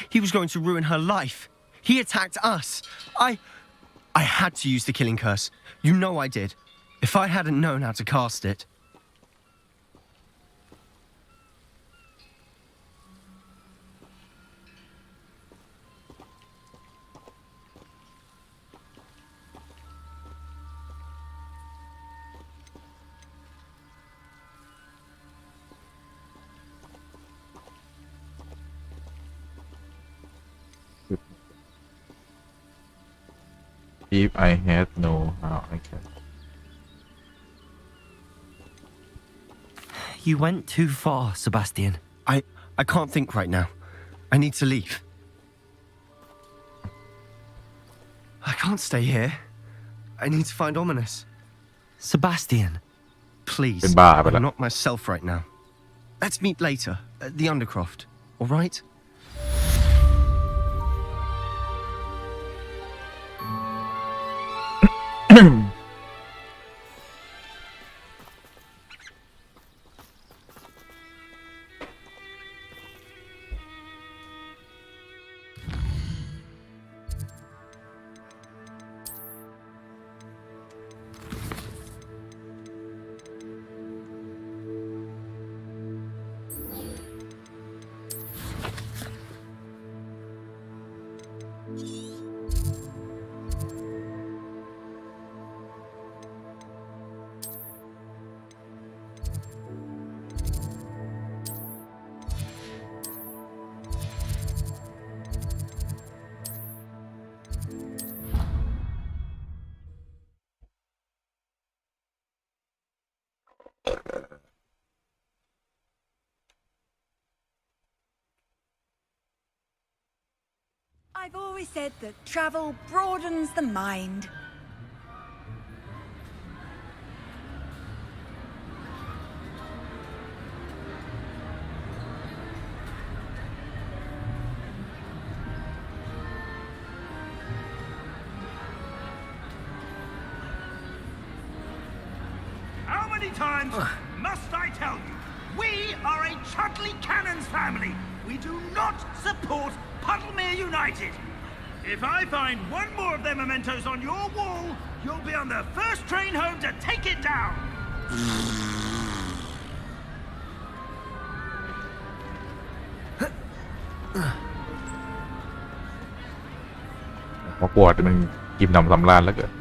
He was going to ruin her life. He attacked us. I had to use the killing curse. You know I did. If I hadn't known how to cast it. If I had known how I can. You went too far, Sebastian. I can't think right now. I need to leave. I can't stay here. I need to find Ominous. Sebastian. Please, I'm not myself right now. Let's meet later at the Undercroft, all right? I've always said that travel broadens the mind. How many times must I tell you? We are a Chudley Cannons family. We do not support Puddlemere United. If I find one more of their mementos on your wall, you'll be on the first train home to take it down. ฮอกวอตส์มันกินนำสำราญแล้วเกิด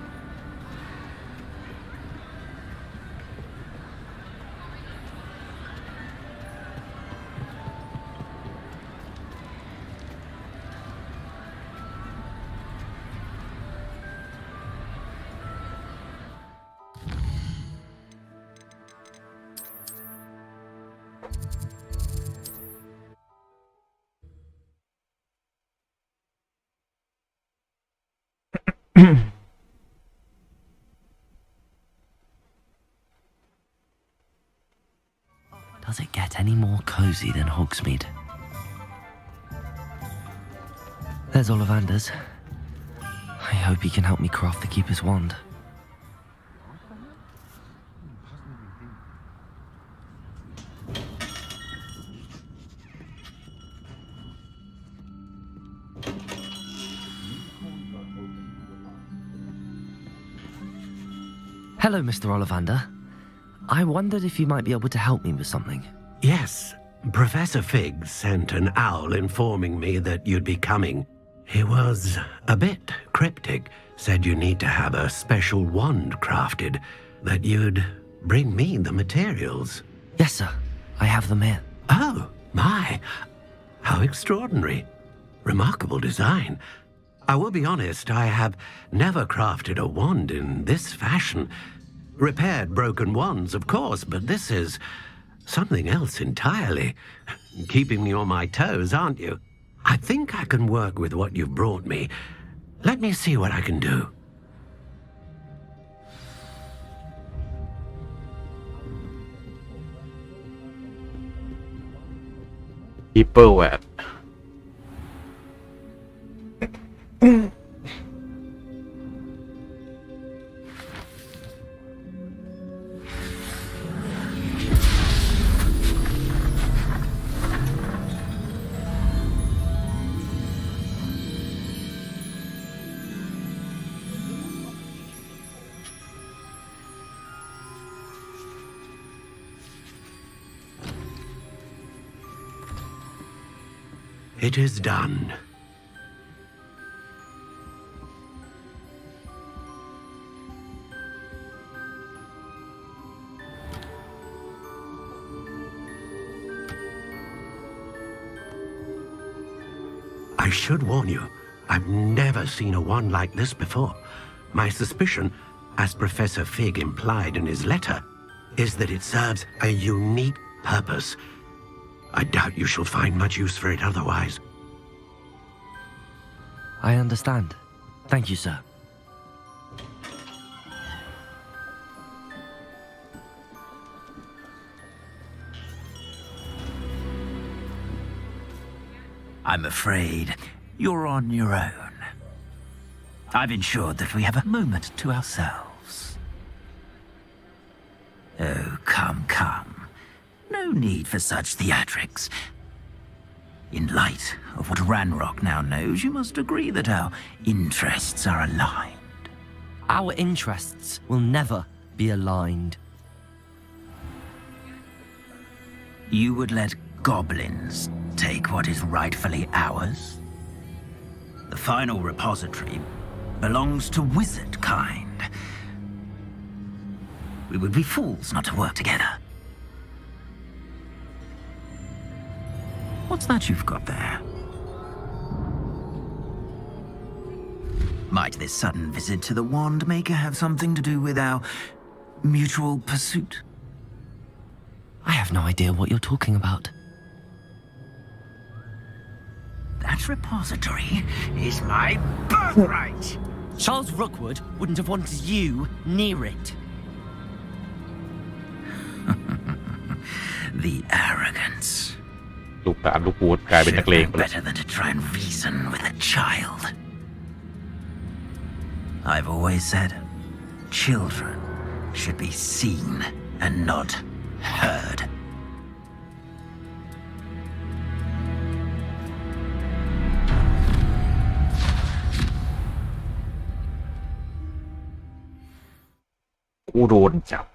Does it get any more cozy than Hogsmeade? There's Ollivander's. I hope he can help me craft the Keeper's wand. Hello, Mr. Ollivander. I wondered if you might be able to help me with something. Yes, Professor Fig sent an owl informing me that you'd be coming. He was a bit cryptic, said you need to have a special wand crafted, that you'd bring me the materials. Yes, sir. I have them here. Oh, my. How extraordinary. Remarkable design. I will be honest, I have never crafted a wand in this fashion. Repaired broken wands, of course, but this is something else entirely. Keeping me on my toes, aren't you? I think I can work with what you've brought me. Let me see what I can do. Keeper Wand. It is done. I should warn you, I've never seen a wand like this before. My suspicion, as Professor Fig implied in his letter, is that it serves a unique purpose. I doubt you shall find much use for it otherwise. I understand. Thank you, sir. I'm afraid you're on your own. I've ensured that we have a moment to ourselves. Oh, come, come. No need for such theatrics. In light of what Ranrock now knows, you must agree that our interests are aligned. Our interests will never be aligned. You would let goblins take what is rightfully ours? The final repository belongs to wizard kind. We would be fools not to work together. What's that you've got there? Might this sudden visit to the Wand Maker have something to do with our mutual pursuit? I have no idea what you're talking about. That repository is my birthright! Charles Rookwood wouldn't have wanted you near it. The arrogance. ลูกหลานลูกพูดกลายเป็นนักเลงไปแล้ว Better than to try and reason with a child. I've always said, children should be seen and not heard.กูโดนจับ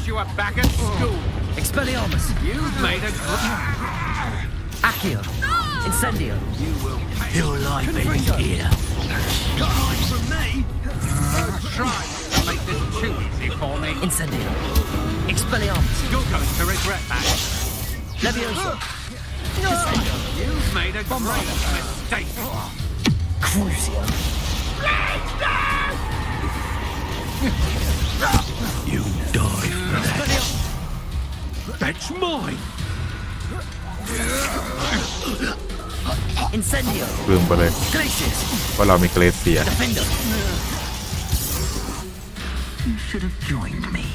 you are back at school. Expelliarmus! You've made a Accio! Incendio! You will pay. Your life ends here. Got mine from me. Try to make this too easy for me. Incendio! Expelliarmus! You're going to regret that. Levioso! You've made a great mistake. Crucio! You die for that. That's mine. Incendio. ลืมไปเลย Glacius. ว่าเรามีเกรดเสีย Defender. You should have joined me.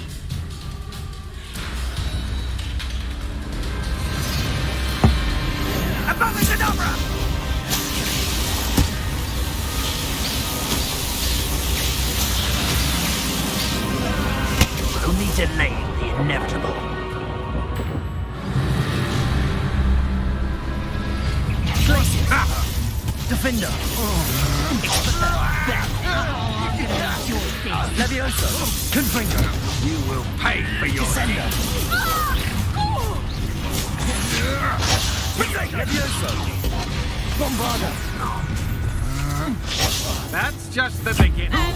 Abracadabra! Only delaying the inevitable. Glacius! Defender! Levioso! Confringo! You will pay for your Descender! Levioso! Bombarda! That's just the beginning.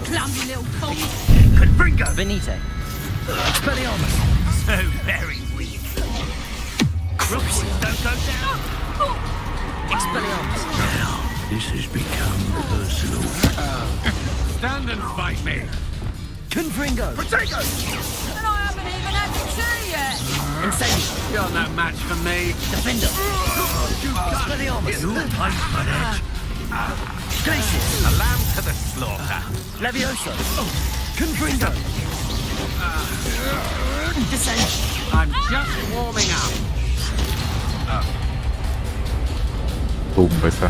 Clumsy little cold. Confringo! Venite! Expelliarmus! So very weak. Crucius don't go down. Expelliarmus! Now, this has become personal. Stand and fight me. Confringo! Potato! And I haven't even had to tea yet. Incendio! You're no match for me. Defender! Expelliarmus! You pay for that. Glacius! A lamb to the slaughter. Levioso! Confringo! Descend! I'm just warming up. ตุ่มไปซะ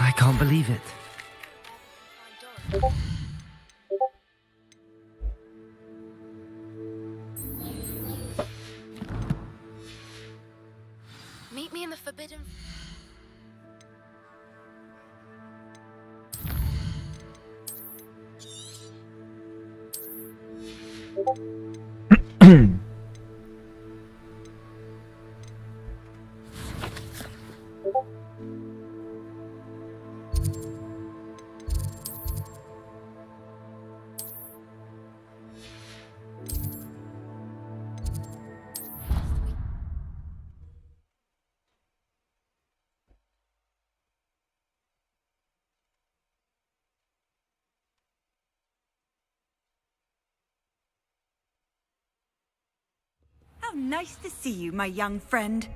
I can't believe it. Meet me in the forbidden. How nice to see you, my young friend.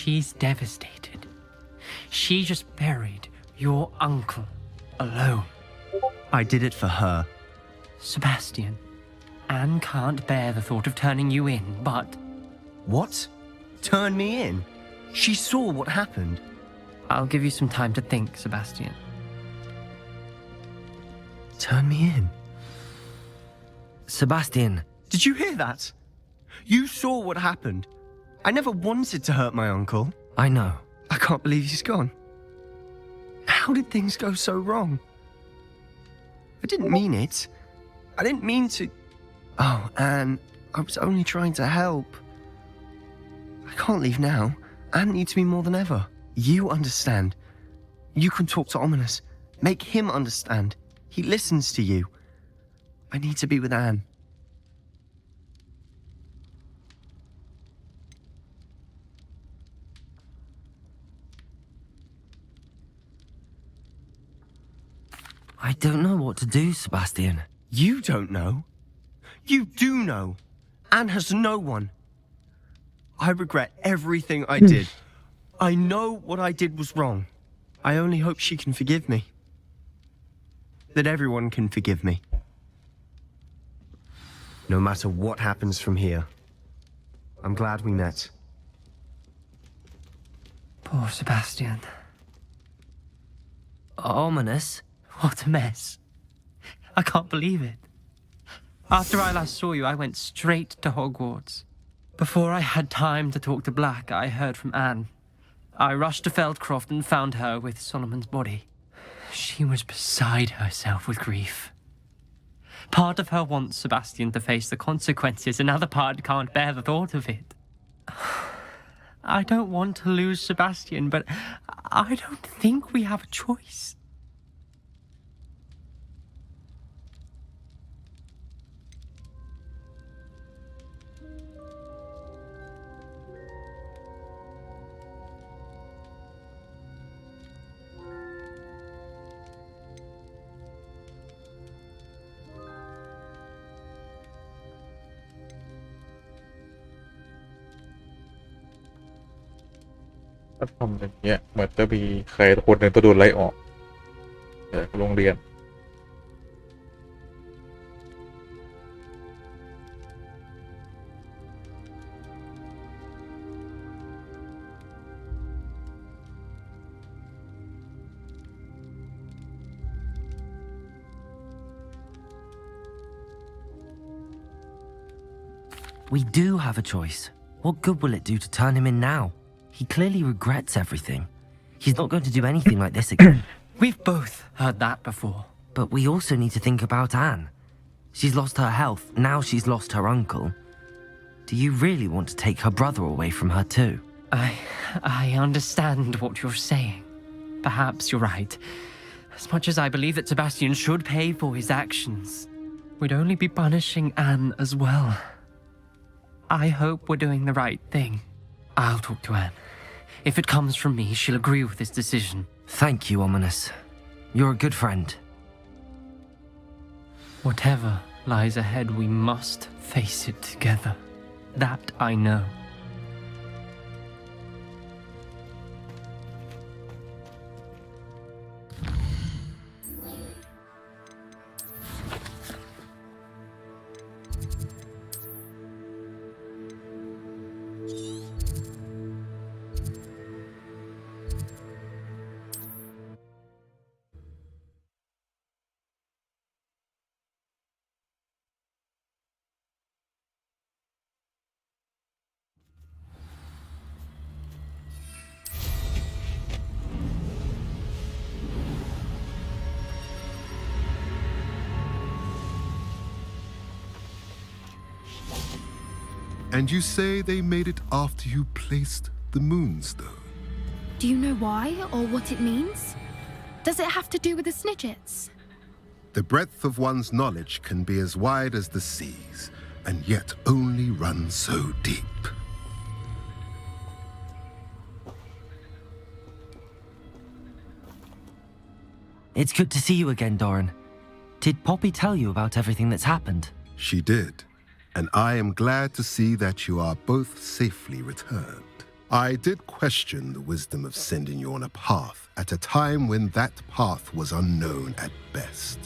She's devastated. She just buried your uncle alone. I did it for her. Sebastian, Anne can't bear the thought of turning you in, but... What? Turn me in? She saw what happened. I'll give you some time to think, Sebastian. Turn me in? Sebastian. Did you hear that? You saw what happened. I never wanted to hurt my uncle. I know. I can't believe he's gone. How did things go so wrong? I didn't mean it. I didn't mean to... Oh, Anne, I was only trying to help. I can't leave now. Anne needs me more than ever. You understand. You can talk to Ominous. Make him understand. He listens to you. I need to be with Anne. I don't know what to do, Sebastian. You don't know? You do know. Anne has no one. I regret everything I did. I know what I did was wrong. I only hope she can forgive me. That everyone can forgive me. No matter what happens from here, I'm glad we met. Poor Sebastian. Ominous? What a mess. I can't believe it. After I last saw you, I went straight to Hogwarts. Before I had time to talk to Black, I heard from Anne. I rushed to Feldcroft and found her with Solomon's body. She was beside herself with grief. Part of her wants Sebastian to face the consequences, another part can't bear the thought of it. I don't want to lose Sebastian, but I don't think we have a choice.ถ้าทำอย่างเงี้ยเหมือนจะมีใครคนหนึ่งต้องโดนไล่ออกจากโรงเรียน We do have a choice. What good will it do to turn him in now? He clearly regrets everything. He's not going to do anything like this again. We've both heard that before. But we also need to think about Anne. She's lost her health, now she's lost her uncle. Do you really want to take her brother away from her too? I understand what you're saying. Perhaps you're right. As much as I believe that Sebastian should pay for his actions, we'd only be punishing Anne as well. I hope we're doing the right thing. I'll talk to Anne. If it comes from me, she'll agree with this decision. Thank you, Ominous. You're a good friend. Whatever lies ahead, we must face it together. That I know. And you say they made it after you placed the moonstone? Do you know why or what it means? Does it have to do with the Snidgets? The breadth of one's knowledge can be as wide as the seas, and yet only run so deep. It's good to see you again, Doran. Did Poppy tell you about everything that's happened? She did, and I am glad to see that you are both safely returned. I did question the wisdom of sending you on a path at a time when that path was unknown at best,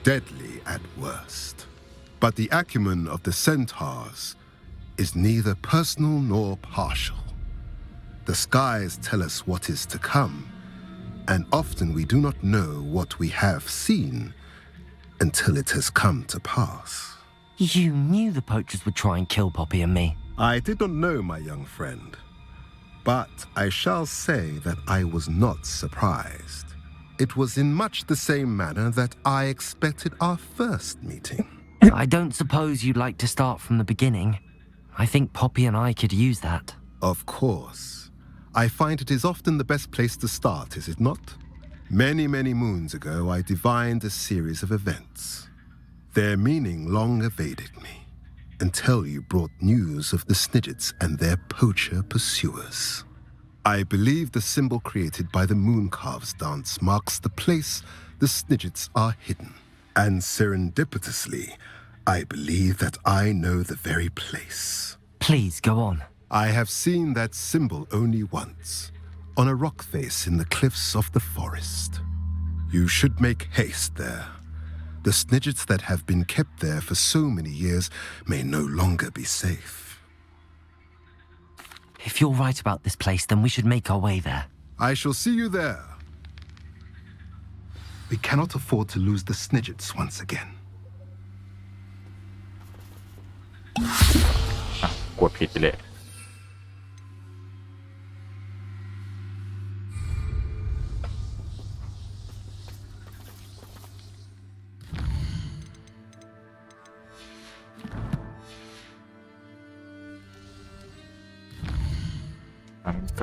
deadly at worst. But the acumen of the centaurs is neither personal nor partial. The skies tell us what is to come, and often we do not know what we have seen until it has come to pass. You knew the poachers would try and kill Poppy and me. I did not know, my young friend, but I shall say that I was not surprised. It was in much the same manner that I expected our first meeting. I don't suppose you'd like to start from the beginning. I think Poppy and I could use that. Of course. I find it is often the best place to start, is it not? Many, many moons ago, I divined a series of events. Their meaning long evaded me, until you brought news of the Snidgets and their poacher pursuers. I believe the symbol created by the Mooncalves dance marks the place the Snidgets are hidden. And serendipitously, I believe that I know the very place. Please, go on. I have seen that symbol only once, on a rock face in the cliffs of the forest. You should make haste there. The Snidgets that have been kept there for so many years may no longer be safe. If you're right about this place, then we should make our way there. I shall see you there. We cannot afford to lose the Snidgets once again. กดผิดไปเลย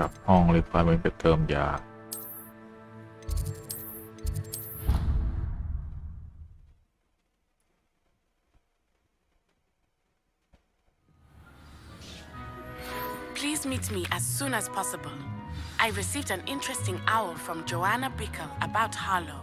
กลับห้องเลยพาไปเติมยา Please meet me as soon as possible. I received an interesting owl from Joanna Bickle about Harlow.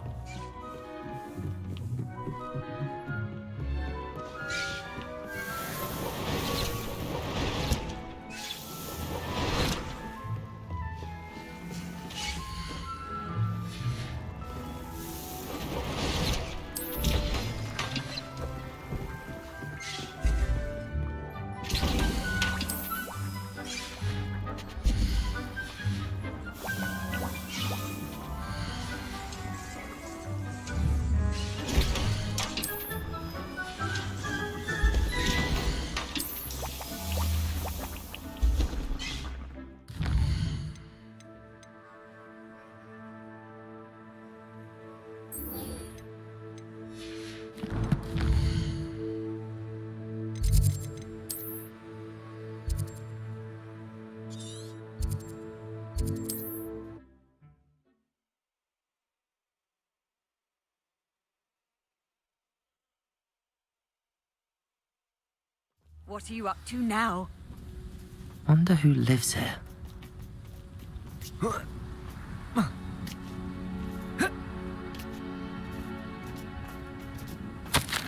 What are you up to now? Wonder who lives here.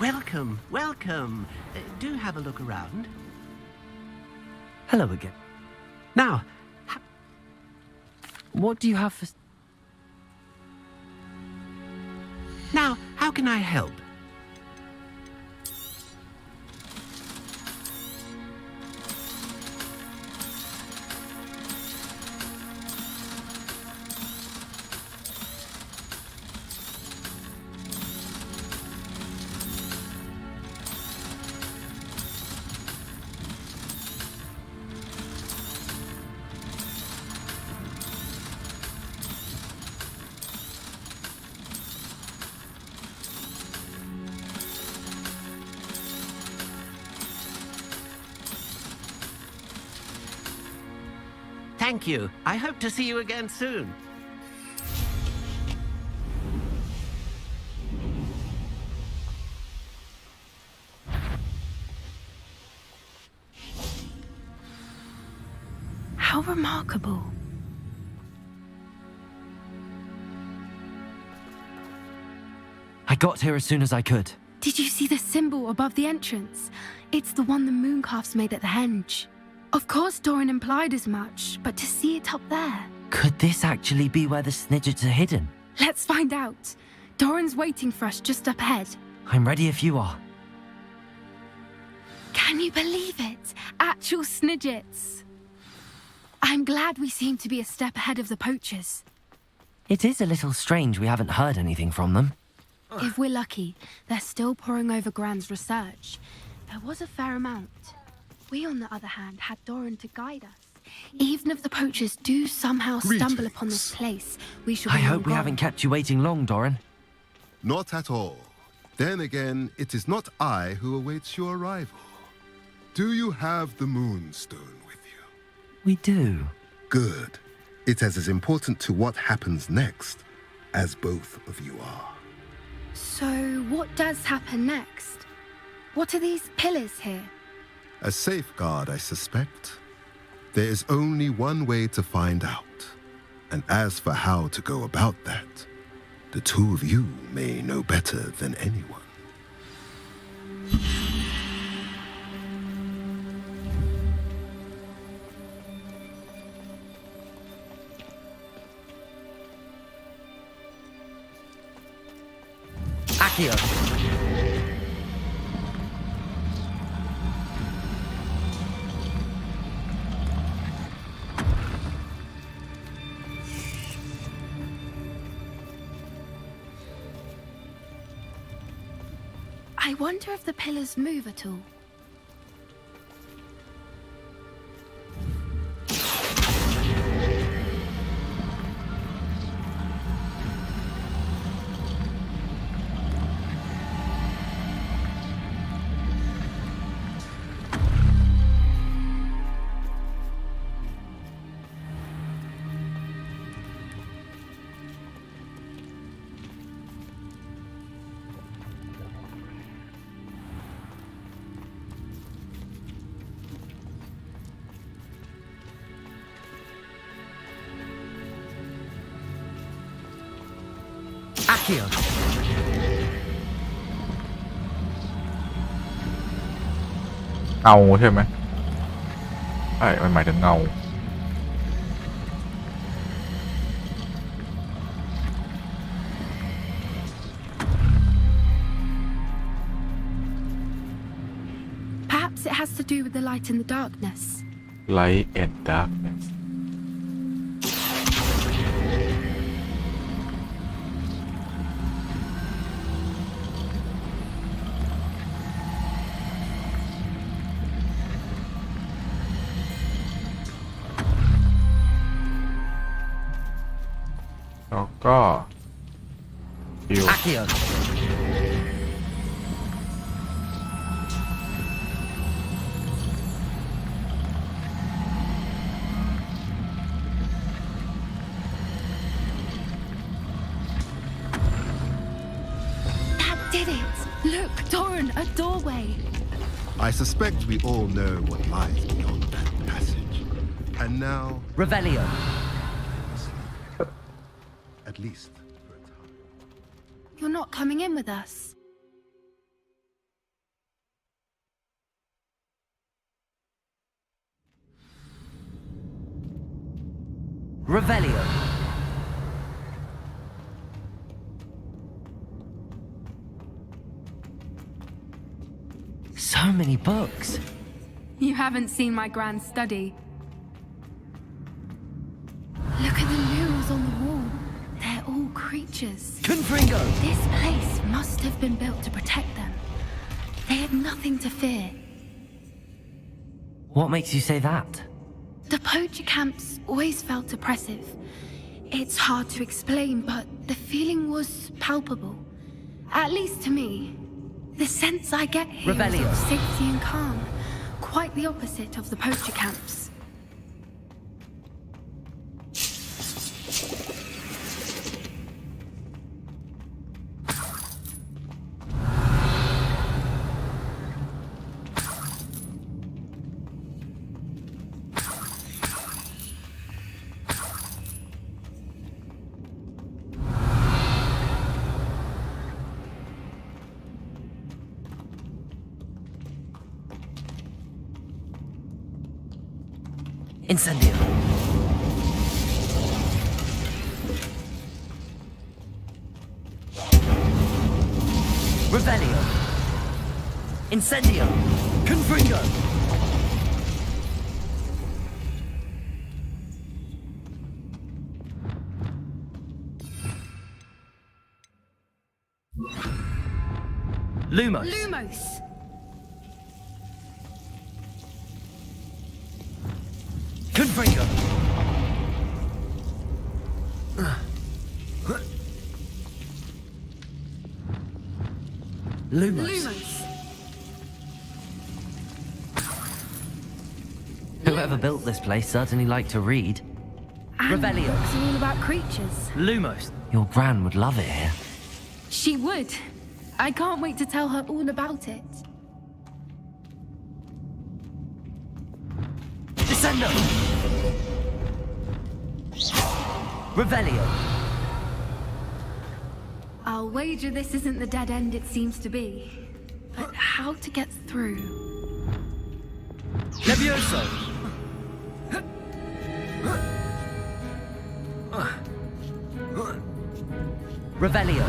Welcome, welcome. Do have a look around. Hello again. Now, what do you have for... Now, how can I help? Thank you. I hope to see you again soon. How remarkable. I got here as soon as I could. Did you see the symbol above the entrance? It's the one the Mooncalves made at the henge. Of course Doran implied as much, but to see it up there... Could this actually be where the Snidgets are hidden? Let's find out. Doran's waiting for us just up ahead. I'm ready if you are. Can you believe it? Actual Snidgets. I'm glad we seem to be a step ahead of the poachers. It is a little strange we haven't heard anything from them. If we're lucky, they're still poring over Gran's research. There was a fair amount. We, on the other hand, had Doran to guide us. Even if the poachers do somehow stumble upon this place, we shall be I hope we haven't kept you waiting long, Doran. Not at all. Then again, it is not I who awaits your arrival. Do you have the Moonstone with you? We do. Good. It is as important to what happens next as both of you are. So, what does happen next? What are these pillars here? A safeguard, I suspect. There is only one way to find out. And as for how to go about that, the two of you may know better than anyone. Accio. I wonder if the pillars move at all. Accio. เงาใช่ไหมใช่มันหมายถึงเงา Perhaps it has to do with the light and the darkness. Light and darkness. Accio. That did it! Look, Doran, a doorway. I suspect we all know what lies beyond that passage. And now... Revelio. At least. You're not coming in with us. Revelio. So many books. You haven't seen my grand study. Look at the murals on the wall. They're all creatures. Confringo! This place must have been built to protect them. They had nothing to fear. What makes you say that? The poacher camps always felt oppressive. It's hard to explain, but the feeling was palpable. At least to me. The sense I get here is Revelio. of safety and calm. Quite the opposite of the poacher camps. Incendio. Revelio. Incendio. Confringo. Lumos. Lumos. Confringo. Lumos. Whoever built this place certainly liked to read. And Revelio. books are all about creatures. Lumos. Your gran would love it here. She would. I can't wait to tell her all about it. Descendo. Revelio. I'll wager this isn't the dead end it seems to be. But how to get through? Levioso. Revelio.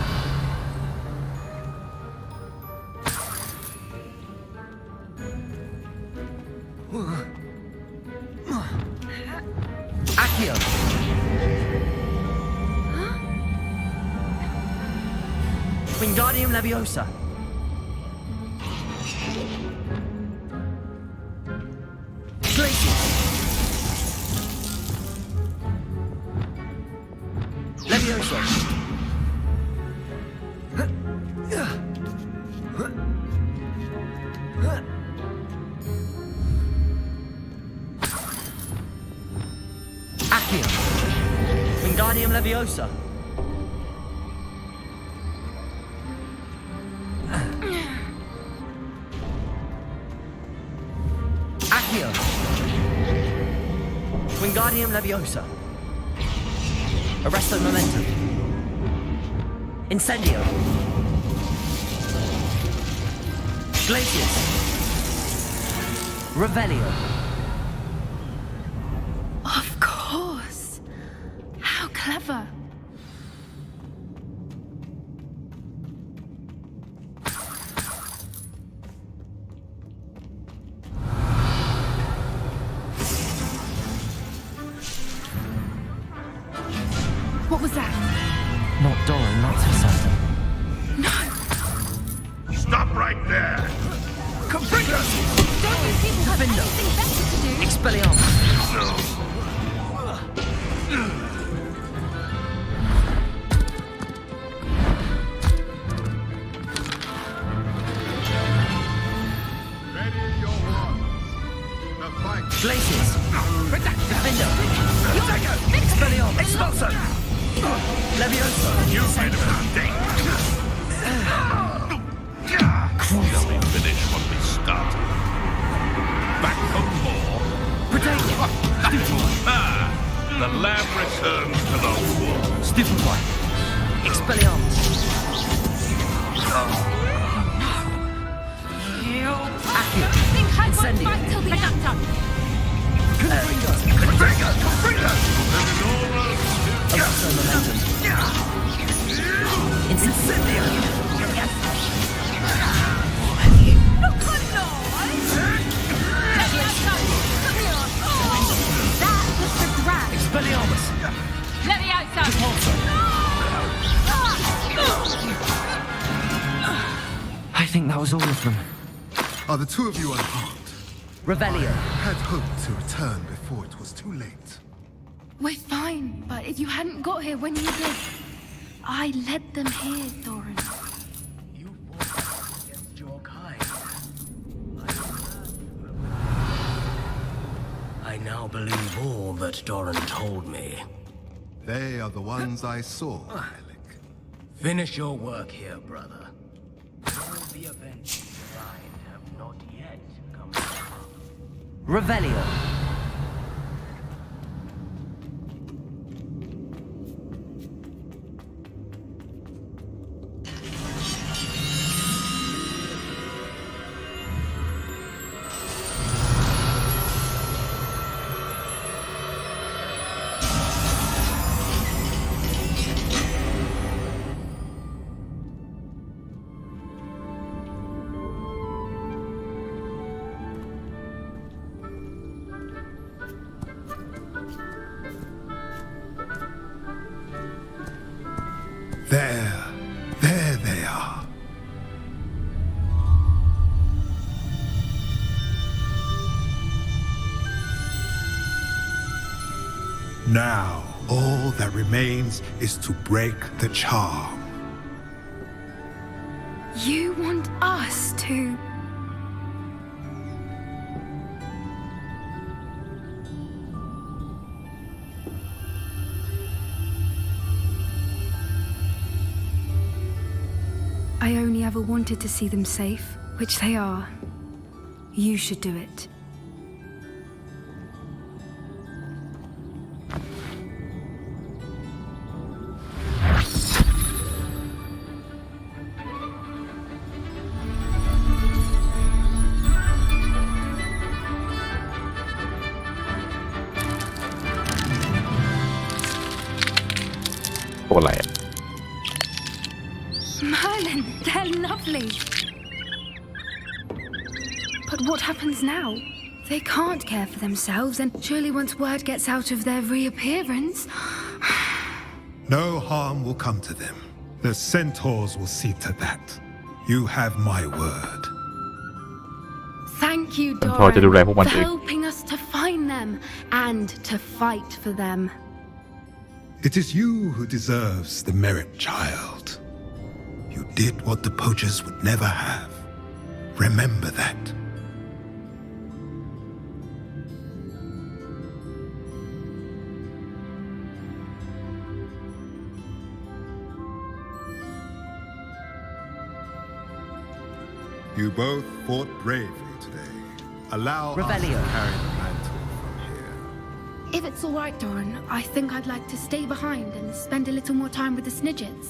Accio. Wingardium Leviosa. Glacius. Leviosa. Accio. Wingardium Leviosa. Accio. Wingardium Leviosa. Arresto Momentum. Incendio. Glacius. Revelio. Of course. How clever. What was that? Not Doran, not so certain. Stop right there! Don't these people have anything better to do? Expelliarmus. Glacius. Defender. Expelliarmus. Expulso. Leviosa. You made a mistake. Shall we finish what we started? Back for more? The lab returns to the wall. Stupefy. Expelliarmus. Accio. Incendio. Arresto Momentum. Incendio. Expelliarmus. I think that was all of them. Are the two of you unharmed? Revelio. I had hoped to return before it was too late. We're fine, but if you hadn't got here when you did, I led them here, Doran. You fought against your kind. I now believe all that Doran told me. They are the ones I saw, Alec. Finish your work here, brother. All the events you designed have not yet come to pass. Revelio. There they are. Now, all that remains is to break the charm. You want us to... I only ever wanted to see them safe, which they are. You should do it. Merlin, they're lovely. But what happens now? They can't care for themselves, and surely once word gets out of their reappearance... No harm will come to them. The centaurs will see to that. You have my word. Thank you, พอจะดูแล Doran, พวกมัน for เอง helping us to find them and to fight for them. It is you who deserves the merit, child. You did what the poachers would never have. Remember that. You both fought bravely today. Allow us to carry the mantle from here. If it's all right, Doran, I think I'd like to stay behind and spend a little more time with the Snidgets.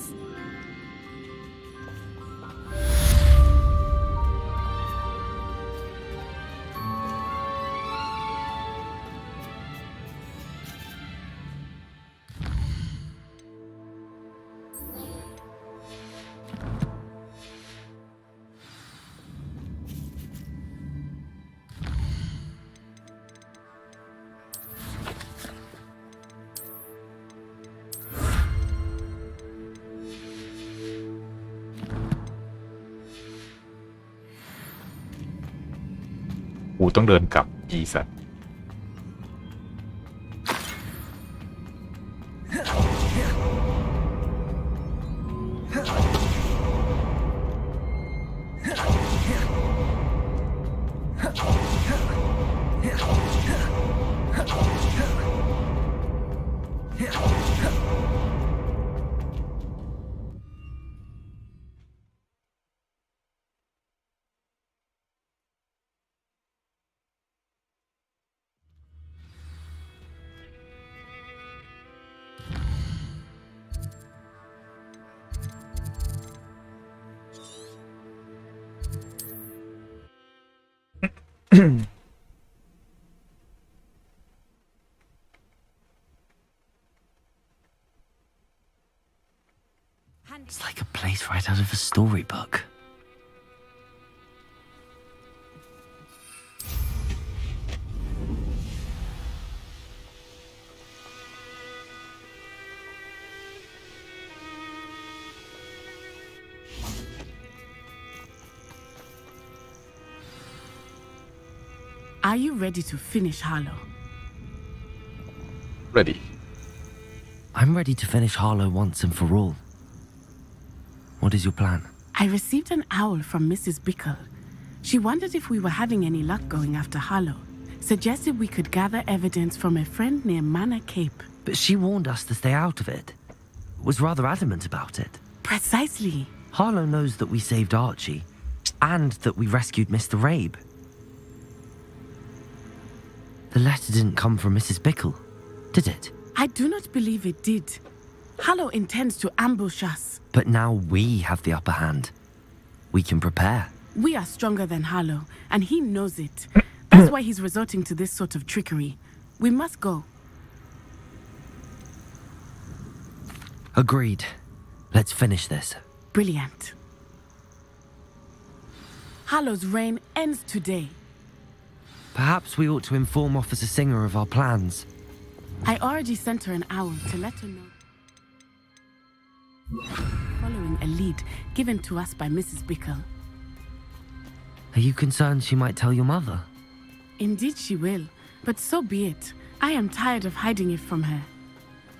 ต้องเดินกลับอีสัตว์ It's like a place right out of a storybook. Are you ready to finish Harlow? Ready. I'm ready to finish Harlow once and for all. What is your plan? I received an owl from Mrs. Bickle. She wondered if we were having any luck going after Harlow. Suggested we could gather evidence from a friend near Manor Cape. But she warned us to stay out of it. Was rather adamant about it. Precisely. Harlow knows that we saved Archie, and that we rescued Mr. Rabe. The letter didn't come from Mrs. Bickle, did it? I do not believe it did. Harlow intends to ambush us. But now we have the upper hand. We can prepare. We are stronger than Harlow, and he knows it. That's why he's resorting to this sort of trickery. We must go. Agreed. Let's finish this. Brilliant. Harlow's reign ends today. Perhaps we ought to inform Officer Singer of our plans. I already sent her an owl to let her know. Following a lead given to us by Mrs. Bickle. Are you concerned she might tell your mother? Indeed she will, but so be it. I am tired of hiding it from her.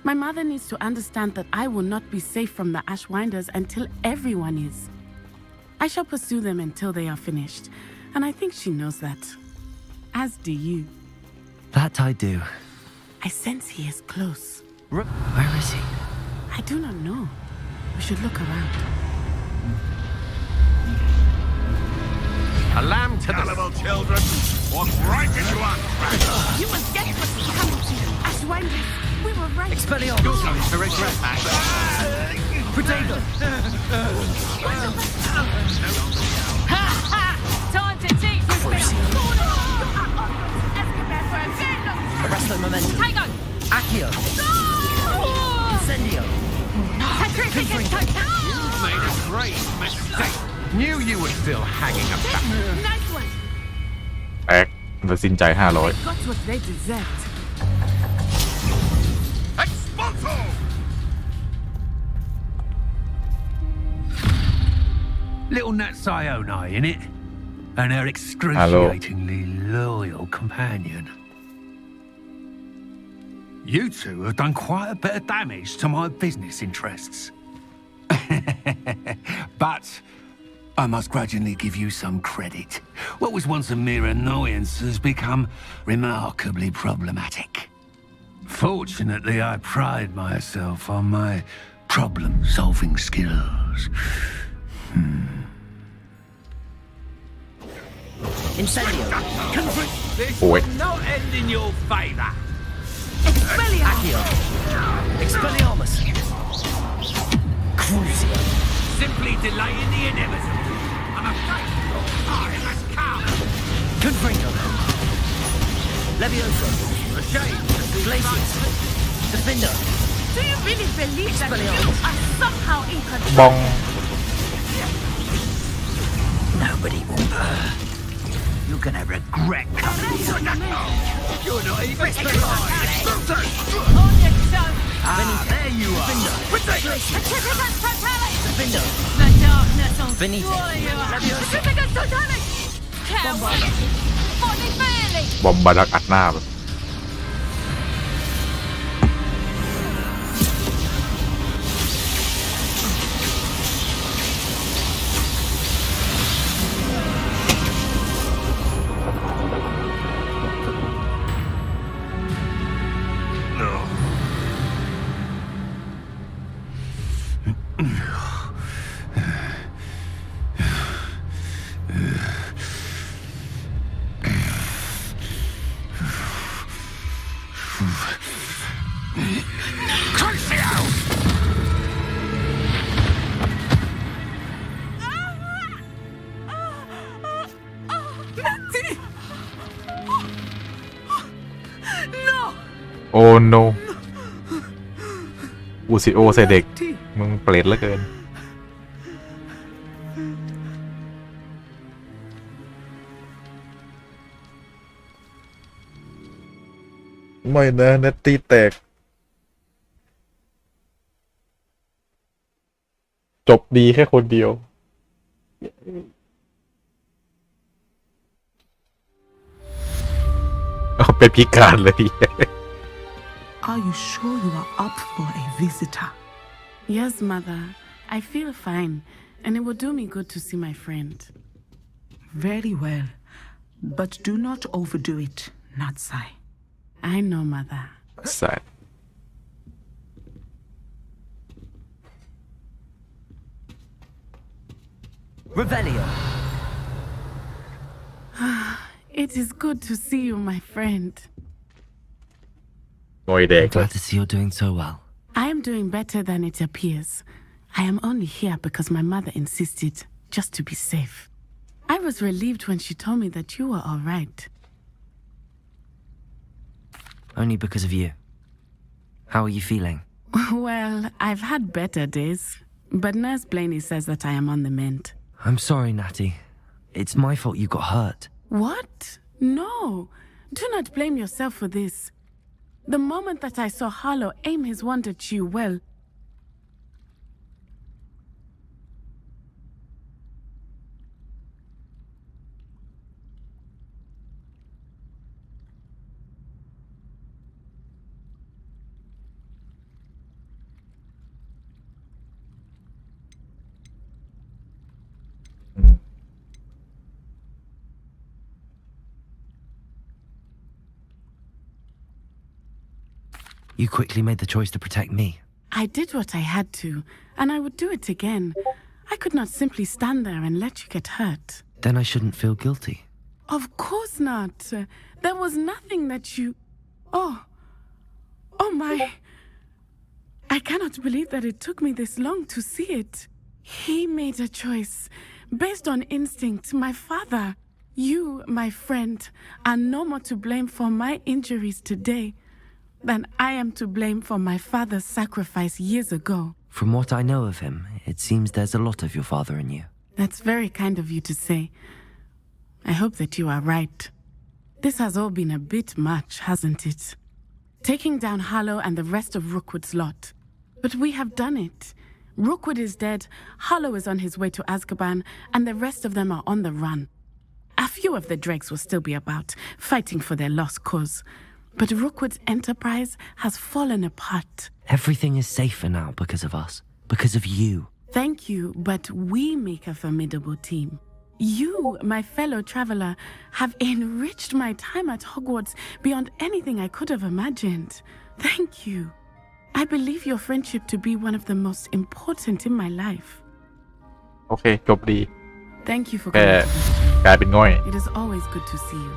My mother needs to understand that I will not be safe from the Ashwinders until everyone is. I shall pursue them until they are finished, and I think she knows that. As do you. That I do. I sense he is close. Where is he? I do not know. We should look around. A lamb to the little children. Walk right into our trap. You must get what is coming to you. Ashwinders, we were right. Expelliarmus! You're going to regret that. Protego! Time to teach this Arresto momentum. Tango! Accio! Incendio! Petrificus total! You've made a great mistake. Knew you were still hanging about. Nice one. แตกตัดสินใจ500 Got what they deserved. Expulso! Little Nat Sione, innit? And her excruciatingly loyal companion. You two have done quite a bit of damage to my business interests. But I must grudgingly give you some credit. What was once a mere annoyance has become remarkably problematic. Fortunately, I pride myself on my problem-solving skills. Incendio! This Oi. will not end in your favour. Accio! Expelliarmus! Crucio! Simply delaying the inevitable. I'm afraid your time has come. Confringo! Levioso! A shame. Glacius! Defender! Do you really believe that you are somehow in control? บอง Nobody will purr. You're gonna regret coming here. You're not even On your toe! There you are. Petrificus totalis! Defender! The darkness will Benito. swallow you up! Petrificus totalis! Coward! Body failing! บอมบารักอัดหน้าแบบ โอ้โนอูซิโอใส่เด็กมึงเปรตเหลือเกินไม่นะเนตตี้แตกจบดีแค่คนเดียวเอาเป็นพิการเลย Are you sure you are up for a visitor? Yes, Mother. I feel fine, and it will do me good to see my friend. Very well. But do not overdo it, Natsai. I know, Mother. Sad. Revelio! It is good to see you, my friend. I'm glad to see you're doing so well. I am doing better than it appears. I am only here because my mother insisted, just to be safe. I was relieved when she told me that you were all right. Only because of you. How are you feeling? Well, I've had better days, but Nurse Blaney says that I am on the mend. I'm sorry, Natty. It's my fault you got hurt. What? No. Do not blame yourself for this. The moment that I saw Harlow aim his wand at you, well, You quickly made the choice to protect me. I did what I had to, and I would do it again. I could not simply stand there and let you get hurt. Then I shouldn't feel guilty. Of course not. There was nothing that you... Oh my... I cannot believe that it took me this long to see it. He made a choice based on instinct. My father, you, my friend, are no more to blame for my injuries today than I am to blame for my father's sacrifice years ago. From what I know of him, it seems there's a lot of your father in you. That's very kind of you to say. I hope that you are right. This has all been a bit much, hasn't it? Taking down Harlow and the rest of Rookwood's lot. But we have done it. Rookwood is dead, Harlow is on his way to Azkaban, and the rest of them are on the run. A few of the dregs will still be about, fighting for their lost cause. But Rookwood's enterprise has fallen apart. Everything is safer now because of us. Because of you. Thank you, but we make a formidable team. You, my fellow traveler, have enriched my time at Hogwarts beyond anything I could have imagined. Thank you. I believe your friendship to be one of the most important in my life. โอเคจบดี Thank you for แค่ coming to visit me. กลายเป็นง่อย It is always good to see you.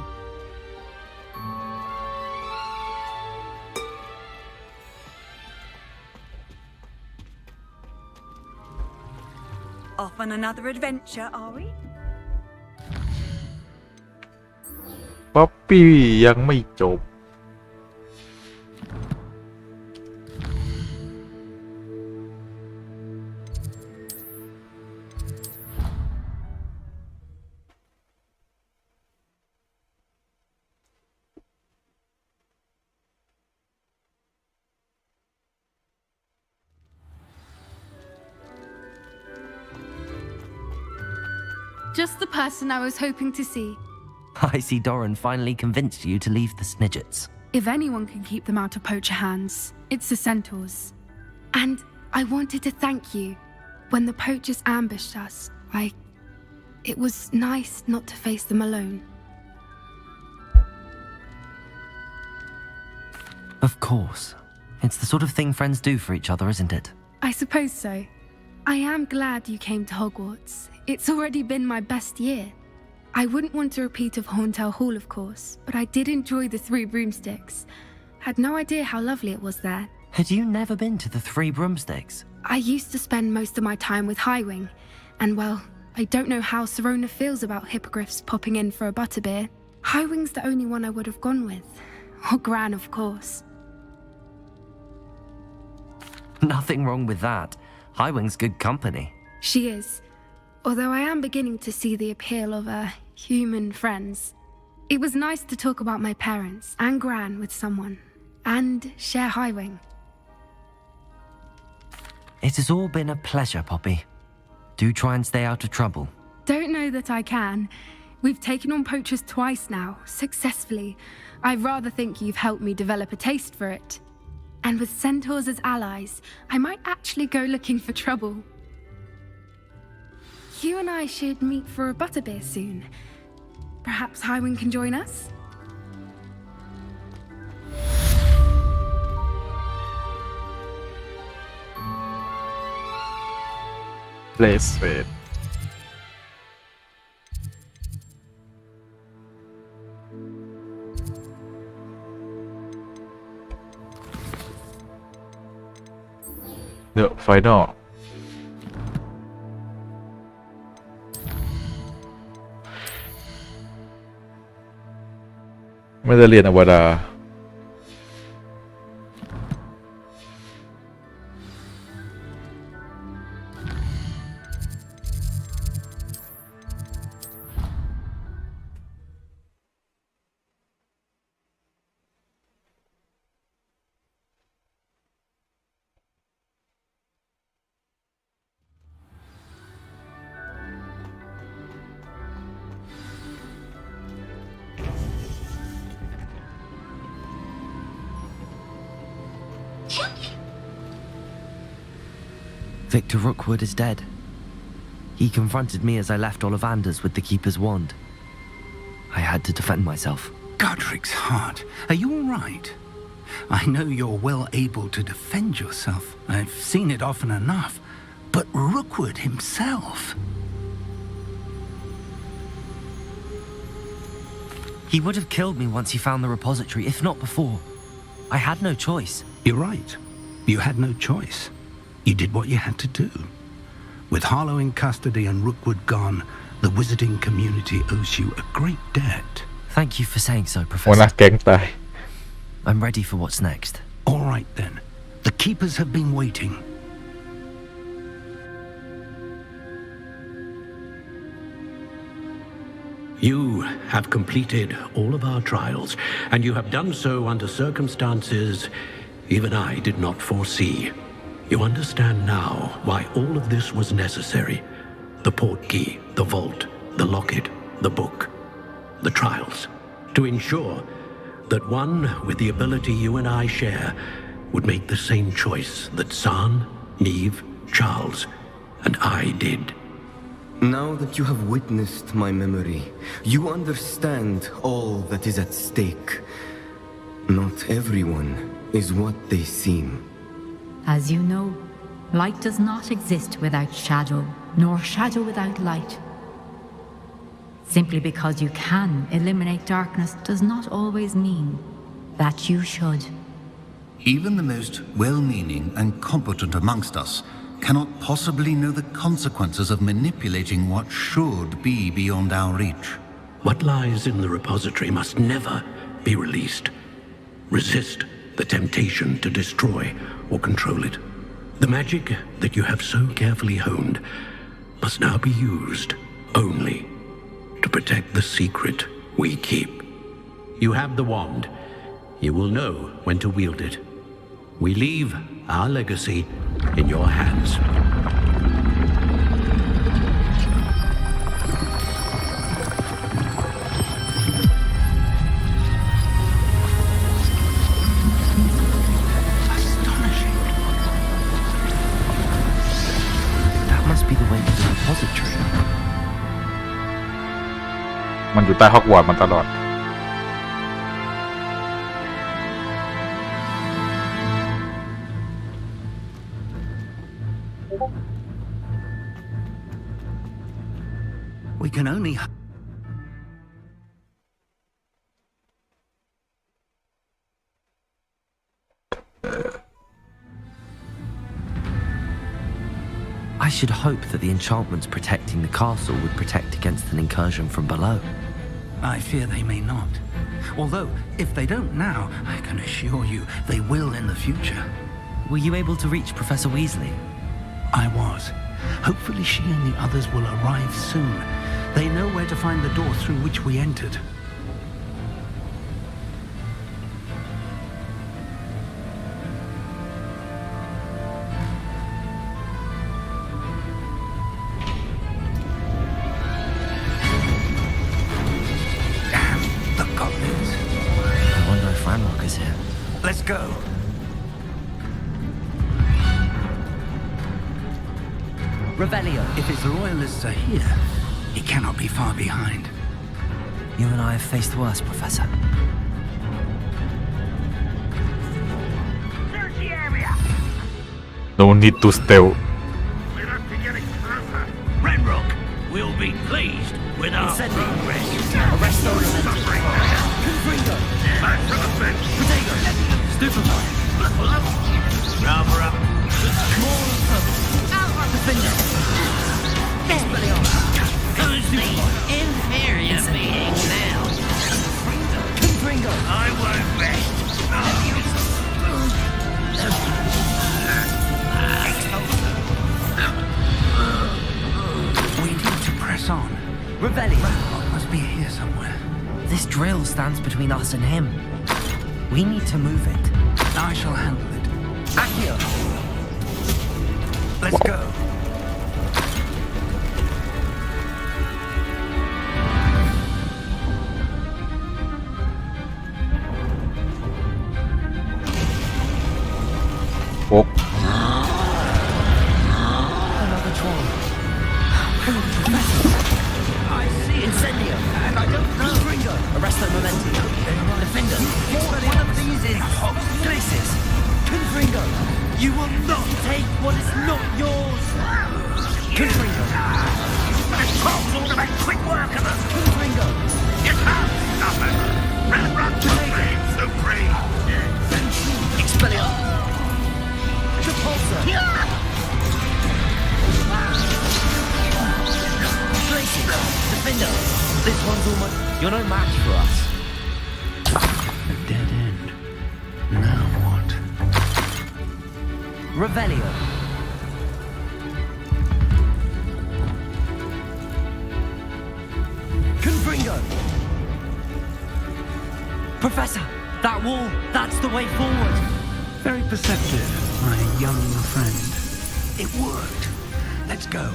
Off on another adventure, are we? ป๊อปปี้ยังไม่จบJust the person I was hoping to see. I see Doran finally convinced you to leave the Snidgets. If anyone can keep them out of poacher hands, it's the centaurs. And I wanted to thank you. When the poachers ambushed us, it was nice not to face them alone. Of course. It's the sort of thing friends do for each other, isn't it? I suppose so. I am glad you came to Hogwarts. It's already been my best year. I wouldn't want a repeat of Horntail Hall, of course, but I did enjoy the Three Broomsticks. Had no idea how lovely it was there. Had you never been to the Three Broomsticks? I used to spend most of my time with Highwing, and well, I don't know how Serona feels about hippogriffs popping in for a butterbeer. Highwing's the only one I would have gone with. Or Gran, of course. Nothing wrong with that. Highwing's good company. She is. Although I am beginning to see the appeal of human friends. It was nice to talk about my parents and Gran with someone, and share Highwing. It has all been a pleasure, Poppy. Do try and stay out of trouble. Don't know that I can. We've taken on poachers twice now, successfully. I rather think you've helped me develop a taste for it. And with centaurs as allies, I might actually go looking for trouble. You and I should meet for a butterbeer soon. Perhaps Highwing can join us? Place it. The final. ไม่ได้เรียนอวดาVictor Rookwood is dead. He confronted me as I left Ollivanders with the Keeper's wand. I had to defend myself. Godric's heart. Are you all right? I know you're well able to defend yourself. I've seen it often enough. But Rookwood himself... He would have killed me once he found the repository, if not before. I had no choice. You're right. You had no choice. You did what you had to do. With Harlow in custody and Rookwood gone, the wizarding community owes you a great debt. Thank you for saying so, หัวหน้า Professor. แก๊งตาย I'm ready for what's next. All right, then. The Keepers have been waiting. You have completed all of our trials, and you have done so under circumstances even I did not foresee. You understand now why all of this was necessary. The portkey, the vault, the locket, the book, the trials. To ensure that one with the ability you and I share would make the same choice that San, Neve, Charles, and I did. Now that you have witnessed my memory, you understand all that is at stake. Not everyone is what they seem. As you know, light does not exist without shadow, nor shadow without light. Simply because you can eliminate darkness does not always mean that you should. Even the most well-meaning and competent amongst us cannot possibly know the consequences of manipulating what should be beyond our reach. What lies in the repository must never be released. Resist the temptation to destroy or control it. The magic that you have so carefully honed must now be used only to protect the secret we keep. You have the wand. You will know when to wield it. We leave our legacy in your hands. Astonishing. That must be the way to the repository. มันอยู่ใต้ฮอกวอตส์มาตลอด We can only... I should hope that the enchantments protecting the castle would protect against an incursion from below. I fear they may not. Although, if they don't now, I can assure you they will in the future. Were you able to reach Professor Weasley? I was. Hopefully she and the others will arrive soon. They know where to find the door through which we entered. Damn, the goblins. I wonder if Ranrock is here. Let's go. Revelio. If its royalists are here, he cannot be far behind. You and I have faced worse, Professor. Search the area! No need to steal. We're not getting closer. Renrock will be pleased with our progress. Arrest those. Confringo! Back to the fence! Potato! Stupefy! Pull up! Rubber up! Small trouble! Out of the finger! Who's the inferior being now? Confringo! I won't rest! We need to press on. Revelio. Ranrock must be here somewhere. This drill stands between us and him. We need to move it. I shall handle it. Accio. Let's go. Oh. Another troll. I see Incendio, and I don't know. Ringo. Arresto Momenti. Defender. One of these is You will not take what is not yours! Confringo! This troll's all to make quick work of us! Confringo! You can't stop us! Run supreme! Expelliarmus! Repulsor! Glacier! Defender! This one's almost... You're no match for us. A dead end. Now what? Revelio! Confringo! Professor! That wall! That's the way forward! Very perceptive, my young friend. It worked. Let's go.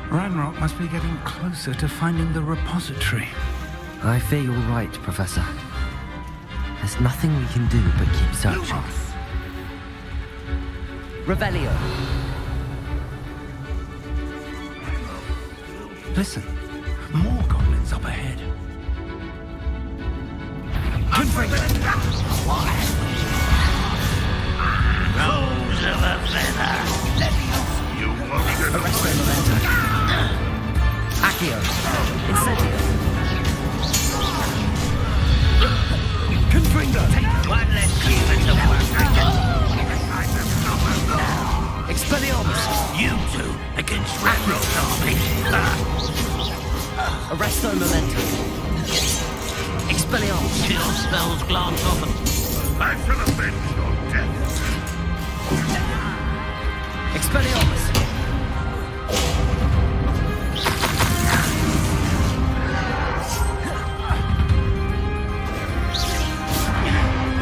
Ranrock must be getting closer to finding the repository. I fear you're right, Professor. There's nothing we can do but keep searching. Revelio! Listen, more goblins up ahead. Confringo! Rose of a feather! You won't get Arresto Memento. Accio. Incendio. Confringo. Take one less human to work against. Expelliarmus. You two against Ranrock's army. Arresto Memento. Expelliarmus. Chill spells glance off them. I shall avenge your death. Expelliarmus.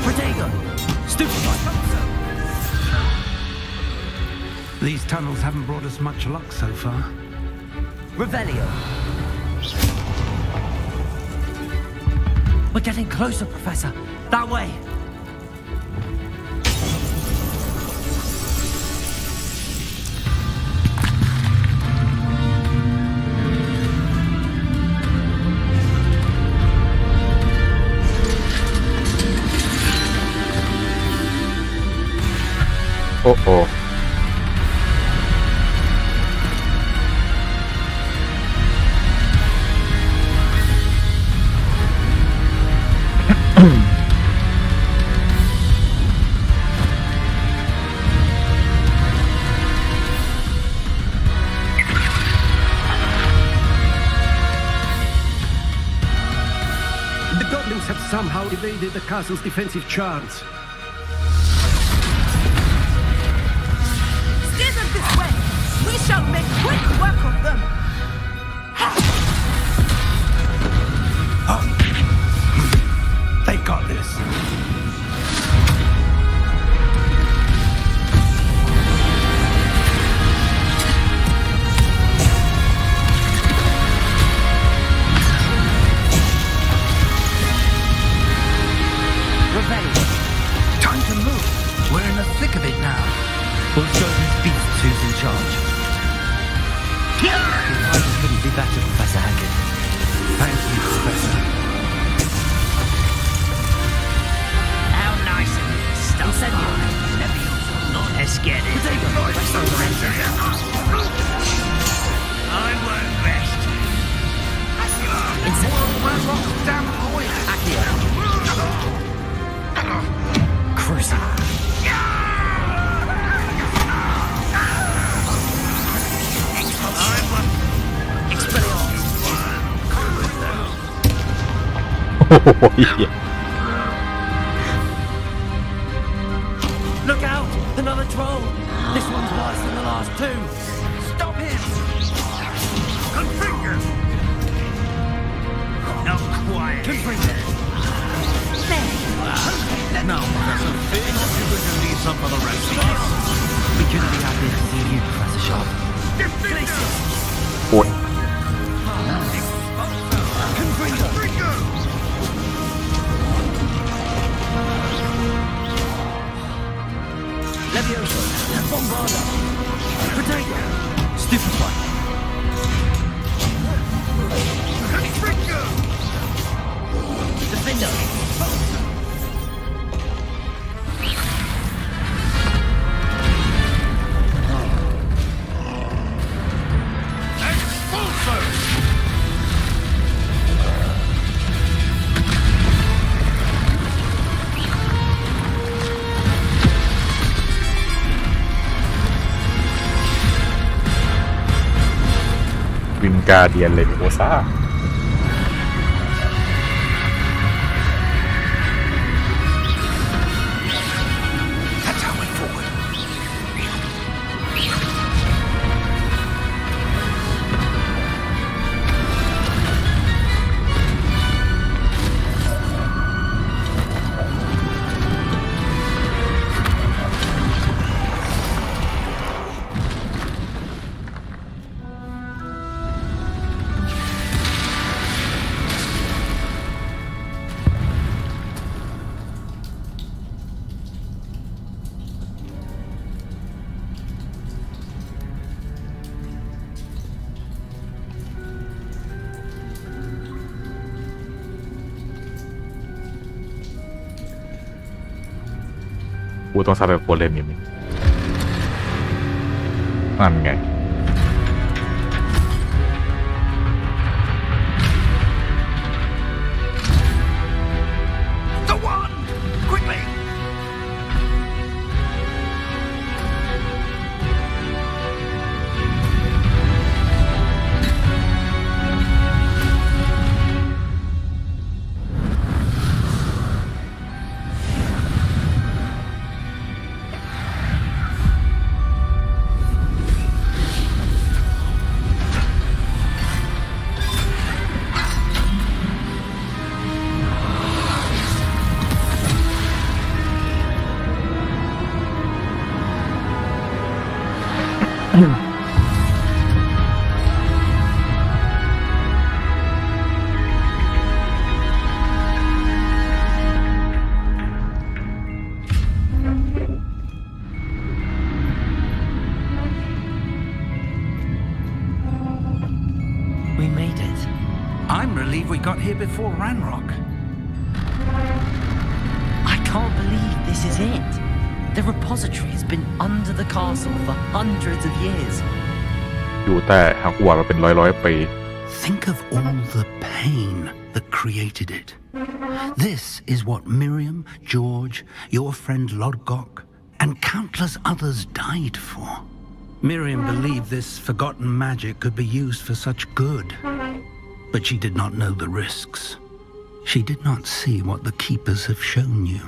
Protego. Stupefy. These tunnels haven't brought us much luck so far. Revelio. We're getting closer, Professor. That way. Oh. The goblins have somehow evaded the castle's defensive charms. Steer them this way! We shall make quick work of them! They've got this. Time to move. We're in the thick of it now. We'll show these beasts who's in charge. Your advice couldn't be better, Professor Hackett. Thank you, Professor. How nice of you to stop by. Not as scared as I won't rest. Damn boy. Accio. Cruiser. Oh, yeah. Look out! Another troll! This one's worse than the last two! Stop him! Confringo! Now quiet. Confringo! Now, Professor, you're going to need some for the rest of us. We couldn't be happier to see you, Professor Sharp. Ôi. Leviosa! Bombarda! Protego! Stupefy! Defender! วินการเดียนเลวิโอซ่ากูต้องซับแบบโปรเลมนิดนึงนั่นไงWe made it. I'm relieved we got here before Ranrock. I can't believe this is it. The repository has been under the castle for hundreds of years. อยู่แต่ฮักวอตส์มาเป็นร้อยปี Think of all the pain that created it. This is what Miriam, George, your friend Lodgok, and countless others died for. Miriam believed this forgotten magic could be used for such good, but she did not know the risks. She did not see what the Keepers have shown you,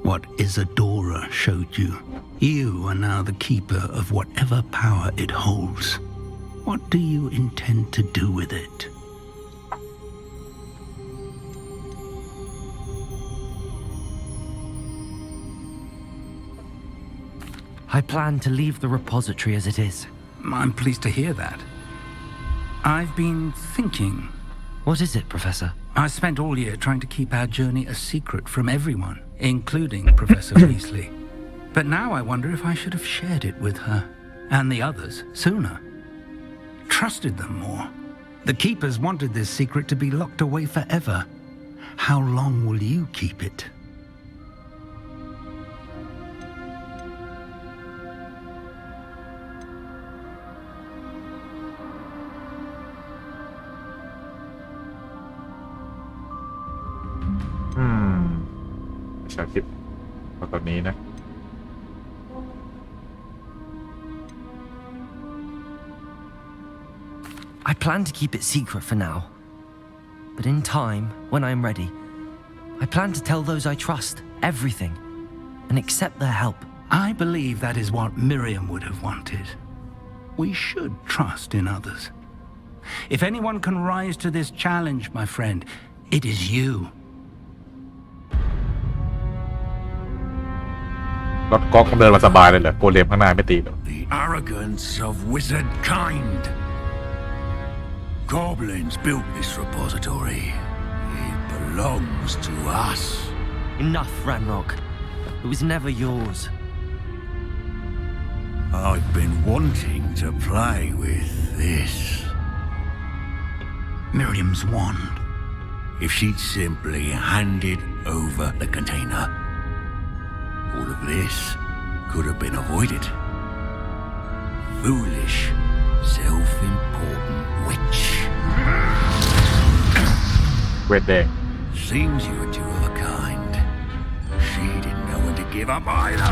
what Isadora showed you. You are now the Keeper of whatever power it holds. What do you intend to do with it? I plan to leave the repository as it is. I'm pleased to hear that. I've been thinking. What is it, Professor? I spent all year trying to keep our journey a secret from everyone, including Professor Weasley. But now I wonder if I should have shared it with her and the others sooner. Trusted them more. The Keepers wanted this secret to be locked away forever. How long will you keep it? I plan to keep it secret for now. But in time, when I'm ready, I plan to tell those I trust everything and accept their help. I believe that is what Miriam would have wanted. We should trust in others. If anyone can rise to this challenge, my friend, it is you. รถก๊อกเดินมาสบายเลยเหรอโกเลมข้างหน้าไม่ตีหรอ The arrogance of wizard kind. Goblins built this repository. It belongs to us. Enough, Ranrock. It was never yours. I've been wanting to play with this. Miriam's wand. If she'd simply handed over the container, all of this could have been avoided. Foolish, self-important witch. Red Day. Seems you were two of a kind. She didn't know when to give up either.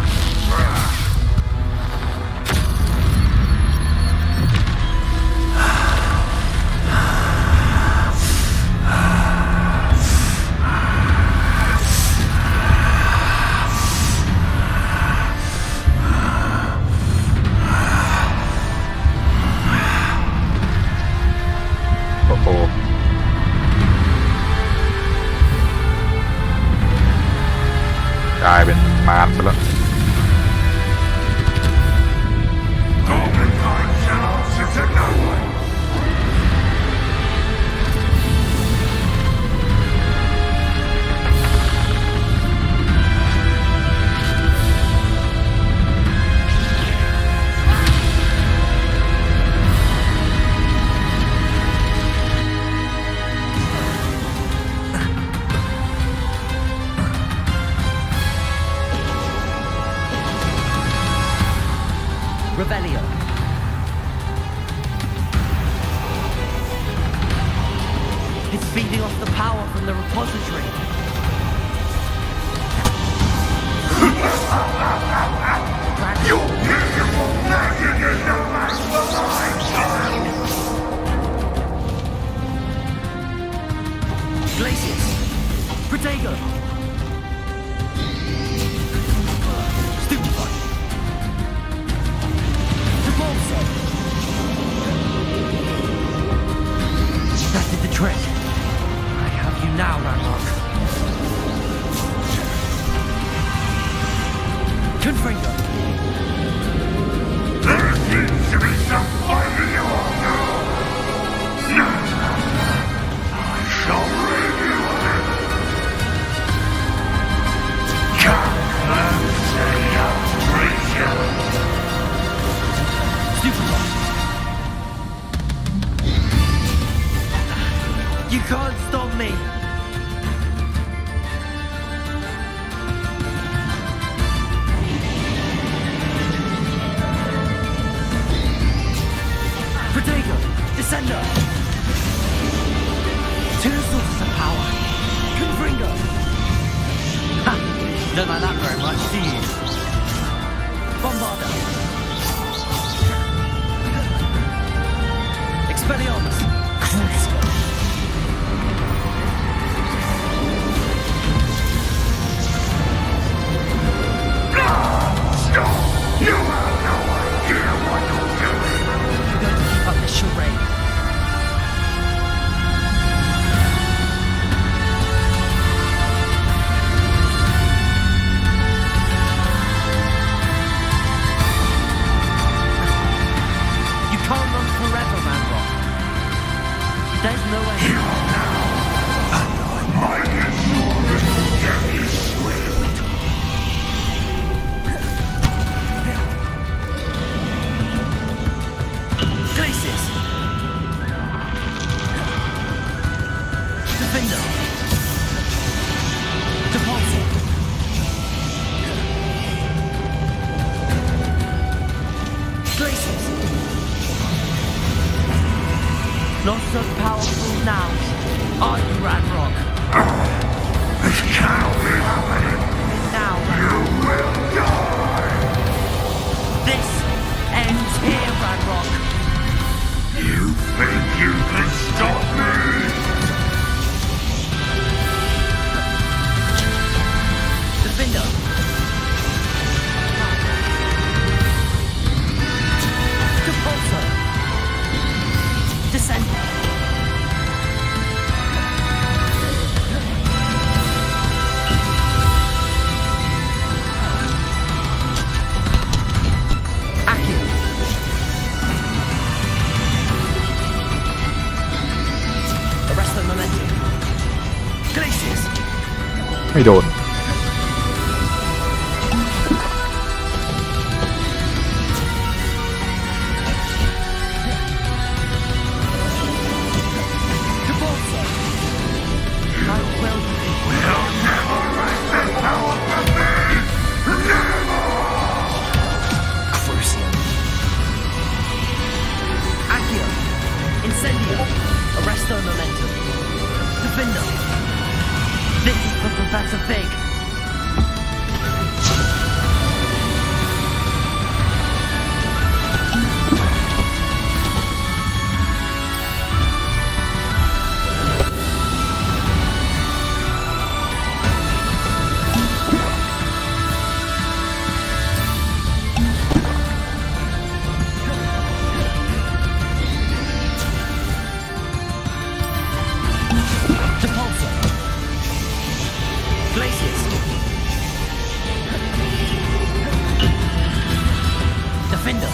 Revelio. It's feeding off the power from the repository. You beautiful magic is no match for my child! Glacius. Protego. Stupefy. Repulso. That did the trick. I have you now, Ranrock. Confringo. There seems to be some fight in you all now. I shall rid you of it. Come and say outrageous. Stupefy. You can't stop me. Protego, Descender. Two sources of power. Confringo. Ha! Don't like that very much, do you? Bombarder. Expelliarmus. Cruiser. Stop! You have no idea what you're doing. You're going to keep up this charade. You can't run forever, Manrock. There's no way. My insurance will get you swift. Glacius. Defender. Depulsor. Glacius. Not so powerful now, are you, Ranrock? This cannot be happening. Now, You will die. this ends here, Ranrock. You think you can stop me? Defender. Depulsor. Descender. Accio. Arrest the momentum. Glacius. ไม่โดน Depulsor. I will. You'll never wrest the power from me. Never. Crucial. Accio. Incendio. Arresto momentum. Defender. This is for Professor Fig. Depulsor. Glacius. Defender.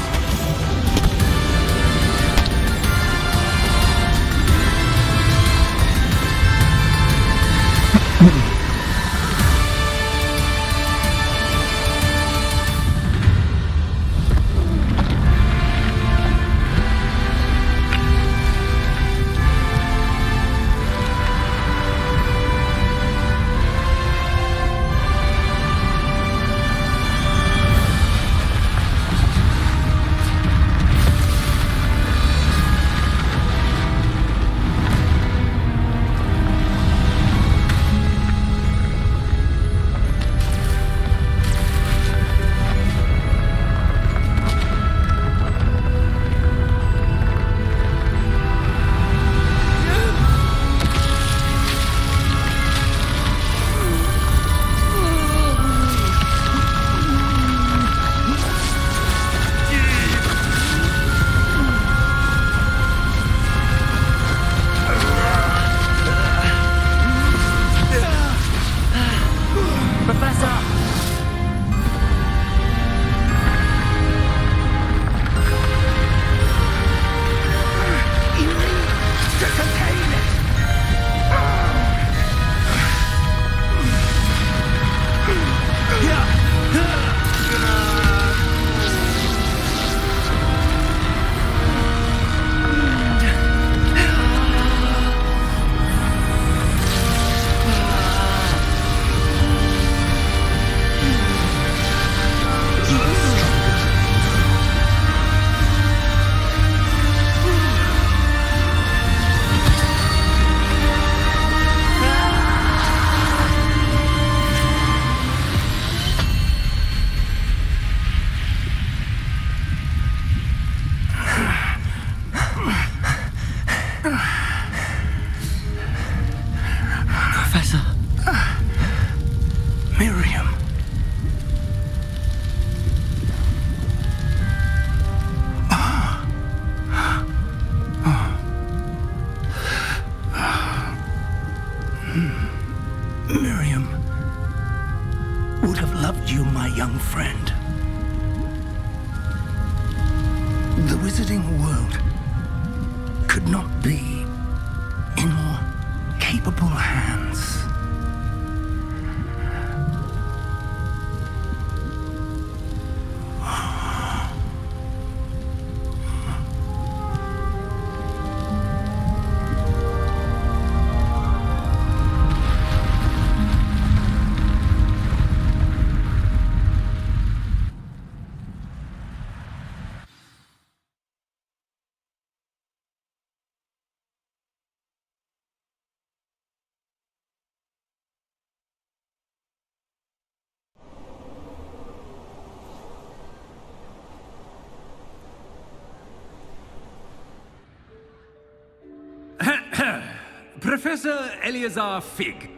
Professor Eleazar Fig.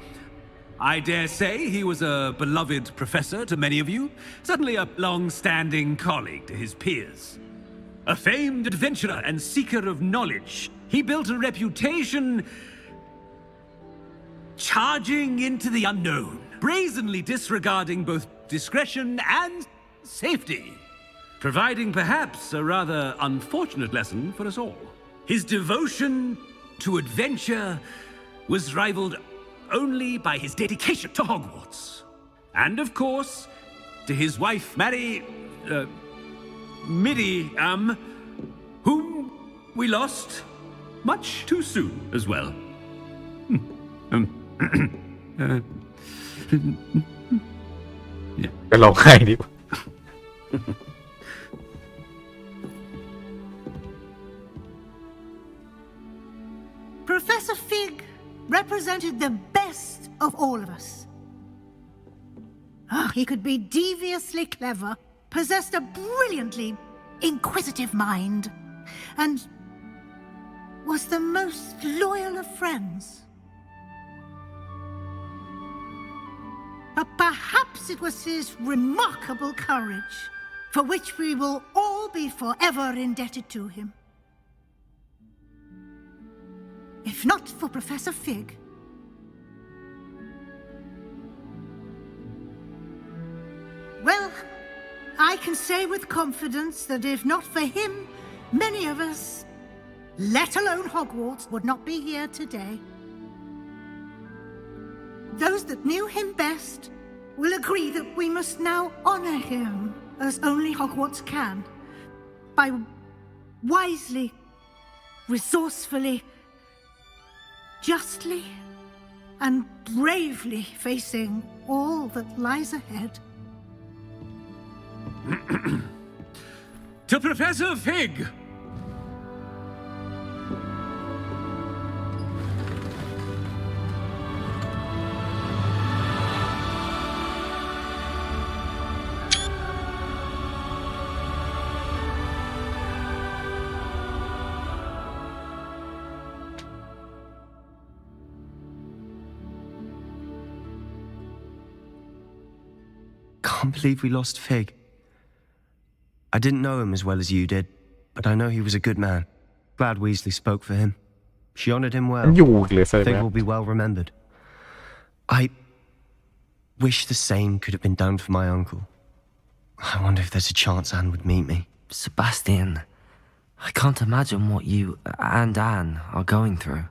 I dare say he was a beloved professor to many of you, certainly a long-standing colleague to his peers. A famed adventurer and seeker of knowledge, he built a reputation charging into the unknown, brazenly disregarding both discretion and safety, providing perhaps a rather unfortunate lesson for us all. His devotion to adventure was rivaled only by his dedication to Hogwarts. And of course, to his wife, Middy, whom we lost much too soon as well. Cái lòng hay đi. Professor Fig represented the best of all of us. He could be deviously clever, possessed a brilliantly inquisitive mind, and was the most loyal of friends. But perhaps it was his remarkable courage, for which we will all be forever indebted to him. If not for Professor Fig, well, I can say with confidence that if not for him, many of us, let alone Hogwarts, would not be here today. Those that knew him best will agree that we must now honor him as only Hogwarts can, by wisely, resourcefully, justly, and bravely facing all that lies ahead. To Professor Fig! Can't believe we lost Fig. I didn't know him as well as you did, but I know he was a good man. Glad Weasley spoke for him. She honored him well. Fig will be well remembered. I wish the same could have been done for my uncle. I wonder if there's a chance Anne would meet me. Sebastian, I can't imagine what you and Anne are going through.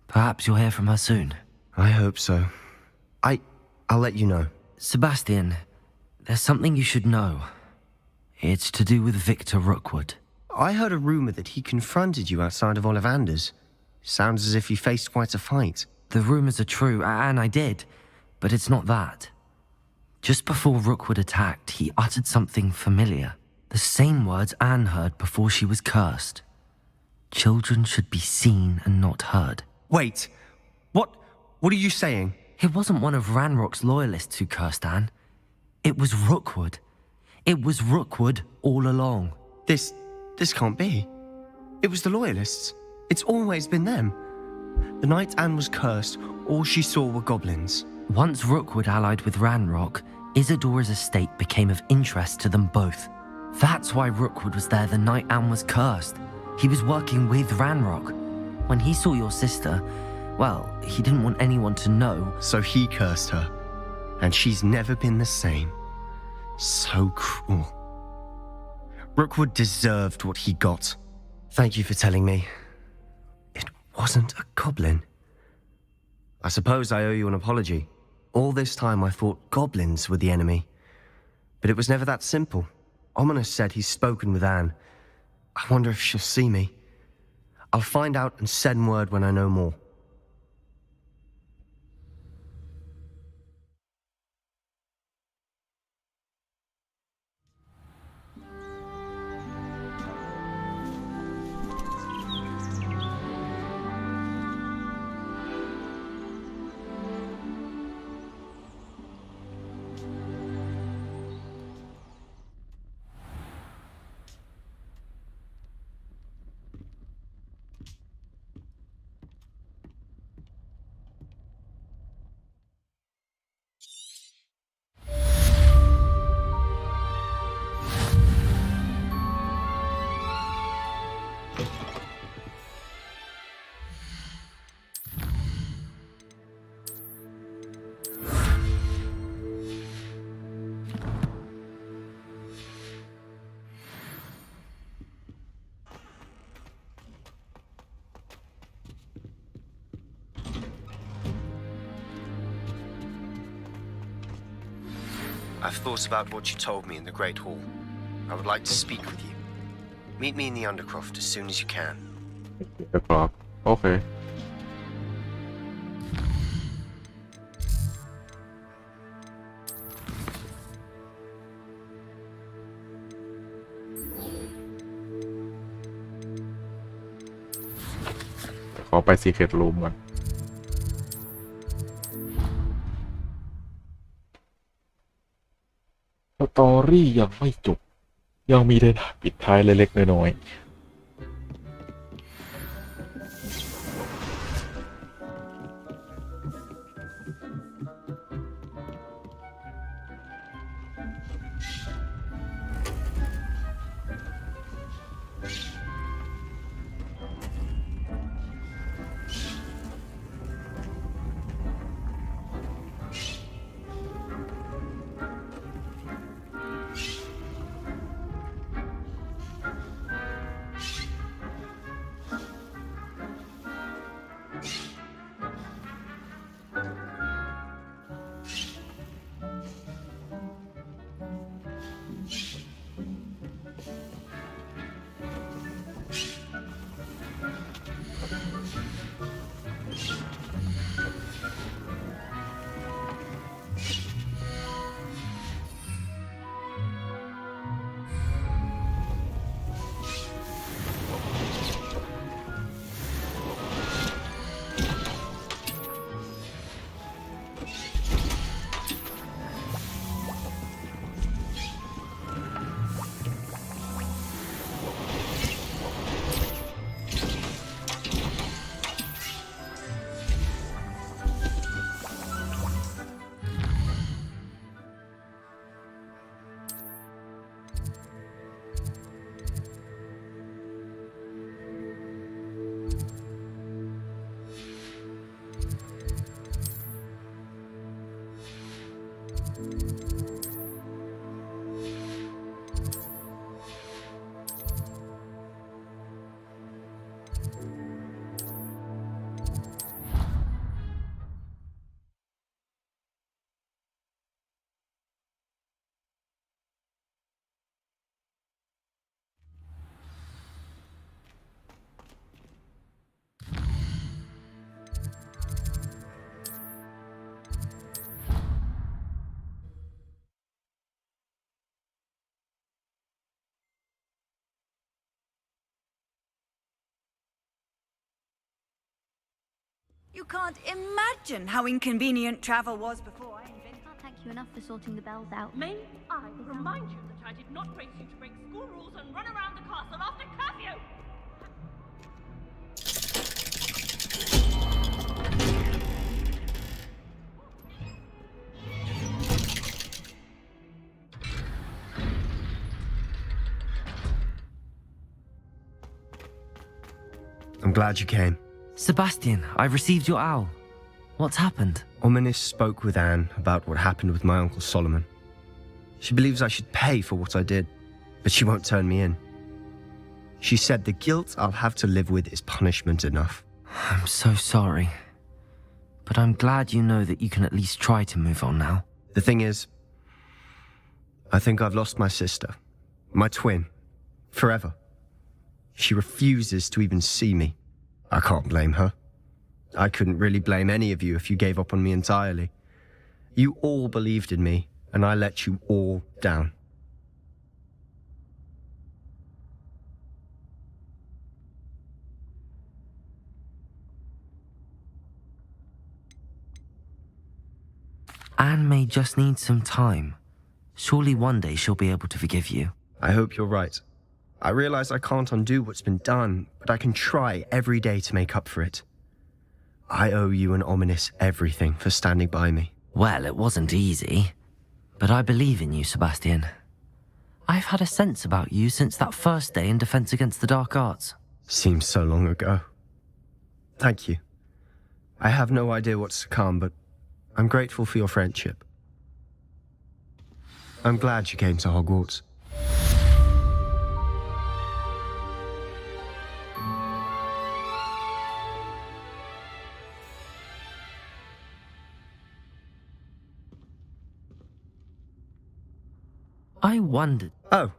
Perhaps you'll hear from her soon. I hope so. I'll let you know. Sebastian, there's something you should know. It's to do with Victor Rookwood. I heard a rumor that he confronted you outside of Ollivander's. Sounds as if you faced quite a fight. The rumors are true, and I did, but it's not that. Just before Rookwood attacked, he uttered something familiar. The same words Anne heard before she was cursed. Children should be seen and not heard. Wait, what are you saying? It wasn't one of Ranrock's loyalists who cursed Anne. It was Rookwood. It was Rookwood all along. This can't be. It was the Loyalists. It's always been them. The night Anne was cursed, all she saw were goblins. Once Rookwood allied with Ranrock, Isadora's estate became of interest to them both. That's why Rookwood was there the night Anne was cursed. He was working with Ranrock. When he saw your sister, well, he didn't want anyone to know. So he cursed her. And she's never been the same. So cruel. Rookwood deserved what he got. Thank you for telling me. It wasn't a goblin. I suppose I owe you an apology. All this time I thought goblins were the enemy. But it was never that simple. Ominous said he's spoken with Anne. I wonder if she'll see me. I'll find out and send word when I know more. I've thought about what you told me in the Great Hall. I would like to speak with you. Meet me in the Undercroft as soon as you can. The clock. Okay. ขอไป Secret Room ก่อนสตอรี่ยังไม่จบยังมีได้ปิดท้ายเล็กๆน้อยๆYou can't imagine how inconvenient travel was before I invented. Can't thank you enough for sorting the bells out. May I remind you that I did not raise you to break school rules and run around the castle after curfew? I'm glad you came. Sebastian, I've received your owl. What's happened? Ominis spoke with Anne about what happened with my Uncle Solomon. She believes I should pay for what I did, but she won't turn me in. She said the guilt I'll have to live with is punishment enough. I'm so sorry. But I'm glad you know that you can at least try to move on now. The thing is, I think I've lost my sister, my twin, forever. She refuses to even see me. I can't blame her. I couldn't really blame any of you if you gave up on me entirely. You all believed in me, and I let you all down. Anne may just need some time. Surely one day she'll be able to forgive you. I hope you're right. I realize I can't undo what's been done, but I can try every day to make up for it. I owe you and Ominis everything for standing by me. Well, it wasn't easy. But I believe in you, Sebastian. I've had a sense about you since that first day in Defense Against the Dark Arts. Seems so long ago. Thank you. I have no idea what's to come, but I'm grateful for your friendship. I'm glad you came to Hogwarts. I wondered. Oh.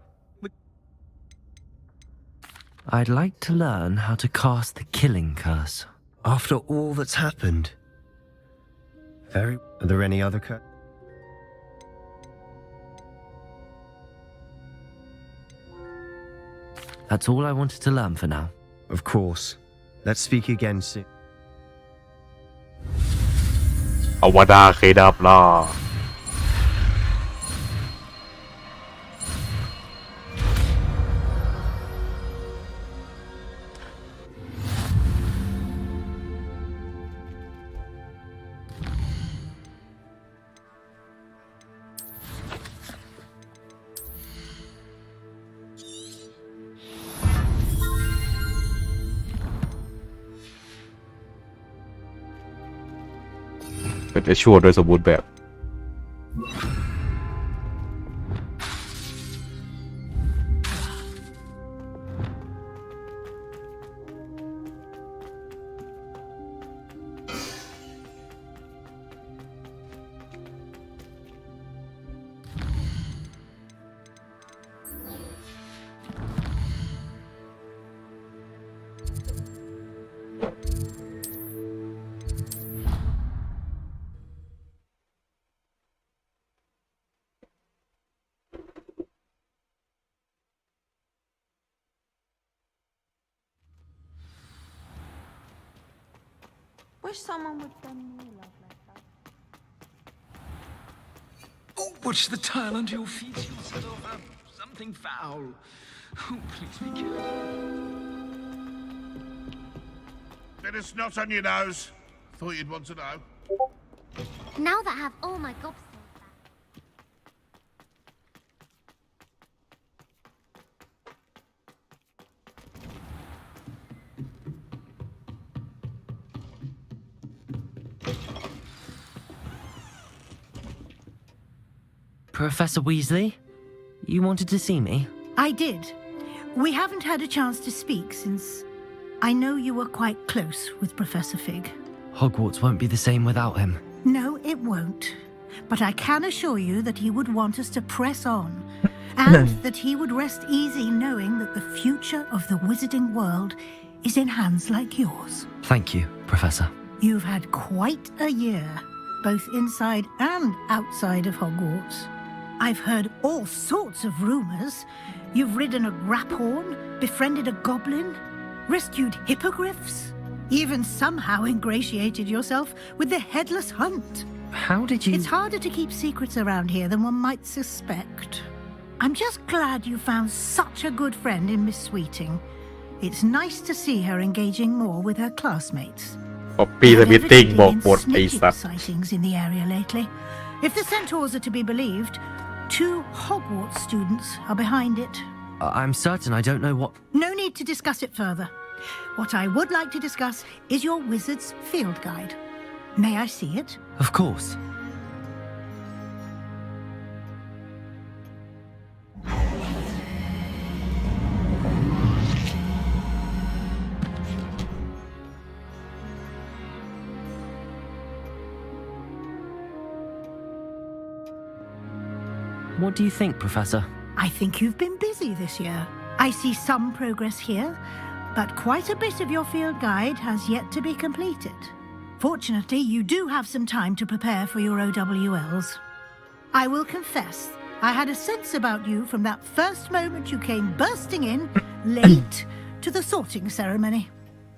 I'd like to learn how to cast the killing curse. After all that's happened. Are there any other That's all I wanted to learn for now. Of course. Let's speak again soon. อวดาเคดับล่ะเป็นไอชั่วโดยสมบูรณ์แบบWish someone would send me a love letter. Oh, watch the tile under your feet. You'll set off something foul. Oh, please be careful. Bit of snot on your nose. Thought you'd want to know. Now that I have all my gobstones back. Professor Weasley, you wanted to see me? I did. We haven't had a chance to speak since I know you were quite close with Professor Fig. Hogwarts won't be the same without him. No, it won't. But I can assure you that he would want us to press on, and that he would rest easy knowing that the future of the wizarding world is in hands like yours. Thank you, Professor. You've had quite a year, both inside and outside of Hogwarts. I've heard all sorts of rumors. You've ridden a graphorn, befriended a goblin, rescued hippogriffs, even somehow ingratiated yourself with the Headless Hunt. How did you... It's harder to keep secrets around here than one might suspect. I'm just glad you found such a good friend in Miss Sweeting. It's nice to see her engaging more with her classmates. Copy the meeting บอกบทไอ้สัตว์ sightings in the area lately. If the centaurs are to be believed, 2 Hogwarts students are behind it. I'm certain I don't know what... No need to discuss it further. What I would like to discuss is your wizard's field guide. May I see it? Of course. What do you think, Professor? I think you've been busy this year. I see some progress here, but quite a bit of your field guide has yet to be completed. Fortunately, you do have some time to prepare for your OWLs. I will confess, I had a sense about you from that first moment you came bursting in, late, to the sorting ceremony.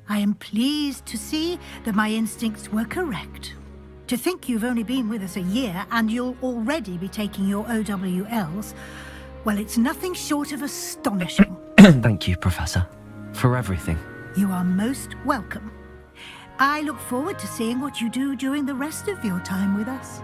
I am pleased to see that my instincts were correct. To think you've only been with us a year and you'll already be taking your OWLs, well, it's nothing short of astonishing. Thank you, Professor, for everything. You are most welcome. I look forward to seeing what you do during the rest of your time with us.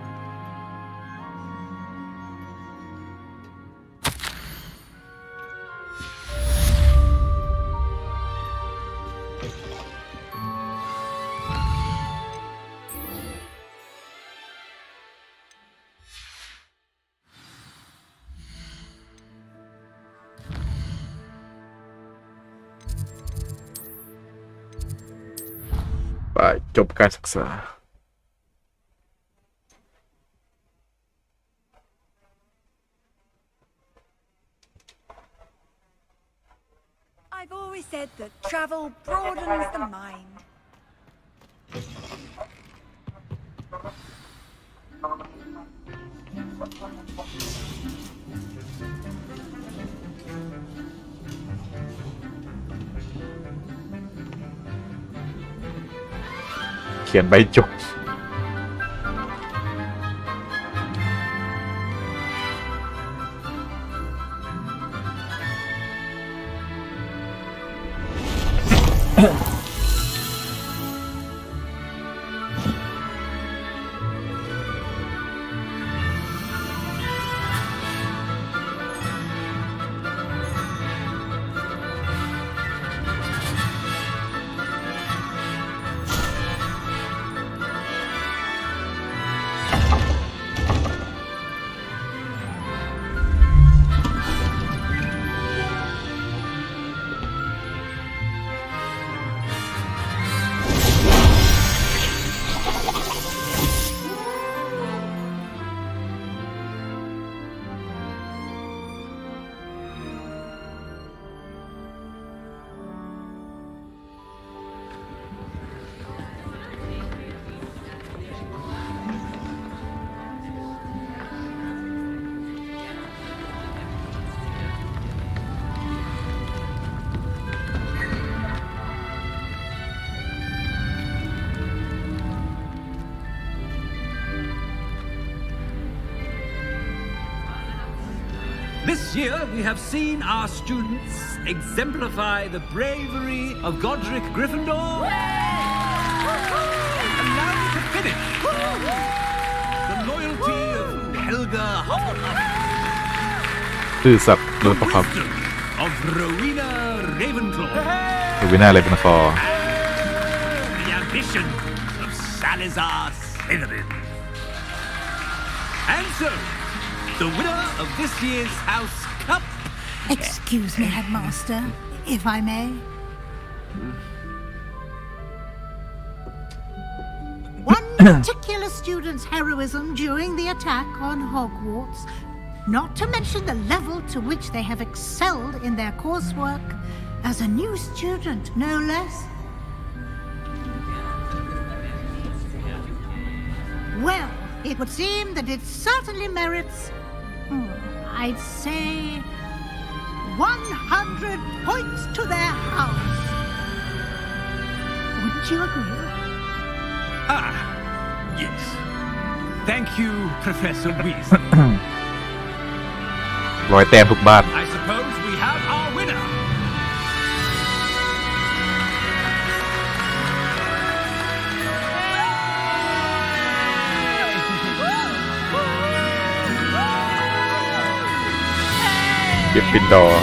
ไปจบการศึกษา I've always said that travel broadens the mind. เขียนใบจบThis year, we have seen our students exemplify the bravery of Godric Gryffindor. And now we can finish. The loyalty of Helga Hufflepuff. คือสัตว์โดนประคับ Of Rowena Ravenclaw. Rowena Ravenclaw. The ambition of Salazar Slytherin. And so, the winner of this year's House Cup. Excuse me, Headmaster, if I may. One particular student's heroism during the attack on Hogwarts, not to mention the level to which they have excelled in their coursework, as a new student, no less. Well, it would seem that it certainly merits, I'd say, 100 points to their house. Wouldn't you agree? Ah, yes. Thank you, Professor Weasley. 100 แต้มทุกบ้าน I suppose we have our winner. Gryffindor